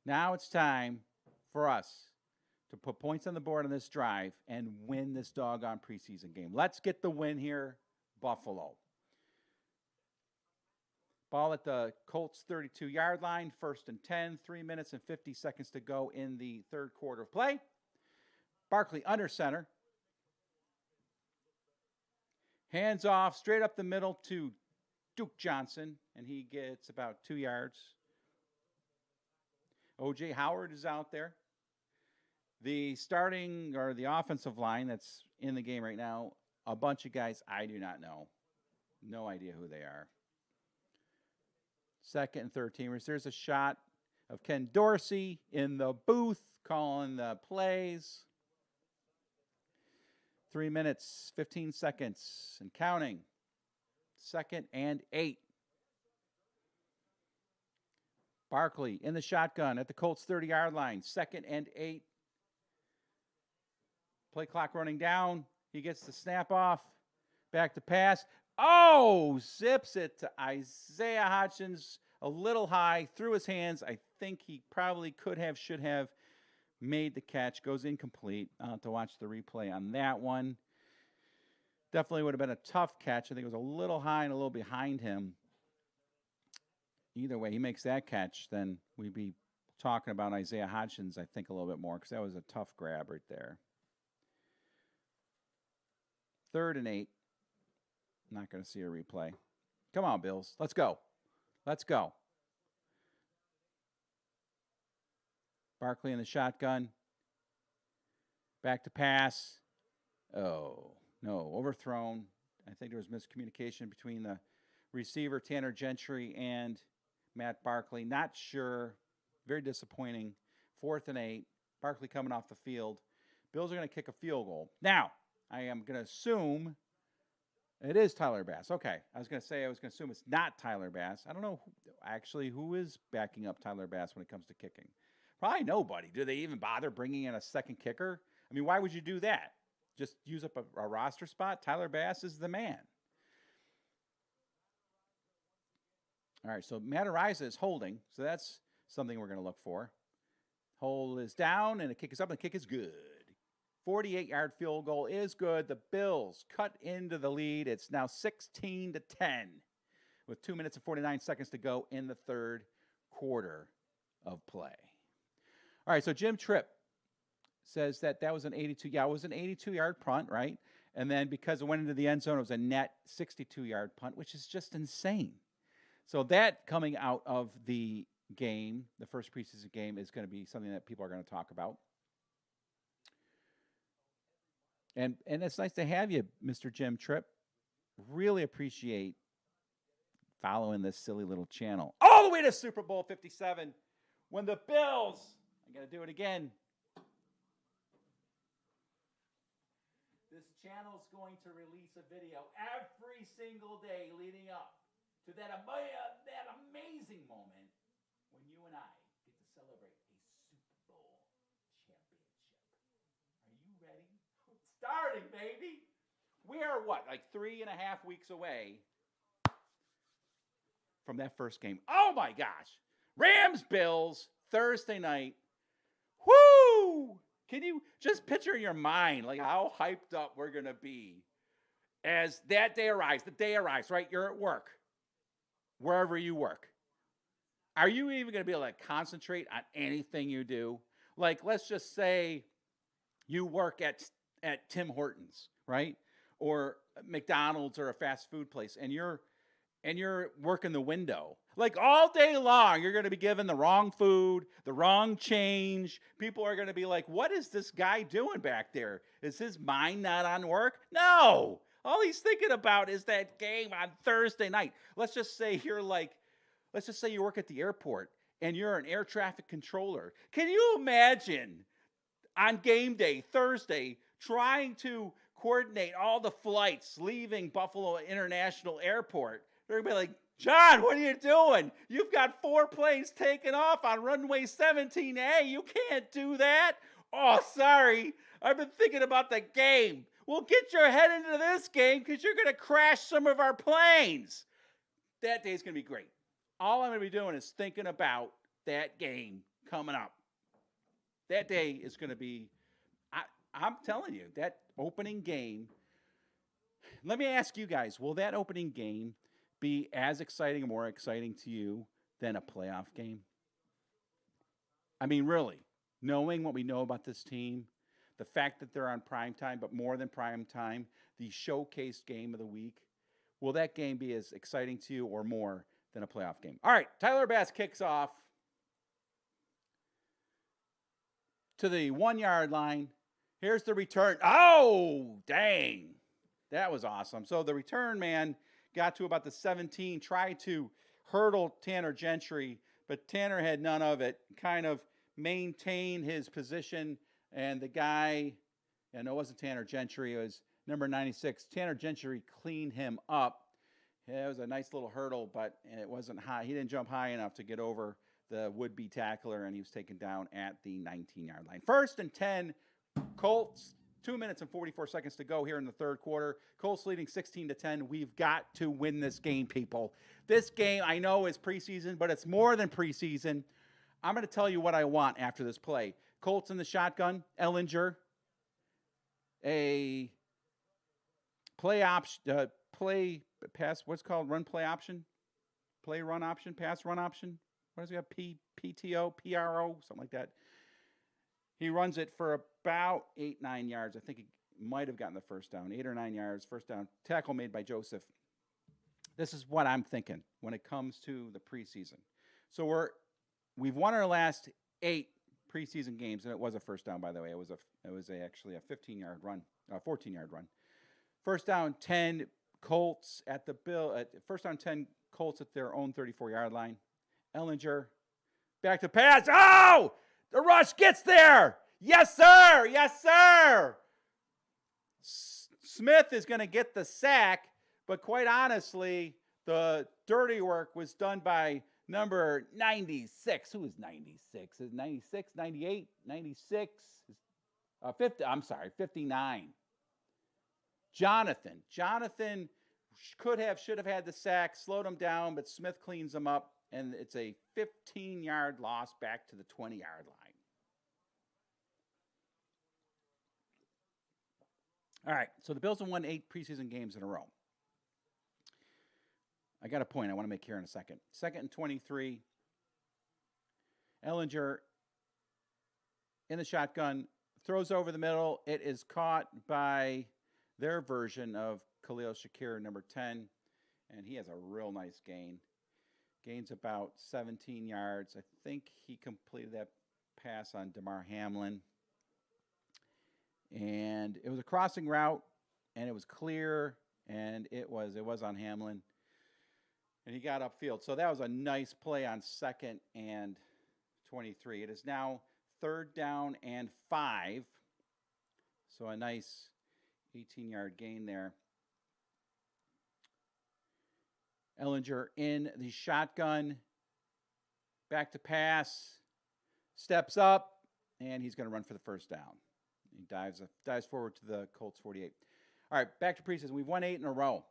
Now it's time for us to put points on the board on this drive and win this doggone preseason game. Let's get the win here, Buffalo. Ball at the Colts 32-yard line, 1st and 10, 3 minutes and 50 seconds to go in the third quarter of play. Barkley under center. Hands off, straight up the middle to Duke Johnson, and he gets about 2 yards O.J. Howard is out there. The starting or the offensive line that's in the game right now, a bunch of guys I do not know. No idea who they are. Second and third teamers. There's a shot of Ken Dorsey in the booth calling the plays. 3 minutes, 15 seconds, and counting. 2nd and 8. Barkley in the shotgun at the Colts 30-yard line. 2nd and 8. Play clock running down. He gets the snap off. Back to pass. Oh, zips it to Isaiah Hodgins a little high. Through his hands. I think he probably could have, should have made the catch. Goes incomplete. I'll have to watch the replay on that one. Definitely would have been a tough catch. I think it was a little high and a little behind him. Either way, he makes that catch, then we'd be talking about Isaiah Hodgins, I think, a little bit more because that was a tough grab right there. 3rd and 8. Not going to see a replay. Come on, Bills. Let's go. Let's go. Barkley in the shotgun. Back to pass. Oh, no. Overthrown. I think there was miscommunication between the receiver, Tanner Gentry, and Matt Barkley. Not sure. Very disappointing. 4th and 8. Barkley coming off the field. Bills are going to kick a field goal. Now, I am going to assume it is Tyler Bass. Okay. I was going to assume it's not Tyler Bass. I don't know who is backing up Tyler Bass when it comes to kicking. Probably nobody. Do they even bother bringing in a second kicker? I mean, why would you do that? Just use up a roster spot? Tyler Bass is the man. All right, so Matt Araiza is holding, so that's something we're going to look for. Hold is down, and the kick is up, and the kick is good. 48-yard field goal is good. The Bills cut into the lead. It's now 16-10 with 2 minutes and 49 seconds to go in the third quarter of play. All right, so Jim Tripp says that was an 82. Yeah, it was an 82-yard punt, right? And then because it went into the end zone, it was a net 62-yard punt, which is just insane. So that coming out of the game, the first preseason game, is going to be something that people are going to talk about. And it's nice to have you, Mr. Jim Tripp. Really appreciate following this silly little channel. All the way to Super Bowl 57 when the Bills, I'm going to do it again. This channel is going to release a video every single day leading up to that amazing moment when you and I get to celebrate a Super Bowl championship. Are you ready? It's starting, baby. We are like 3.5 weeks away from that first game. Oh my gosh. Rams-Bills, Thursday night. Woo! Can you just picture in your mind like how hyped up we're going to be as that day arrives? The day arrives, right? You're at work. Wherever you work. Are you even going to be able to concentrate on anything you do? Like, let's just say you work at Tim Hortons, right? Or McDonald's or a fast food place, and you're working the window. Like all day long, you're going to be given the wrong food, the wrong change. People are going to be like, what is this guy doing back there? Is his mind not on work? No. All he's thinking about is that game on Thursday night. Let's just say you work at the airport and you're an air traffic controller. Can you imagine on game day, Thursday, trying to coordinate all the flights leaving Buffalo International Airport? They're going to be like, John, what are you doing? You've got 4 planes taking off on runway 17A. You can't do that. Oh, sorry. I've been thinking about the game. Well, get your head into this game because you're going to crash some of our planes. That day's going to be great. All I'm going to be doing is thinking about that game coming up. That day is going to be, I'm telling you, that opening game. Let me ask you guys, will that opening game be as exciting or more exciting to you than a playoff game? I mean, really, knowing what we know about this team, the fact that they're on prime time, but more than prime time, the showcase game of the week, will that game be as exciting to you or more than a playoff game? All right, Tyler Bass kicks off. to the 1 yard line. Here's the return. Oh, dang. That was awesome. So the return man got to about the 17, tried to hurdle Tanner Gentry, but Tanner had none of it, kind of maintained his position, and the guy, and it wasn't Tanner Gentry, it was number 96. Tanner Gentry cleaned him up. It was a nice little hurdle, but it wasn't high. He didn't jump high enough to get over the would-be tackler, and he was taken down at the 19-yard line. 1st and 10, Colts. 2 minutes and 44 seconds to go here in the third quarter. Colts leading 16-10. We've got to win this game, people. This game, I know, is preseason, but it's more than preseason. I'm going to tell you what I want after this play. Colts in the shotgun. Ellinger. A play option, play pass, what's called run play option? Play run option, pass run option. What does he have? PTO, PRO, something like that. He runs it for about 8-9 yards. I think he might have gotten the first down. 8 or 9 yards, first down. Tackle made by Joseph. This is what I'm thinking when it comes to the preseason. So we've won our last 8 preseason games, and it was a first down, by the way. It was actually a 15-yard run, a 14-yard run. First down 10 Colts at the first down 10 Colts at their own 34-yard line. Ellinger back to pass. Oh! The rush gets there. Yes, sir. Yes, sir. Smith is going to get the sack, but quite honestly, the dirty work was done by number 96. Who is 96? Is 96, 98, 96? 50, I'm sorry, 59. Jonathan should have had the sack, slowed him down, but Smith cleans him up, and it's a 15-yard loss back to the 20-yard line. All right, so the Bills have won 8 preseason games in a row. I got a point I want to make here in a second. 2nd and 23. Ellinger in the shotgun, throws over the middle. It is caught by their version of Khalil Shakir, number 10, and he has a real nice gain. Gains about 17 yards. I think he completed that pass on DeMar Hamlin. And it was a crossing route, and it was clear, and it was on Hamlin. And he got upfield. So that was a nice play on 2nd and 23. It is now 3rd down and 5. So a nice 18-yard gain there. Ellinger in the shotgun. Back to pass. Steps up, and he's going to run for the first down. He dives forward to the Colts 48. All right, back to preseason. We've won 8 in a row.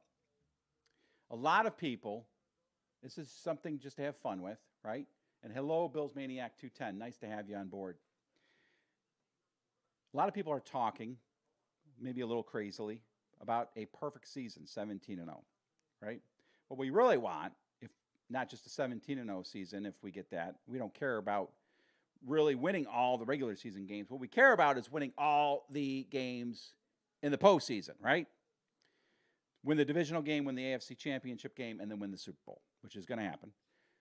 A lot of people, this is something just to have fun with, right? And hello, Bills Maniac 210. Nice to have you on board. A lot of people are talking, maybe a little crazily, about a perfect season, 17-0, right? What we really want, if not just a 17-0 season, if we get that, we don't care about really winning all the regular season games. What we care about is winning all the games in the postseason, right? Win the divisional game, win the AFC Championship game, and then win the Super Bowl, which is going to happen.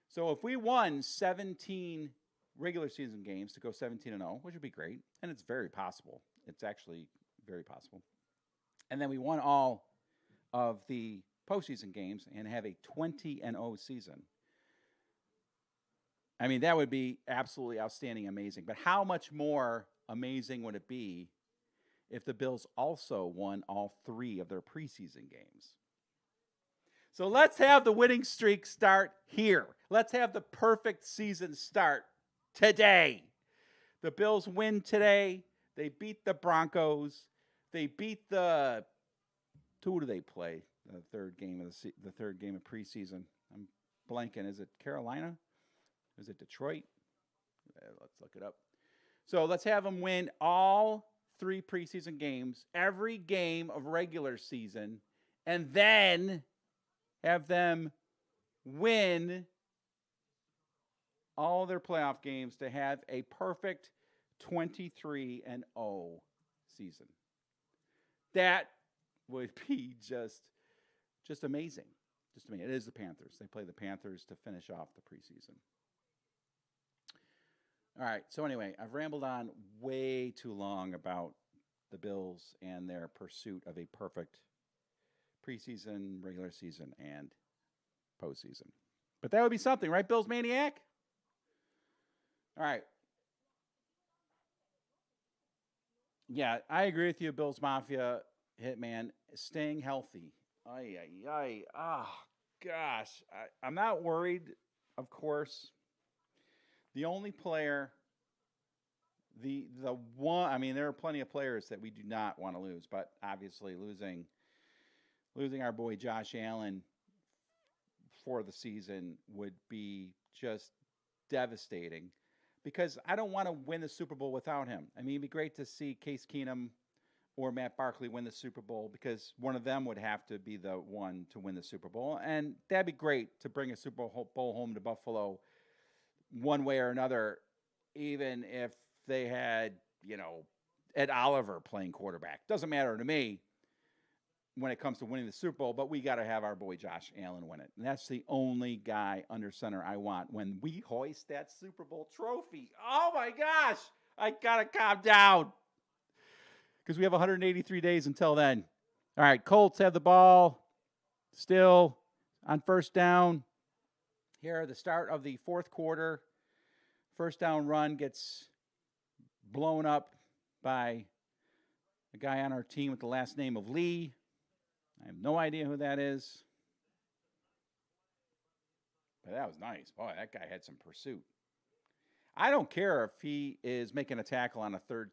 So if we won 17 regular season games to go 17-0, which would be great, and it's very possible. It's actually very possible. And then we won all of the postseason games and have a 20-0 season. I mean, that would be absolutely outstanding, amazing. But how much more amazing would it be if the Bills also won all 3 of their preseason games? So let's have the winning streak start here. Let's have the perfect season start today. The Bills win today. They beat the Broncos. They beat the who do they play? The third game of preseason. I'm blanking. Is it Carolina? Is it Detroit? Let's look it up. So let's have them win all 3 preseason games, every game of regular season, and then have them win all their playoff games to have a perfect 23-0 season. That would be just amazing. Just amazing. It is the Panthers. They play the Panthers to finish off the preseason. All right. So anyway, I've rambled on way too long about the Bills and their pursuit of a perfect preseason, regular season, and postseason. But that would be something, right, Bills Maniac? All right. Yeah, I agree with you, Bills Mafia, Hitman. Staying healthy. Ay, ay, ay. Oh, gosh. I'm not worried, of course. The only player, the one, I mean, there are plenty of players that we do not want to lose, but obviously losing our boy Josh Allen for the season would be just devastating because I don't want to win the Super Bowl without him. I mean, it'd be great to see Case Keenum or Matt Barkley win the Super Bowl because one of them would have to be the one to win the Super Bowl. And that'd be great to bring a Super Bowl home to Buffalo one way or another, even if they had, Ed Oliver playing quarterback. Doesn't matter to me when it comes to winning the Super Bowl, but we got to have our boy Josh Allen win it. And that's the only guy under center I want when we hoist that Super Bowl trophy. Oh, my gosh. I got to calm down because we have 183 days until then. All right, Colts have the ball still on first down. Here, the start of the fourth quarter. First down run gets blown up by a guy on our team with the last name of Lee. I have no idea who that is. But that was nice. Boy, that guy had some pursuit. I don't care if he is making a tackle on a third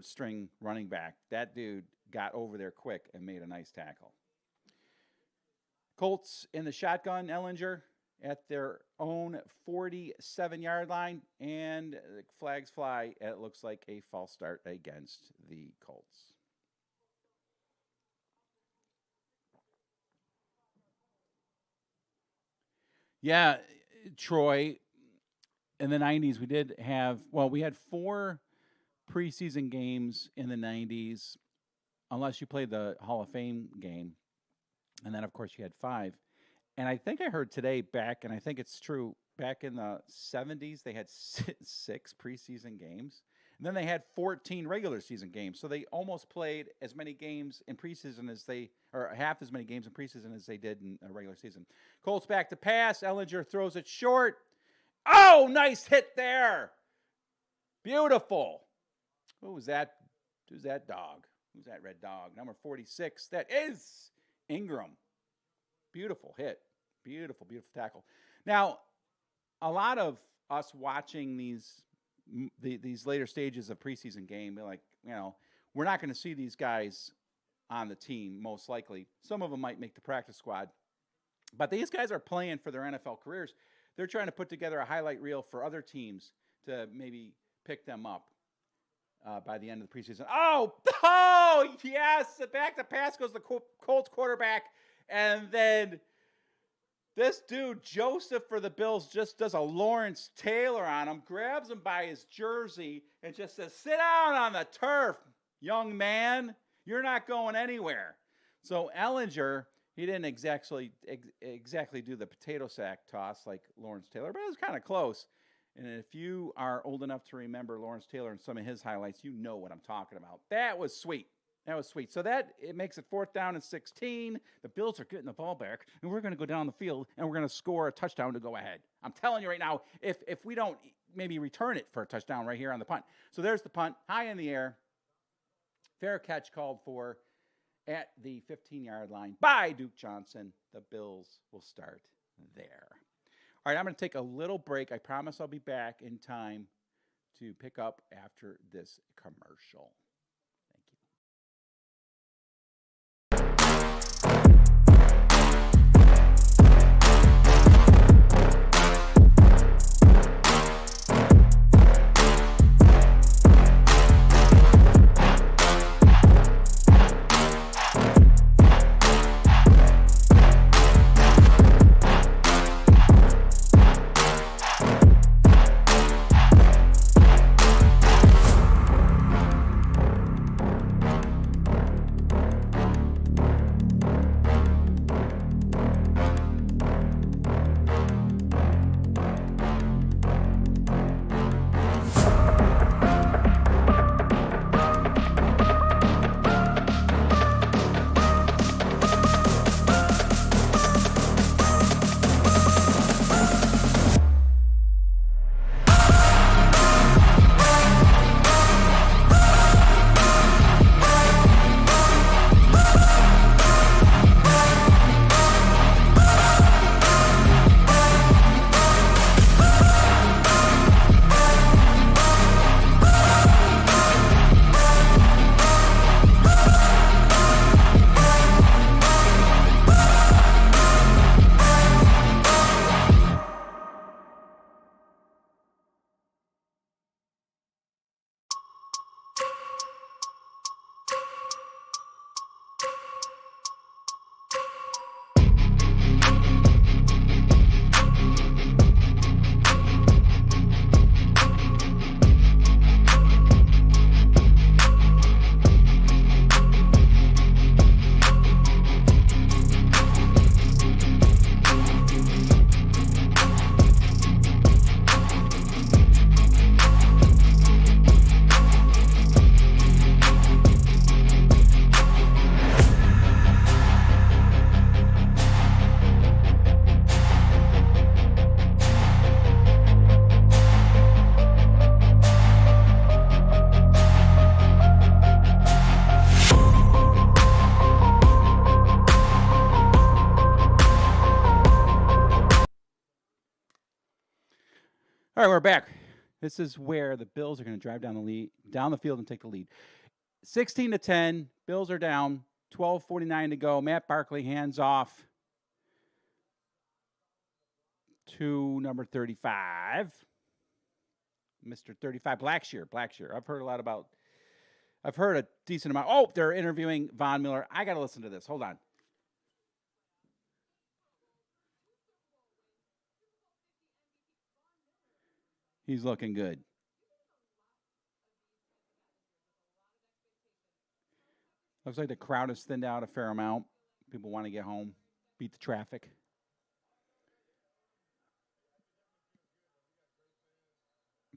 string running back. That dude got over there quick and made a nice tackle. Colts in the shotgun, Ellinger at their own 47-yard line, and the flags fly. It looks like a false start against the Colts. Yeah, Troy, in the 90s, we had 4 preseason games in the 90s, unless you played the Hall of Fame game. And then, of course, you had 5. And I think I heard today and I think it's true, back in the 70s, they had 6 preseason games. And then they had 14 regular season games. So they almost played as many games in preseason or half as many games in preseason as they did in a regular season. Colts back to pass. Ellinger throws it short. Oh, nice hit there. Beautiful. Who's that dog? Who's that red dog? Number 46. That is Ingram. Beautiful hit. Beautiful, beautiful tackle. Now, a lot of us watching these later stages of preseason game, we're like, we're not going to see these guys on the team, most likely. Some of them might make the practice squad. But these guys are playing for their NFL careers. They're trying to put together a highlight reel for other teams to maybe pick them up by the end of the preseason. Oh, yes! The back to pass goes the Colts quarterback. And then this dude, Joseph for the Bills, just does a Lawrence Taylor on him, grabs him by his jersey, and just says, "Sit down on the turf, young man. You're not going anywhere." So Ellinger, he didn't exactly do the potato sack toss like Lawrence Taylor, but it was kind of close. And if you are old enough to remember Lawrence Taylor and some of his highlights, you know what I'm talking about. That was sweet. That was sweet. So it makes it 4th down and 16. The Bills are getting the ball back, and we're going to go down the field, and we're going to score a touchdown to go ahead. I'm telling you right now, if we don't maybe return it for a touchdown right here on the punt. So there's the punt, high in the air. Fair catch called for at the 15-yard line by Duke Johnson. The Bills will start there. All right, I'm going to take a little break. I promise I'll be back in time to pick up after this commercial. All right, we're back. This is where the Bills are going to drive down the field and take the lead. 16-10. Bills are down. 12:49 to go. Matt Barkley hands off to number 35. Mr. 35, Blackshear. I've heard a decent amount. Oh, they're interviewing Von Miller. I got to listen to this. Hold on. He's looking good. Looks like the crowd has thinned out a fair amount. People want to get home, beat the traffic.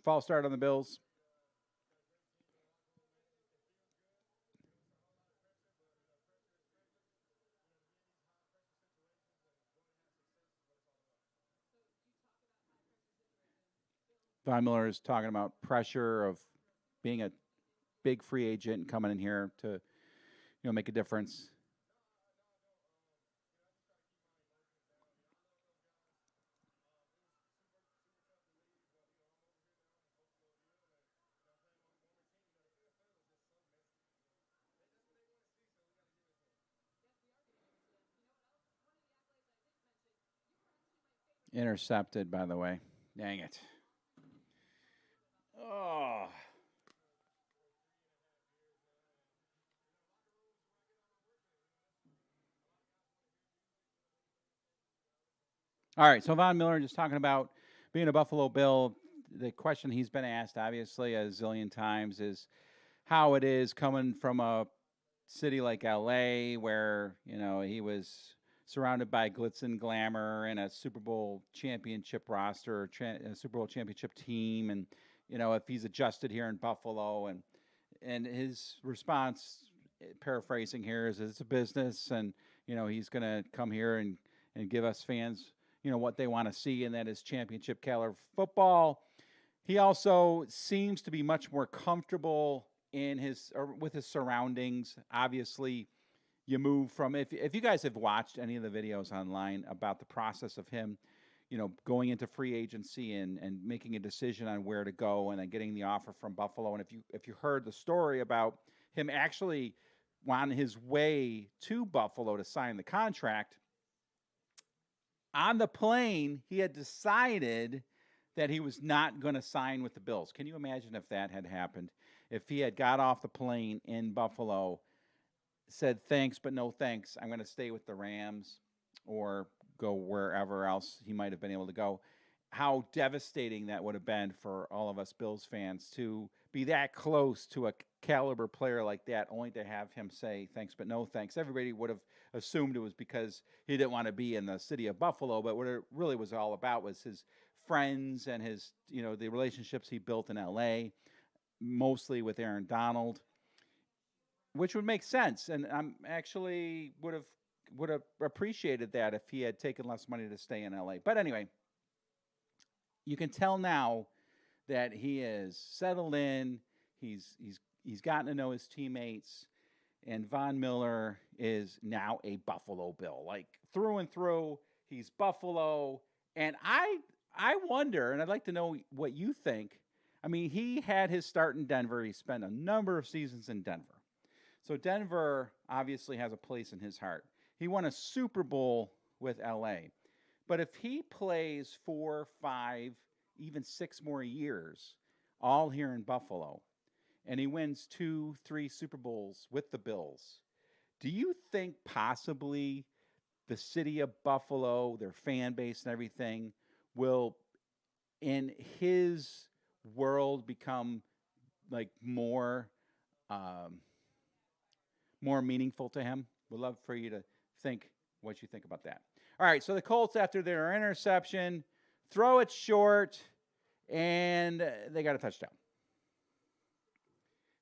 False start on the Bills. Von Miller is talking about pressure of being a big free agent and coming in here to, make a difference. Intercepted, by the way. Dang it. Oh. All right, so Von Miller just talking about being a Buffalo Bill. The question he's been asked, obviously, a zillion times is how it is coming from a city like LA where, he was surrounded by glitz and glamour and a Super Bowl championship roster, a Super Bowl championship team, and, if he's adjusted here in Buffalo. And his response, paraphrasing here, is it's a business, and, he's going to come here and give us fans what they want to see, and that is championship caliber football. He also seems to be much more comfortable with his surroundings. Obviously, you move from if you guys have watched any of the videos online about the process of him, going into free agency and making a decision on where to go and then getting the offer from Buffalo. And if you heard the story about him actually on his way to Buffalo to sign the contract, on the plane, he had decided that he was not going to sign with the Bills. Can you imagine if that had happened? If he had got off the plane in Buffalo, said thanks but no thanks, I'm going to stay with the Rams or go wherever else he might have been able to go. How devastating that would have been for all of us Bills fans to be that close to a caliber player like that, only to have him say thanks but no thanks. Everybody would have assumed it was because he didn't want to be in the city of Buffalo, but what it really was all about was his friends and his, the relationships he built in LA, mostly with Aaron Donald, which would make sense. And I'm actually would have appreciated that if he had taken less money to stay in LA. But anyway, you can tell now that he is settled in. He's gotten to know his teammates, and Von Miller is now a Buffalo Bill, like through and through. He's Buffalo, and I wonder, and I'd like to know what you think. I mean, he had his start in Denver. He spent a number of seasons in Denver, so Denver obviously has a place in his heart. He won a Super Bowl with LA. But if he plays 4, 5, even 6 more years, all here in Buffalo, and he wins 2, 3 Super Bowls with the Bills, do you think possibly the city of Buffalo, their fan base and everything, will, in his world, become like more meaningful to him? Would love for you to think what you think about that. All right, so the Colts, after their interception, throw it short, and they got a touchdown.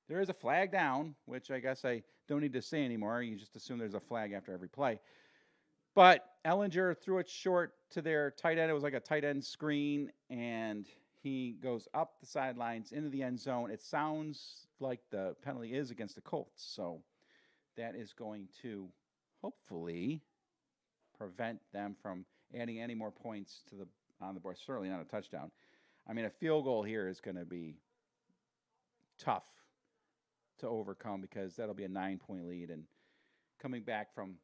There is a flag down, which I guess I don't need to say anymore. You just assume there's a flag after every play. But Ellinger threw it short to their tight end. It was like a tight end screen, and he goes up the sidelines into the end zone. It sounds like the penalty is against the Colts, so that is going to hopefully prevent them from adding any more points on the board. Certainly not a touchdown. I mean, a field goal here is going to be tough to overcome because that'll be a 9-point lead. And coming back from,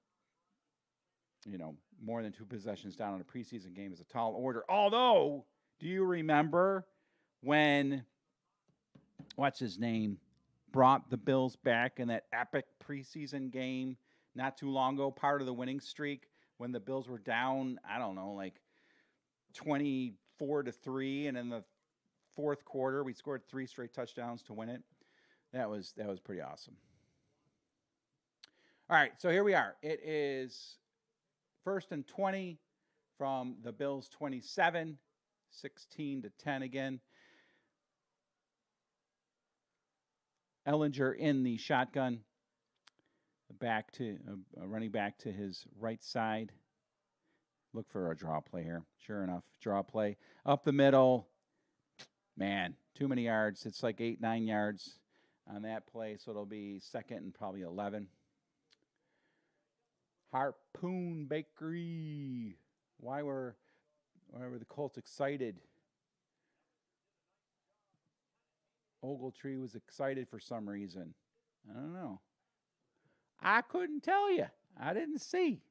more than 2 possessions down in a preseason game is a tall order. Although, do you remember when, what's his name, brought the Bills back in that epic preseason game not too long ago, part of the winning streak, when the Bills were down, I don't know, like 24-3, and in the fourth quarter we scored 3 straight touchdowns to win it. That was pretty awesome. All right, so here we are. It is 1st and 20 from the Bills 27, 16-10 again. Ellinger in the shotgun, running back to his right side. Look for a draw play here. Sure enough, draw play up the middle. Man, too many yards. It's like 8-9 yards on that play, so it'll be 2nd and probably 11. Harpoon Bakery. Why were the Colts excited? Ogletree was excited for some reason. I don't know. I couldn't tell you. I didn't see.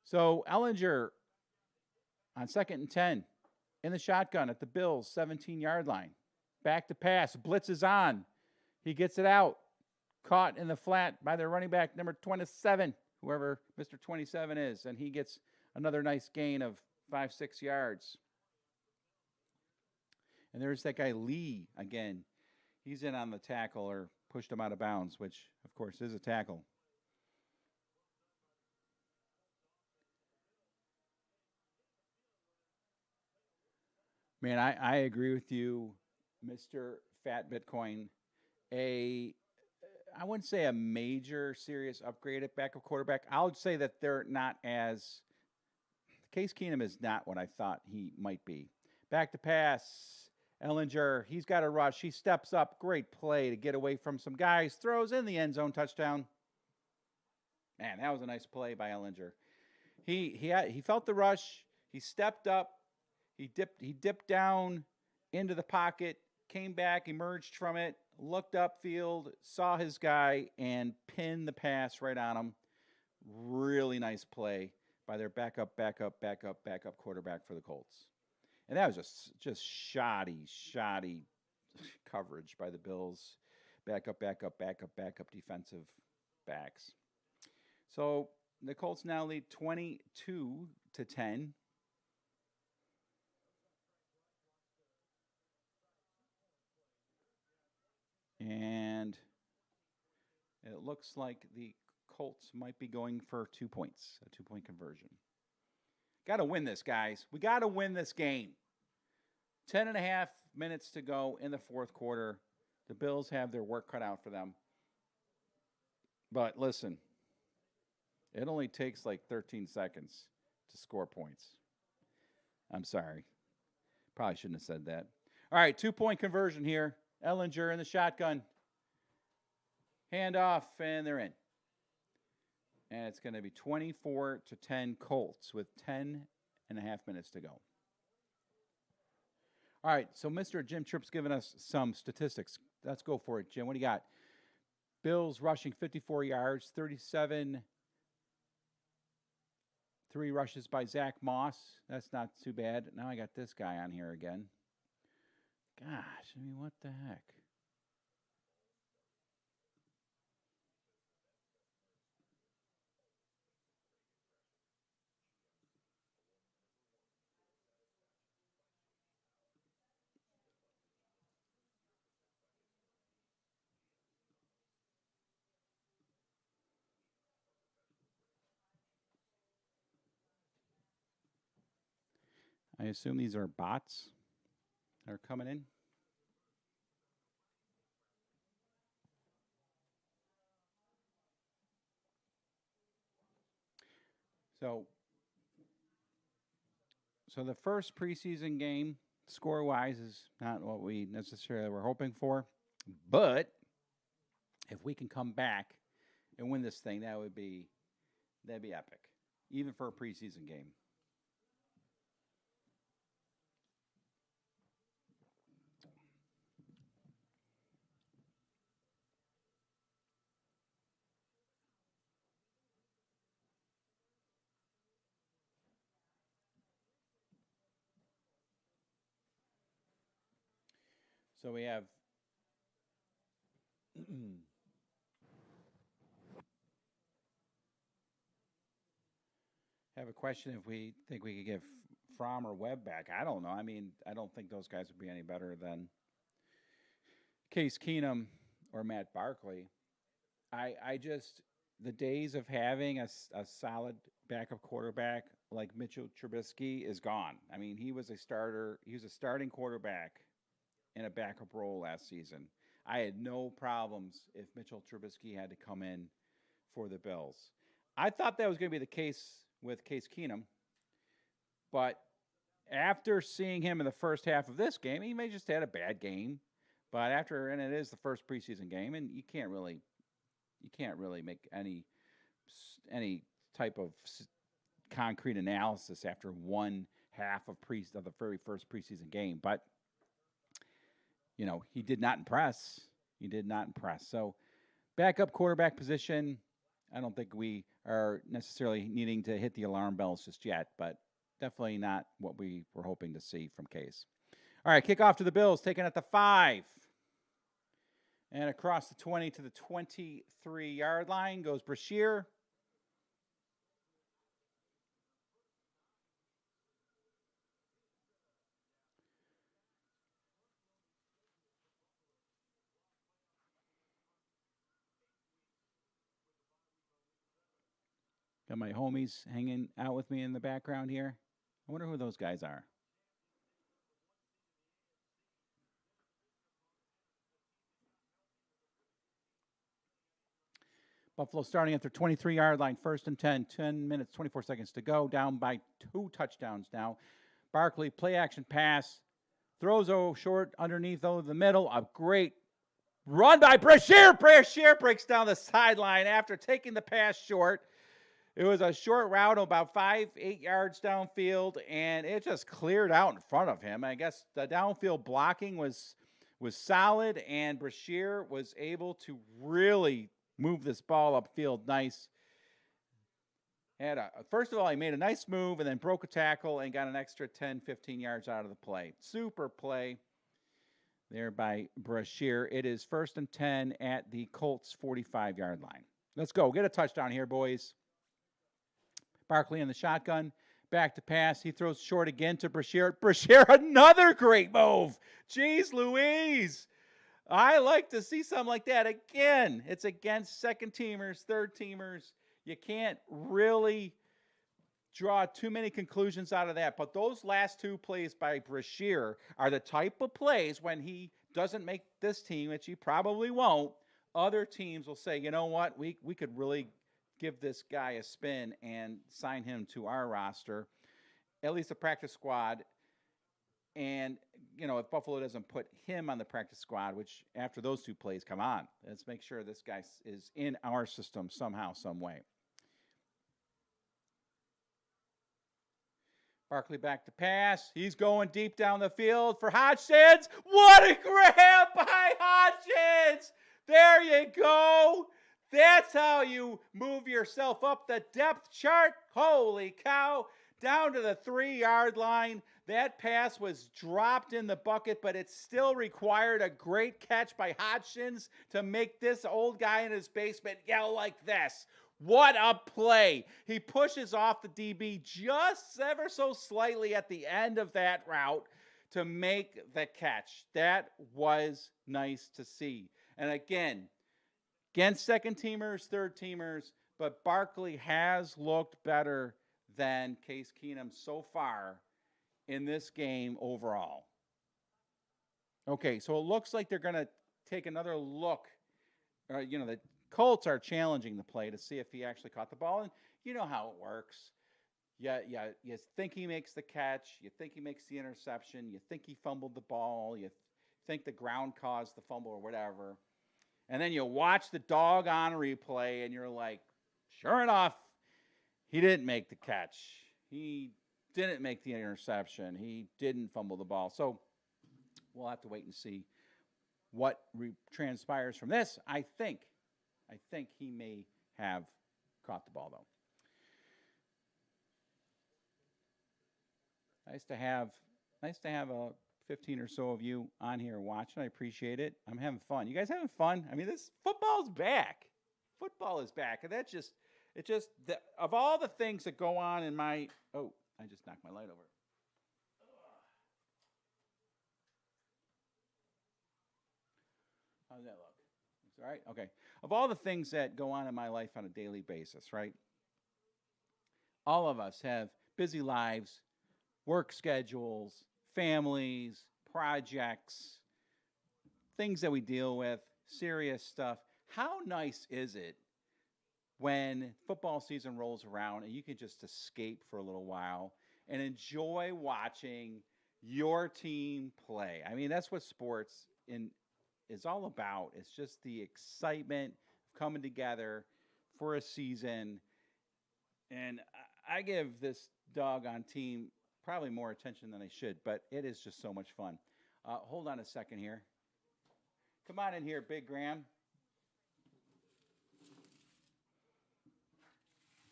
So Ellinger on 2nd and 10 in the shotgun at the Bills' 17-yard line. Back to pass. Blitz is on. He gets it out. Caught in the flat by their running back, number 27, whoever Mr. 27 is. And he gets another nice gain of 5-6 yards. And there's that guy Lee again. He's in on the tackle or pushed him out of bounds, which, of course, is a tackle. Man, I agree with you, Mr. Fat Bitcoin. I wouldn't say a major serious upgrade at backup quarterback. I would say that they're not as... Case Keenum is not what I thought he might be. Back to pass. Ellinger, he's got a rush. He steps up. Great play to get away from some guys. Throws in the end zone touchdown. Man, that was a nice play by Ellinger. He felt the rush. He stepped up. He dipped down into the pocket, came back, emerged from it, looked upfield, saw his guy, and pinned the pass right on him. Really nice play by their backup quarterback for the Colts. And that was just shoddy coverage by the Bills. Backup defensive backs. So the Colts now lead 22-10. And it looks like the Colts might be going for 2 points, a 2-point conversion. Got to win this, guys. We got to win this game. 10.5 minutes to go in the fourth quarter. The Bills have their work cut out for them. But listen, it only takes like 13 seconds to score points. I'm sorry. Probably shouldn't have said that. All right, 2-point conversion here. Ellinger in the shotgun. Hand off, and they're in. And it's going to be 24-10 Colts with 10.5 minutes to go. All right, so Mr. Jim Tripp's given us some statistics. Let's go for it, Jim. What do you got? Bills rushing 54 yards, 37, 3 rushes by Zach Moss. That's not too bad. Now I got this guy on here again. Gosh, I mean, what the heck? I assume these are bots that are coming in. So the first preseason game, score-wise, is not what we necessarily were hoping for. But if we can come back and win this thing, that'd be epic, even for a preseason game. So we have have a question if we think we could get Fromm or Webb back. I don't know. I mean, I don't think those guys would be any better than Case Keenum or Matt Barkley. I just, the days of having a solid backup quarterback like Mitchell Trubisky is gone. I mean, he was a starter. He was a starting quarterback in a backup role last season. I had no problems if Mitchell Trubisky had to come in for the Bills. I thought that was going to be the case with Case Keenum, but after seeing him in the first half of this game, he may just had a bad game. But after, and it is the first preseason game, and you can't really make any type of concrete analysis after one half of the very first preseason game. But you know, he did not impress. He did not impress. So, backup quarterback position, I don't think we are necessarily needing to hit the alarm bells just yet, but definitely not what we were hoping to see from Case. All right, kickoff to the Bills, taken at the 5. And across the 20 to the 23-yard line goes Brashear. Got my homies hanging out with me in the background here. I wonder who those guys are. Buffalo starting at their 23-yard line, 1st and 10, 10 minutes, 24 seconds to go, down by 2 touchdowns now. Barkley, play action pass, throws short underneath over the middle. A great run by Brashear. Brashear breaks down the sideline after taking the pass short. It was a short route about 5-8 yards downfield, and it just cleared out in front of him. I guess the downfield blocking was solid, and Brashear was able to really move this ball upfield nice. First of all, he made a nice move and then broke a tackle and got an extra 10, 15 yards out of the play. Super play there by Brashear. It is 1st and 10 at the Colts 45-yard line. Let's go. Get a touchdown here, boys. Barkley in the shotgun. Back to pass. He throws short again to Brashear. Brashear, another great move. Jeez Louise. I like to see something like that again. It's against second-teamers, third-teamers. You can't really draw too many conclusions out of that. But those last 2 plays by Brashear are the type of plays when he doesn't make this team, which he probably won't, other teams will say, you know what, we could really give this guy a spin and sign him to our roster, at least a practice squad. And, you know, if Buffalo doesn't put him on the practice squad, which after those 2 plays, come on, let's make sure this guy is in our system somehow, some way. Barkley back to pass. He's going deep down the field for Hodgins. What a grab by Hodgins! There you go. That's how you move yourself up the depth chart. Holy cow. Down to the 3-yard line. That pass was dropped in the bucket, but it still required a great catch by Hodgins to make this old guy in his basement yell like this. What a play. He pushes off the DB just ever so slightly at the end of that route to make the catch. That was nice to see. And again, against second-teamers, third-teamers, but Barkley has looked better than Case Keenum so far in this game overall. Okay, so it looks like they're going to take another look. The Colts are challenging the play to see if he actually caught the ball, and you know how it works. You think he makes the catch, you think he makes the interception, you think he fumbled the ball, you think the ground caused the fumble or whatever. And then you watch the doggone replay, and you're like, sure enough, he didn't make the catch. He didn't make the interception. He didn't fumble the ball. So we'll have to wait and see what transpires from this. I think he may have caught the ball, though. Nice to have a 15 or so of you on here watching. I appreciate it. I'm having fun. You guys having fun? I mean, this football's back. Football is back. And of all the things that go on in my, I just knocked my light over. How's that look? It's all right? Okay. Of all the things that go on in my life on a daily basis, right? All of us have busy lives, work schedules, families, projects, things that we deal with, serious stuff. How nice is it when football season rolls around and you can just escape for a little while and enjoy watching your team play? I mean, that's what sports is all about. It's just the excitement of coming together for a season. And I give this doggone team probably more attention than I should, but it is just so much fun. Hold on a second here. Come on in here, Big Graham.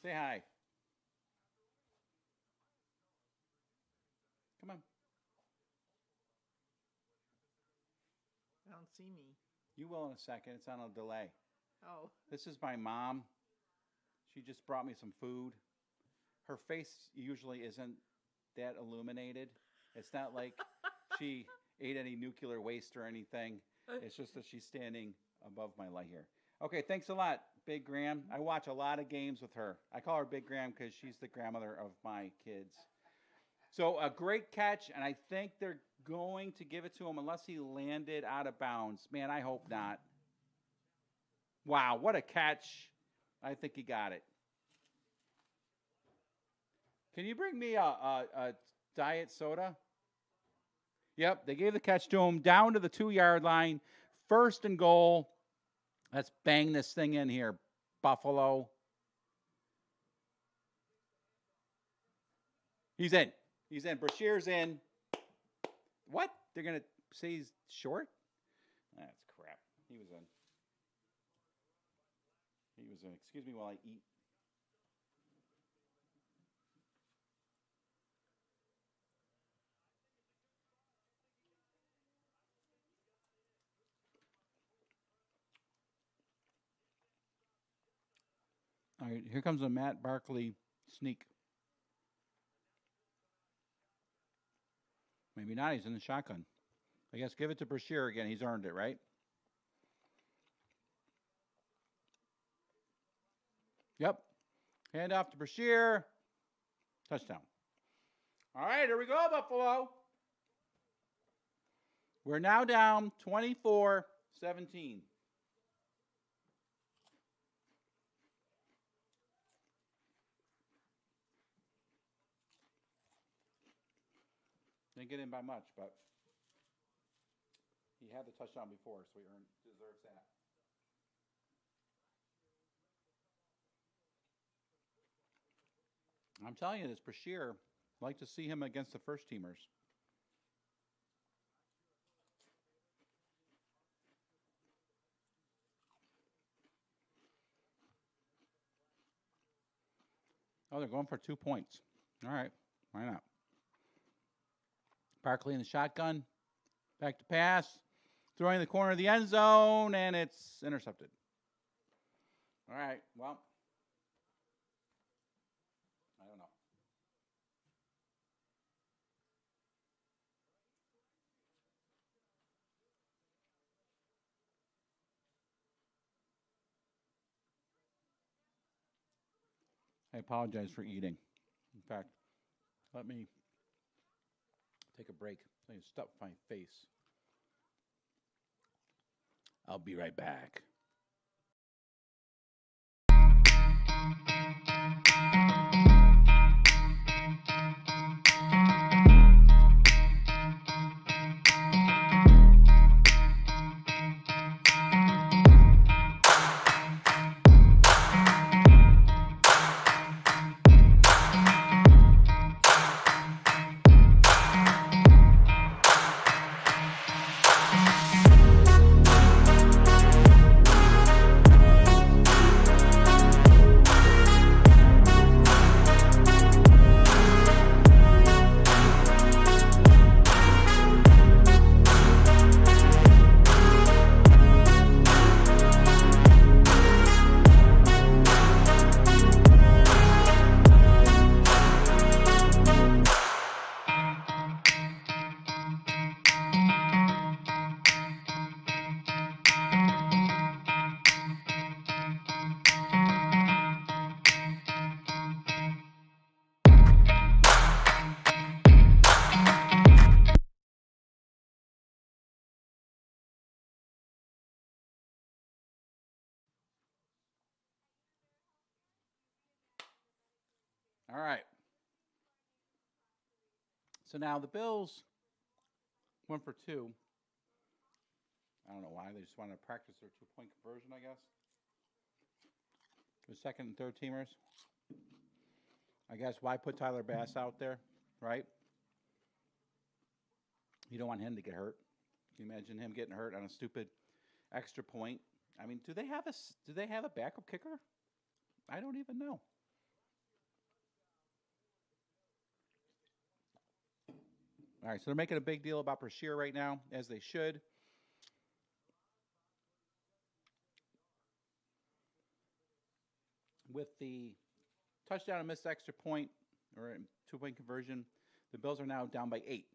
Say hi. Come on. I don't see me. You will in a second. It's on a delay. Oh. This is my mom. She just brought me some food. Her face usually isn't that illuminated. It's not like she ate any nuclear waste or anything. It's just that she's standing above my light here. Okay, thanks a lot, Big Graham. I watch a lot of games with her. I call her Big Graham because she's the grandmother of my kids. So a great catch, and I think they're going to give it to him unless he landed out of bounds. Man, I hope not. Wow, what a catch. I think he got it. Can you bring me a diet soda? Yep, they gave the catch to him down to the 2-yard line. 1st and goal. Let's bang this thing in here, Buffalo. He's in. He's in. Brashear's in. What? They're going to say he's short? That's crap. He was in. He was in. Excuse me while I eat. All right, here comes a Matt Barkley sneak. Maybe not. He's in the shotgun. I guess give it to Brashear again. He's earned it, right? Yep. Hand off to Brashear. Touchdown. All right, here we go, Buffalo. We're now down 24-17. Didn't get in by much, but he had the touchdown before, so he deserves that. I'm telling you, this Brashear, I'd like to see him against the first teamers. Oh, they're going for 2 points. All right, why not? Barkley in the shotgun. Back to pass. Throwing in the corner of the end zone, and it's intercepted. All right, well, I don't know. I apologize for eating. In fact, let me take a break. I can stuff my face. I'll be right back. All right. So now the Bills went for 2. I don't know why. They just wanted to practice their 2-point conversion, I guess. The second and third teamers. I guess why put Tyler Bass out there, right? You don't want him to get hurt. Can you imagine him getting hurt on a stupid extra point? I mean, do they have a backup kicker? I don't even know. All right, so they're making a big deal about Brashear right now, as they should. With the touchdown and missed extra point, or 2-point conversion, the Bills are now down by 8.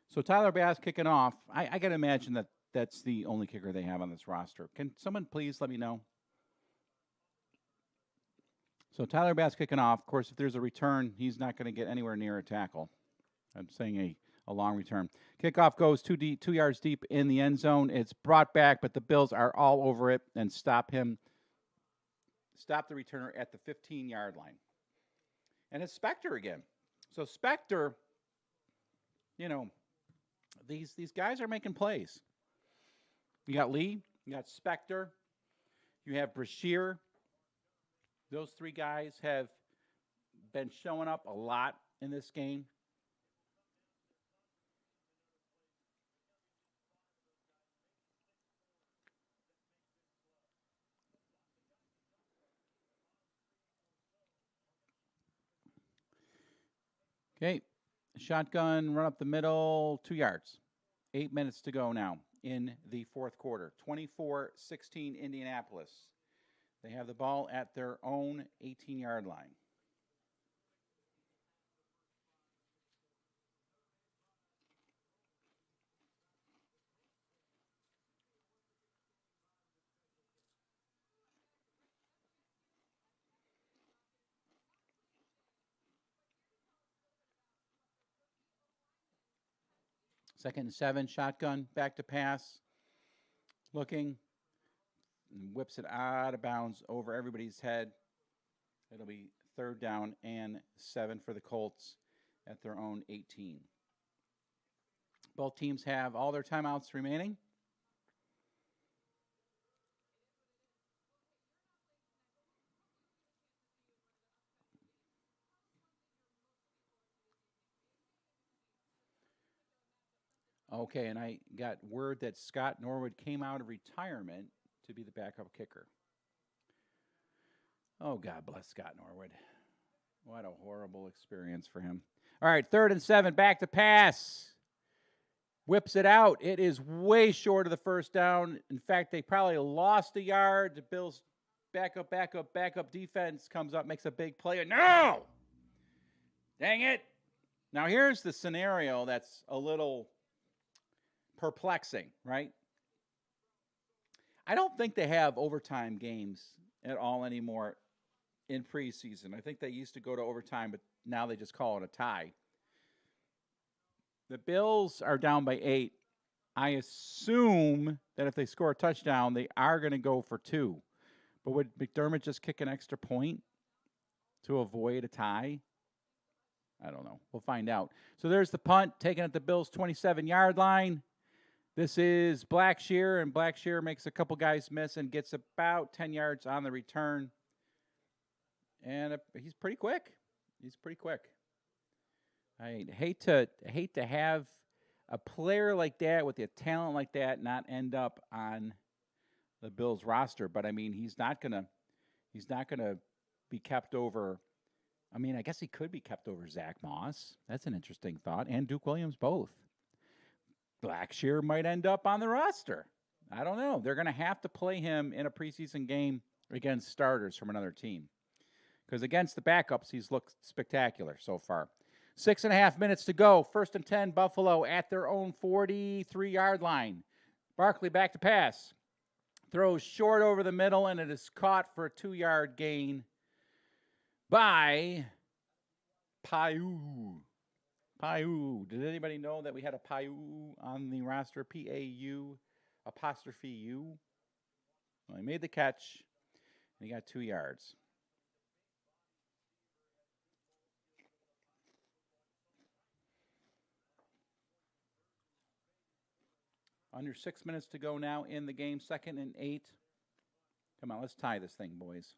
So Tyler Bass kicking off. I got to imagine that that's the only kicker they have on this roster. Can someone please let me know? So Tyler Bass kicking off. Of course, if there's a return, he's not going to get anywhere near a tackle. I'm saying a long return. Kickoff goes 2 yards deep in the end zone. It's brought back, but the Bills are all over it and stop the returner at the 15-yard line. And it's Spector again. So Spector, these guys are making plays. You got Lee, you got Spector, you have Brashear. Those 3 guys have been showing up a lot in this game. Okay, shotgun, run up the middle, 2 yards. 8 minutes to go now in the fourth quarter. 24-16 Indianapolis. They have the ball at their own 18-yard line. Second and 7, shotgun, back to pass. Looking, and whips it out of bounds over everybody's head. It'll be 3rd down and 7 for the Colts at their own 18. Both teams have all their timeouts remaining. Okay, and I got word that Scott Norwood came out of retirement to be the backup kicker. Oh, God bless Scott Norwood. What a horrible experience for him. All right, 3rd and 7, back to pass. Whips it out. It is way short of the first down. In fact, they probably lost a yard. The Bills' backup defense comes up, makes a big play. No! Dang it. Now, here's the scenario that's a little perplexing, right? I don't think they have overtime games at all anymore in preseason. I think they used to go to overtime, but now they just call it a tie. The Bills are down by 8. I assume that if they score a touchdown, they are going to go for 2. But would McDermott just kick an extra point to avoid a tie? I don't know. We'll find out. So there's the punt taken at the Bills' 27-yard line. This is Blackshear, and Blackshear makes a couple guys miss and gets about 10 yards on the return. And he's pretty quick. I hate to have a player like that with a talent like that not end up on the Bills roster, but I mean he's not gonna be kept over. I mean, I guess he could be kept over Zach Moss. That's an interesting thought, and Duke Williams both. Blackshear might end up on the roster. I don't know. They're going to have to play him in a preseason game against starters from another team. Because against the backups, he's looked spectacular so far. 6.5 minutes to go. 1st and 10, Buffalo at their own 43-yard line. Barkley back to pass. Throws short over the middle, and it is caught for a 2-yard gain by Pau. Did anybody know that we had a Pau on the roster? P-A-U. apostrophe U. Well, he made the catch, and he got 2 yards. Under 6 minutes to go now in the game, 2nd and 8. Come on, let's tie this thing, boys.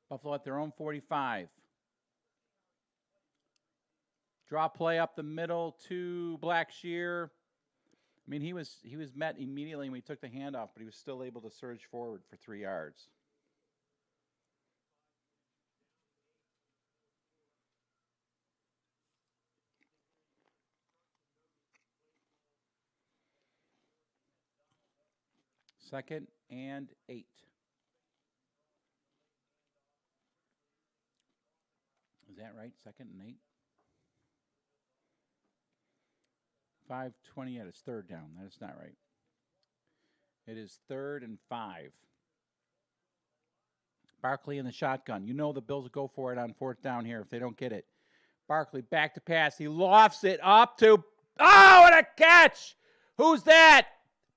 Buffalo at their own 45. Draw play up the middle to Blackshear. I mean, he was met immediately when he took the handoff, but he was still able to surge forward for 3 yards. Second and 8. Is that right? 2nd and 8? 5:20 at its 3rd down. That is not right. It is 3rd and 5. Barkley in the shotgun. You know the Bills will go for it on 4th down here if they don't get it. Barkley back to pass. He lofts it up to... Oh, what a catch! Who's that?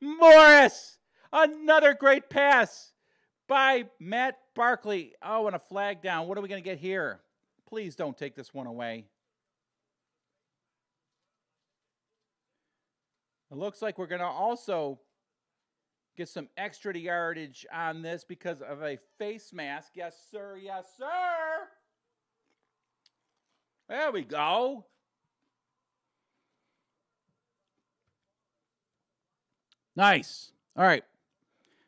Morris! Another great pass by Matt Barkley. Oh, and a flag down. What are we going to get here? Please don't take this one away. It looks like we're going to also get some extra yardage on this because of a face mask. Yes, sir. Yes, sir. There we go. Nice. All right.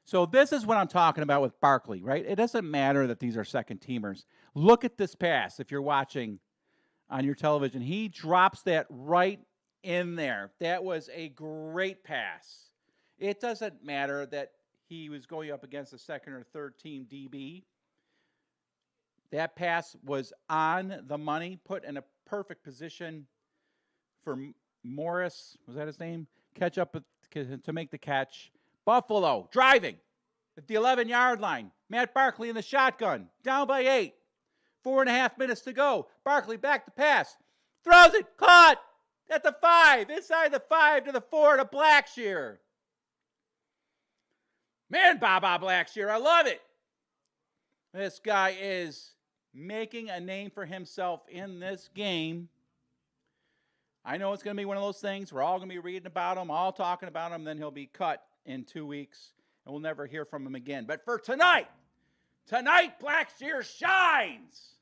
So this is what I'm talking about with Barkley, right? It doesn't matter that these are second teamers. Look at this pass if you're watching on your television. He drops that right in there. That was a great pass. It doesn't matter that he was going up against a second or third team DB. That pass was on the money, put in a perfect position for Morris, was that his name? Catch up to make the catch. Buffalo driving at the 11-yard line. Matt Barkley in the shotgun, down by 8. 4.5 minutes to go. Barkley back to pass. Throws it, caught at the 5, inside the 5 to the 4 to Blackshear. Man, Baba Blackshear, I love it. This guy is making a name for himself in this game. I know it's going to be one of those things. We're all going to be reading about him, all talking about him, then he'll be cut in 2 weeks, and we'll never hear from him again. But for tonight, Blackshear shines.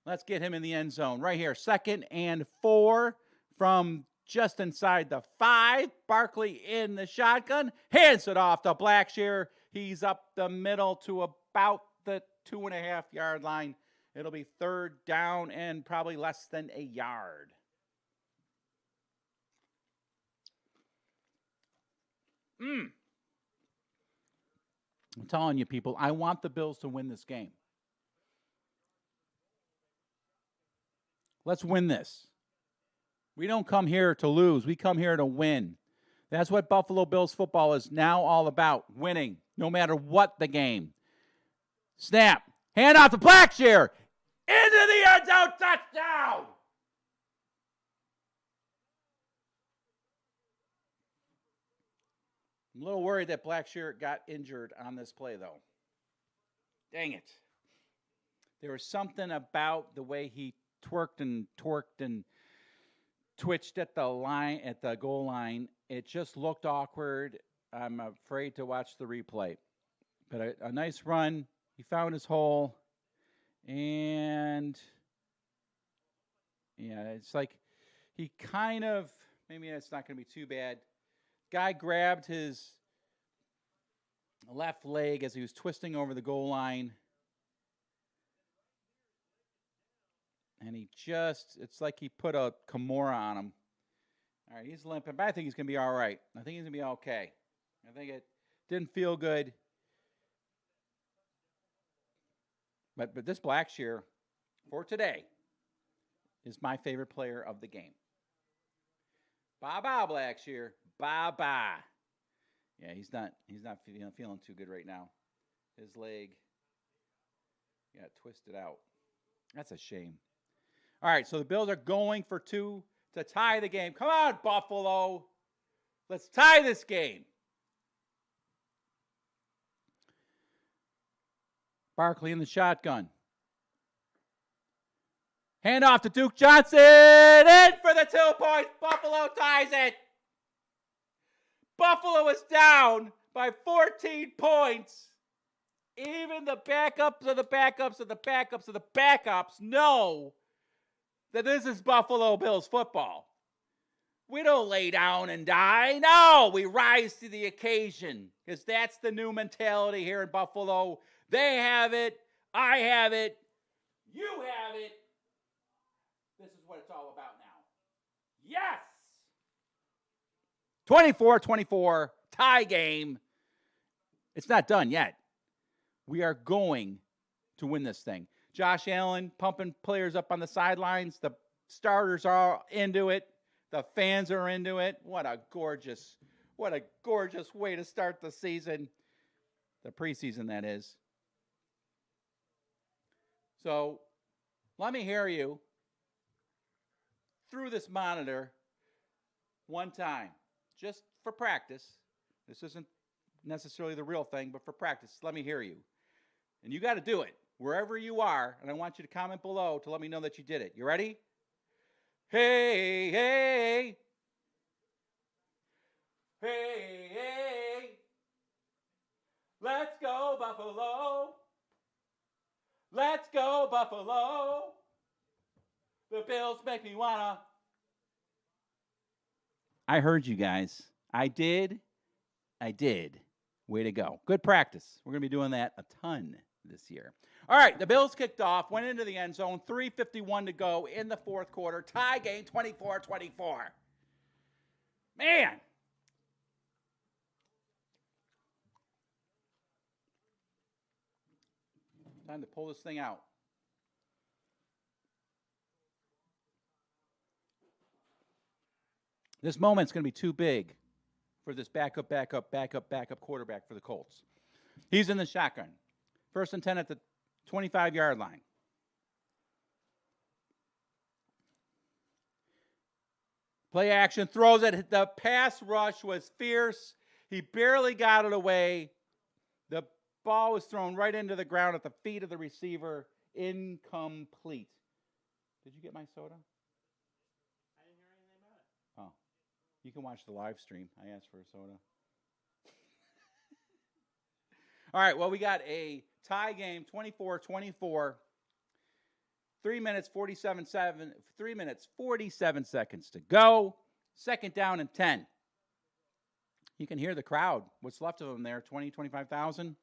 Let's get him in the end zone right here. 2nd and 4 from just inside the 5. Barkley in the shotgun. Hands it off to Blackshear. He's up the middle to about the 2.5-yard line. It'll be 3rd down and probably less than a yard. I'm telling you, people, I want the Bills to win this game. Let's win this. We don't come here to lose. We come here to win. That's what Buffalo Bills football is now all about, winning, no matter what the game. Snap. Hand off to Blackshear. Into the end zone. Touchdown. I'm a little worried that Blackshear got injured on this play, though. Dang it. There was something about the way he twerked and twitched at the goal line. It just looked awkward. I'm afraid to watch the replay. But a nice run. He found his hole. And, yeah, it's like he kind of, maybe it's not going to be too bad. Guy grabbed his left leg as he was twisting over the goal line. And it's like he put a Kimura on him. All right, he's limping, but I think he's going to be all right. I think he's going to be okay. I think it didn't feel good. But this Blackshear, for today, is my favorite player of the game. Bye-bye, Blackshear. Bye-bye. Yeah, he's not feeling too good right now. His leg got twisted out. That's a shame. All right, so the Bills are going for 2 to tie the game. Come on, Buffalo. Let's tie this game. Barkley in the shotgun. Hand off to Duke Johnson. In for the 2 points. Buffalo ties it. Buffalo is down by 14 points. Even the backups of the backups of the backups of the backups know that this is Buffalo Bills football. We don't lay down and die. No, we rise to the occasion because that's the new mentality here in Buffalo. They have it. I have it. You have it. This is what it's all about now. Yes! 24-24, tie game. It's not done yet. We are going to win this thing. Josh Allen pumping players up on the sidelines. The starters are into it. The fans are into it. What a gorgeous way to start the season. The preseason, that is. So, let me hear you through this monitor one time, just for practice. This isn't necessarily the real thing, but for practice, let me hear you. And you got to do it wherever you are, and I want you to comment below to let me know that you did it. You ready? Hey, hey. Hey, hey. Let's go, Buffalo. Let's go, Buffalo. The Bills make me wanna. I heard you guys. I did. Way to go. Good practice. We're going to be doing that a ton this year. All right, the Bills kicked off, went into the end zone, 3:51 to go in the fourth quarter. Tie game, 24-24. Man. Time to pull this thing out. This moment's going to be too big for this backup quarterback for the Colts. He's in the shotgun. 1st and 10 at the 25-yard line. Play action, throws it. The pass rush was fierce. He barely got it away. The ball was thrown right into the ground at the feet of the receiver. Incomplete. Did you get my soda? I didn't hear anything about it. Oh. You can watch the live stream. I asked for a soda. All right, well, we got a tie game, 24-24. 3 minutes, 47 seconds to go. 2nd down and 10. You can hear the crowd. What's left of them there, 20, 25,000.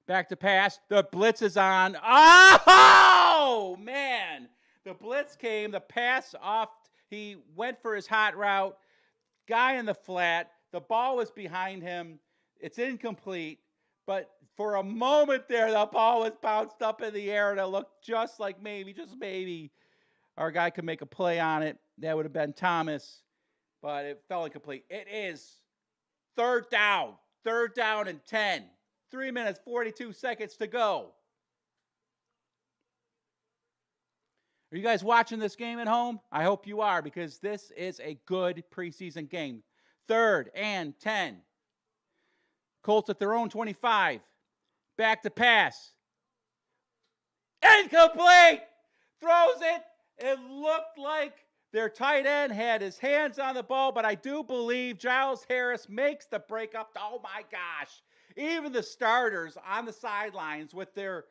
Back to pass. The blitz is on. Oh, man. The blitz came. The pass off. He went for his hot route. Guy in the flat. The ball was behind him. It's incomplete. But for a moment there, the ball was bounced up in the air, and it looked just like just maybe, our guy could make a play on it. That would have been Thomas, but it fell incomplete. It is 3rd down. 3rd down and 10. 3 minutes, 42 seconds to go. Are you guys watching this game at home? I hope you are, because this is a good preseason game. 3rd and 10. Colts at their own 25. Back to pass. Incomplete! Throws it. It looked like their tight end had his hands on the ball, but I do believe Giles Harris makes the break up. Oh, my gosh. Even the starters on the sidelines with their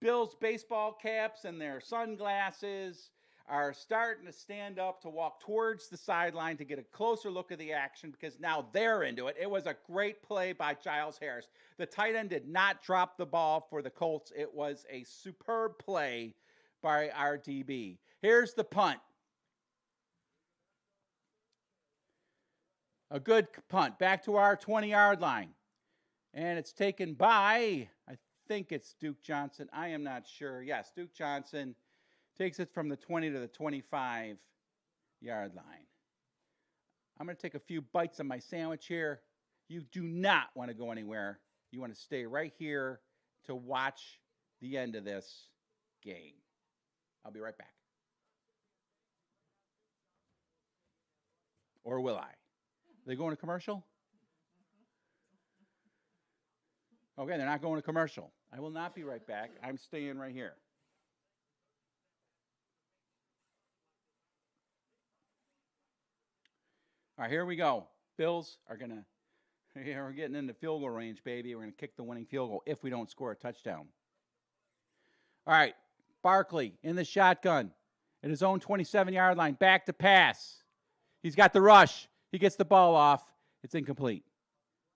Bills baseball caps and their sunglasses are starting to stand up to walk towards the sideline to get a closer look at the action, because now they're into it. It was a great play by Giles Harris. The tight end did not drop the ball for the Colts. It was a superb play by our DB. Here's the punt. A good punt back to our 20-yard line. And it's taken by, I think it's Duke Johnson. I am not sure. Yes, Duke Johnson takes it from the 20 to the 25-yard line. I'm going to take a few bites of my sandwich here. You do not want to go anywhere. You want to stay right here to watch the end of this game. I'll be right back. Or will I? They going to commercial? Okay, they're not going to commercial. I will not be right back. I'm staying right here. All right, here we go. Bills are going to, we're getting into field goal range, baby. We're going to kick the winning field goal if we don't score a touchdown. All right, Barkley in the shotgun at his own 27-yard line, back to pass. He's got the rush. He gets the ball off. It's incomplete.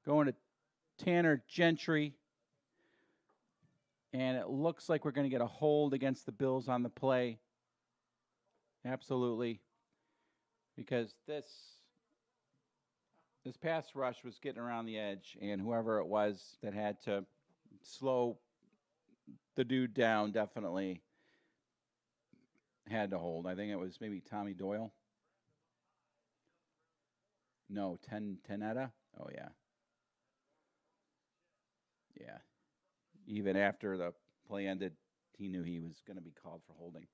Going to Tanner Gentry. And it looks like we're going to get a hold against the Bills on the play. Absolutely. Because this pass rush was getting around the edge, and whoever it was that had to slow the dude down definitely had to hold. I think it was maybe Tommy Doyle. No, Tenetta? Oh, yeah. Yeah. Even after the play ended, he knew he was going to be called for holding.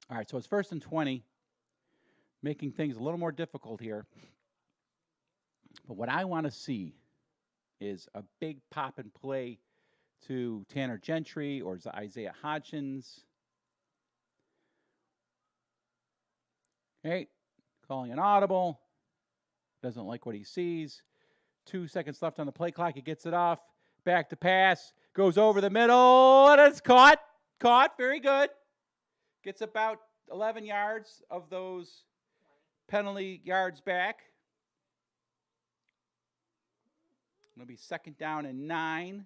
All right, so it's 1st and 20, making things a little more difficult here. But what I want to see is a big pop and play to Tanner Gentry or Isaiah Hodgins. Okay, calling an audible. Doesn't like what he sees. 2 seconds left on the play clock. He gets it off. Back to pass. Goes over the middle, and it's caught. Caught. Very good. Gets about 11 yards of those penalty yards back. It'll be 2nd down and 9.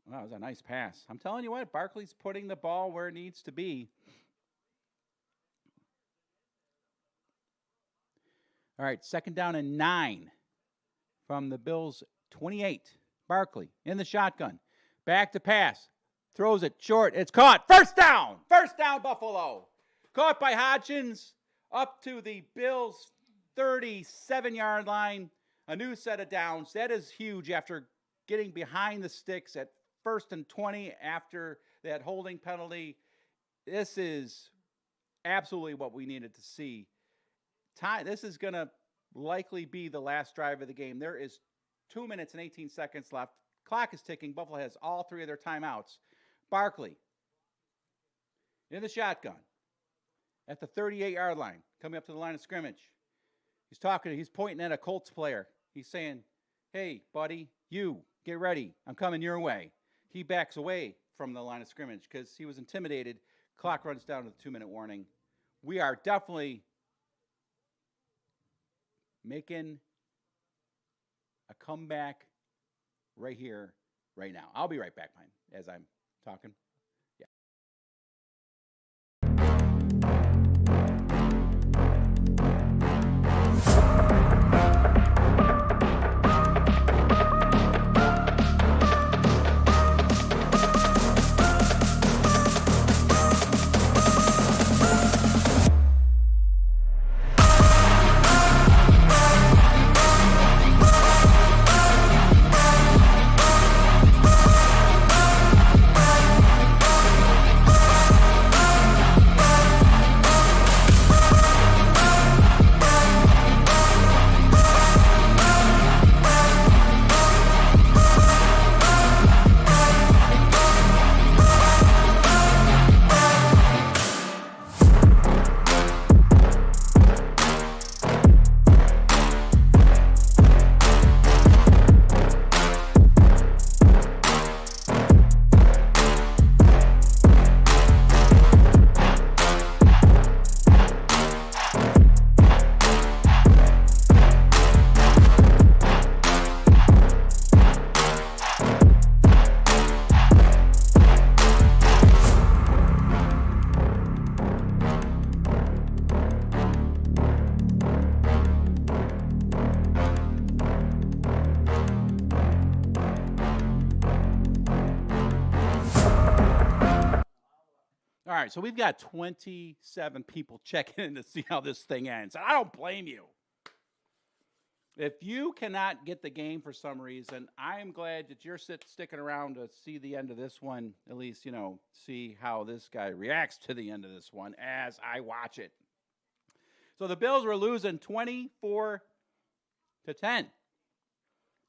Wow, that was a nice pass. I'm telling you what, Barkley's putting the ball where it needs to be. All right, 2nd down and 9 from the Bills' 28. Barkley in the shotgun. Back to pass. Throws it short. It's caught. First down. First down, Buffalo. Caught by Hodgins up to the Bills' 37-yard line. A new set of downs. That is huge after getting behind the sticks at 1st and 20 after that holding penalty. This is absolutely what we needed to see. This is going to likely be the last drive of the game. There is 2 minutes and 18 seconds left. Clock is ticking. Buffalo has all 3 of their timeouts. Barkley in the shotgun at the 38-yard line, coming up to the line of scrimmage. He's pointing at a Colts player. He's saying, hey, buddy, you, get ready. I'm coming your way. He backs away from the line of scrimmage because he was intimidated. Clock runs down to the 2-minute warning. We are definitely making a comeback right here, right now. I'll be right back, Mike, as I'm talking. Yeah. All right, so we've got 27 people checking in to see how this thing ends. I don't blame you. If you cannot get the game for some reason, I am glad that you're sticking around to see the end of this one. At least, see how this guy reacts to the end of this one as I watch it. So the Bills were losing 24-10.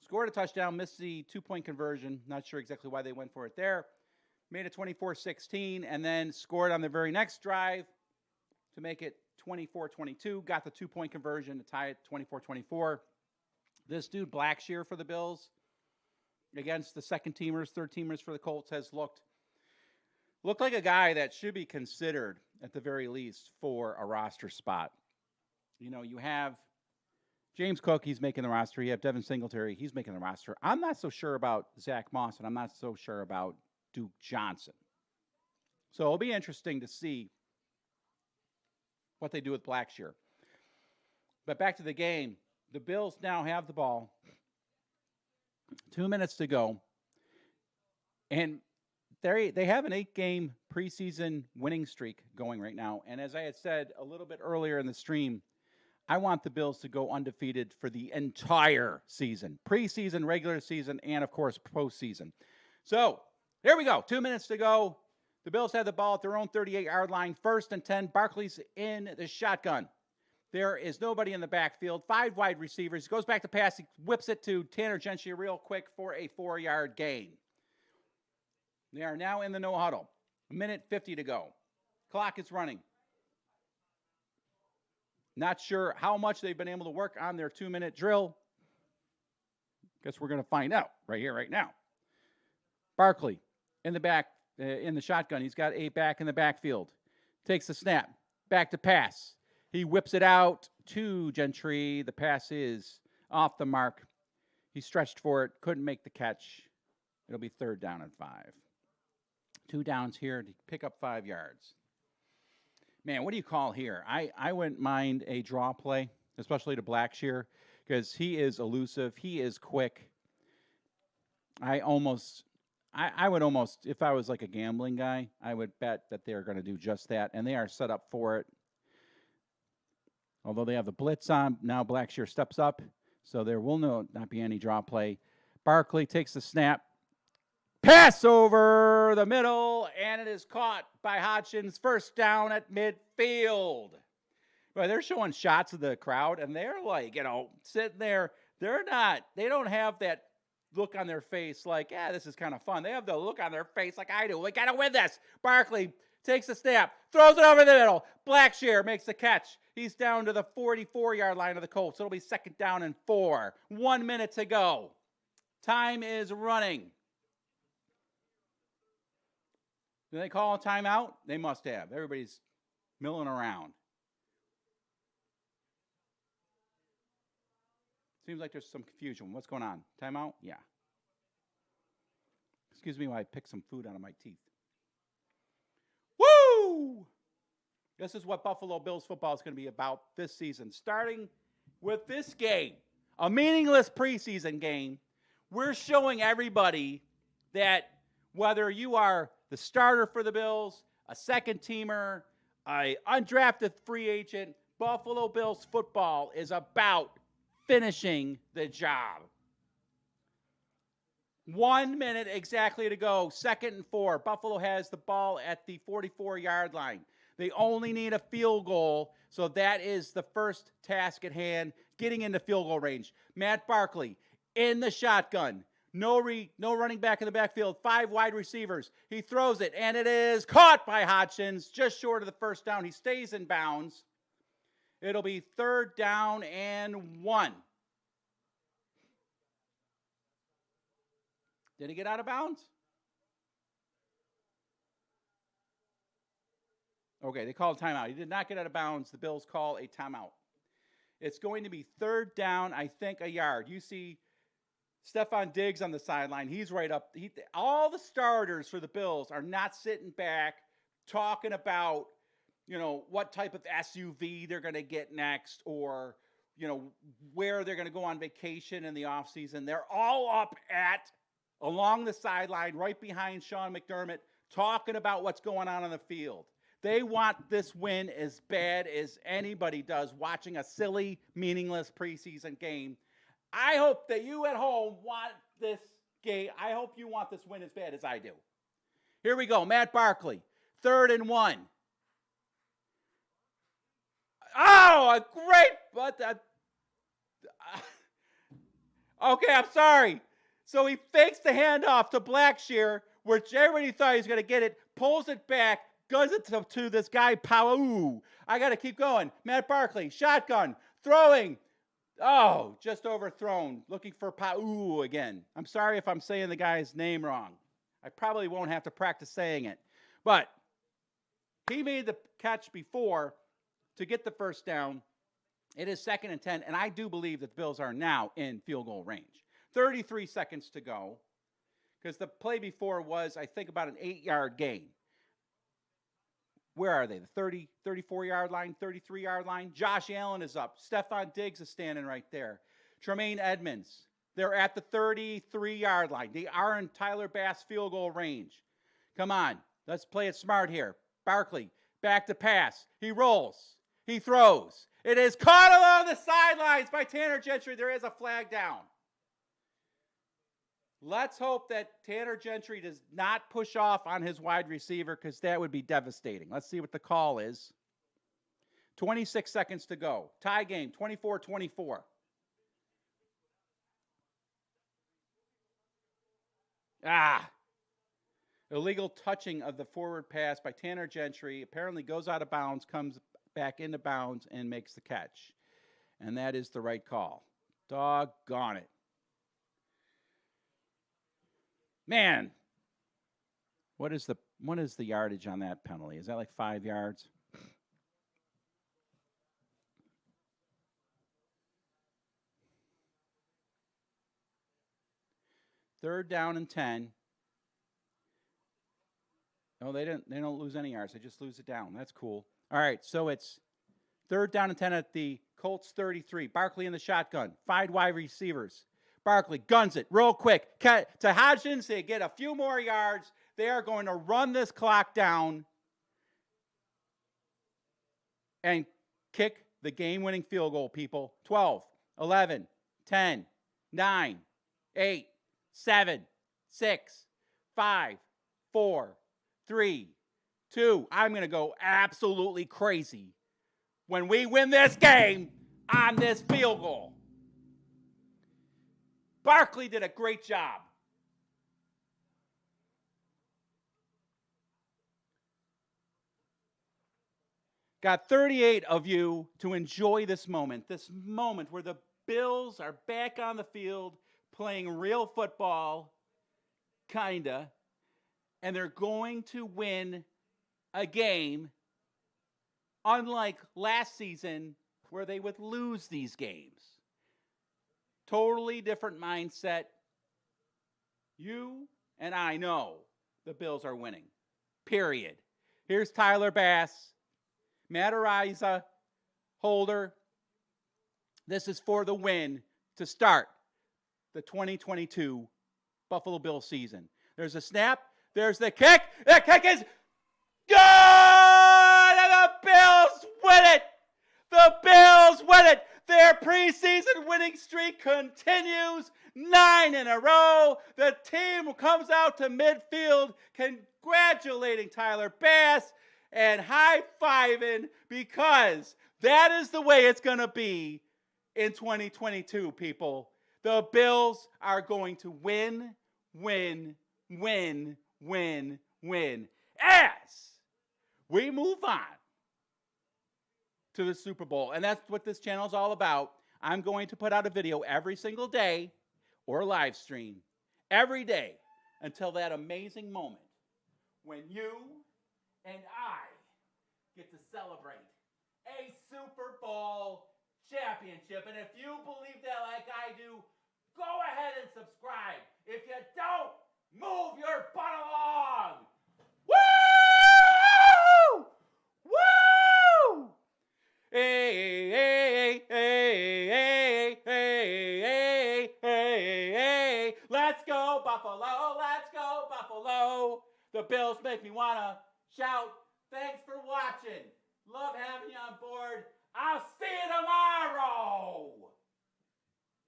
Scored a touchdown, missed the 2-point conversion. Not sure exactly why they went for it there. Made it 24-16, and then scored on the very next drive to make it 24-22. Got the 2-point conversion to tie it 24-24. This dude, Blackshear for the Bills, against the second-teamers, third-teamers for the Colts, has looked like a guy that should be considered, at the very least, for a roster spot. You have James Cook, he's making the roster. You have Devin Singletary, he's making the roster. I'm not so sure about Zach Moss, and I'm not so sure about Duke Johnson. So it'll be interesting to see what they do with Blackshear. But back to the game. The Bills now have the ball. 2 minutes to go. And they have an 8-game preseason winning streak going right now. And as I had said a little bit earlier in the stream, I want the Bills to go undefeated for the entire season. Preseason, regular season, and, of course, postseason. So, here we go. 2 minutes to go. The Bills have the ball at their own 38-yard line. 1st and 10. Barkley's in the shotgun. There is nobody in the backfield. 5 wide receivers. He goes back to pass. He whips it to Tanner Gentry real quick for a 4-yard gain. They are now in the no huddle. 1:50 to go. Clock is running. Not sure how much they've been able to work on their 2-minute drill. Guess we're going to find out right here, right now. Barkley in the back, in the shotgun. He's got a back in the backfield. Takes the snap. Back to pass. He whips it out to Gentry. The pass is off the mark. He stretched for it. Couldn't make the catch. It'll be 3rd down and 5. 2 downs here to pick up 5 yards. Man, what do you call here? I wouldn't mind a draw play, especially to Blackshear, because he is elusive. He is quick. I would almost, if I was like a gambling guy, I would bet that they're going to do just that, and they are set up for it. Although they have the blitz on, now Blackshear steps up, so there will not be any draw play. Barkley takes the snap. Pass over the middle, and it is caught by Hodgins. 1st down at midfield. Well, they're showing shots of the crowd, and they're like, sitting there. They don't have that look on their face like, this is kind of fun. They have the look on their face like I do. We got to win this. Barkley takes the snap, throws it over the middle. Blackshear makes the catch. He's down to the 44-yard line of the Colts. It'll be 2nd down and 4. 1 minute to go. Time is running. Do they call a timeout? They must have. Everybody's milling around. Seems like there's some confusion. What's going on? Timeout? Yeah. Excuse me while I pick some food out of my teeth. Woo! This is what Buffalo Bills football is going to be about this season. Starting with this game, a meaningless preseason game, we're showing everybody that whether you are the starter for the Bills, a second-teamer, an undrafted free agent, Buffalo Bills football is about finishing the job. 1 minute exactly to go. 2nd and 4. Buffalo has the ball at the 44-yard line. They only need a field goal, so that is the first task at hand, getting into field goal range. Matt Barkley in the shotgun. No running back in the backfield. 5 wide receivers. He throws it, and it is caught by Hodgins, just short of the 1st down. He stays in bounds. It'll be 3rd down and 1. Did he get out of bounds? Okay, they called a timeout. He did not get out of bounds. The Bills call a timeout. It's going to be 3rd down, I think, a yard. You see Stephon Diggs on the sideline. He's right up. All the starters for the Bills are not sitting back talking about, what type of SUV they're going to get next or, where they're going to go on vacation in the offseason. They're all up along the sideline right behind Sean McDermott talking about what's going on the field. They want this win as bad as anybody does watching a silly, meaningless preseason game. I hope that you at home want this game. I hope you want this win as bad as I do. Here we go. Matt Barkley, 3rd and 1. Oh, a great, but okay, I'm sorry. So he fakes the handoff to Blackshear, which everybody thought he was going to get it, pulls it back, guns it to this guy, Pau. I got to keep going. Matt Barkley, shotgun, throwing. Oh, just overthrown. Looking for Pau again. I'm sorry if I'm saying the guy's name wrong. I probably won't have to practice saying it. But he made the catch before to get the first down. It is 2nd and 10, and I do believe that the Bills are now in field goal range. 33 seconds to go, because the play before was, I think, about an 8-yard gain. Where are they? The 30, 34-yard line, 33-yard line? Josh Allen is up. Stephon Diggs is standing right there. Tremaine Edmonds. They're at the 33-yard line. They are in Tyler Bass field goal range. Come on. Let's play it smart here. Barkley, back to pass. He rolls. He throws. It is caught along the sidelines by Tanner Gentry. There is a flag down. Let's hope that Tanner Gentry does not push off on his wide receiver, because that would be devastating. Let's see what the call is. 26 seconds to go. Tie game, 24-24. Illegal touching of the forward pass by Tanner Gentry. Apparently goes out of bounds, comes back into bounds, and makes the catch. And that is the right call. Doggone it. Man, what is the yardage on that penalty? Is that like 5 yards? Third down and 10. No, they don't lose any yards. They just lose it down. That's cool. All right, so it's 3rd down and 10 at the Colts 33. Barkley in the shotgun. 5 wide receivers. Barkley guns it real quick to Hodgins. They get a few more yards. They are going to run this clock down and kick the game-winning field goal, people. 12, 11, 10, 9, 8, 7, 6, 5, 4, 3, 2. I'm going to go absolutely crazy when we win this game on this field goal. Barkley did a great job. Got 38 of you to enjoy this moment where the Bills are back on the field playing real football, kinda, and they're going to win a game, unlike last season where they would lose these games. Totally different mindset. You and I know the Bills are winning. Period. Here's Tyler Bass, Matt Ariza, Holder. This is for the win to start the 2022 Buffalo Bills season. There's a snap. There's the kick. The kick is good! And the Bills win it! The Bills win it! Their preseason winning streak continues 9 in a row. The team comes out to midfield congratulating Tyler Bass and high-fiving, because that is the way it's going to be in 2022, people. The Bills are going to win, win, win, win, win. As we move on to the Super Bowl. And that's what this channel is all about. I'm going to put out a video every single day, or live stream every day, until that amazing moment when you and I get to celebrate a Super Bowl championship. And if you believe that like I do, go ahead and subscribe. If you don't, move your butt along. Woo! Woo! Hey, hey, hey, hey, hey, hey, hey, hey. Let's go, Buffalo. Let's go, Buffalo. The Bills make me want to shout. Thanks for watching. Love having you on board. I'll see you tomorrow.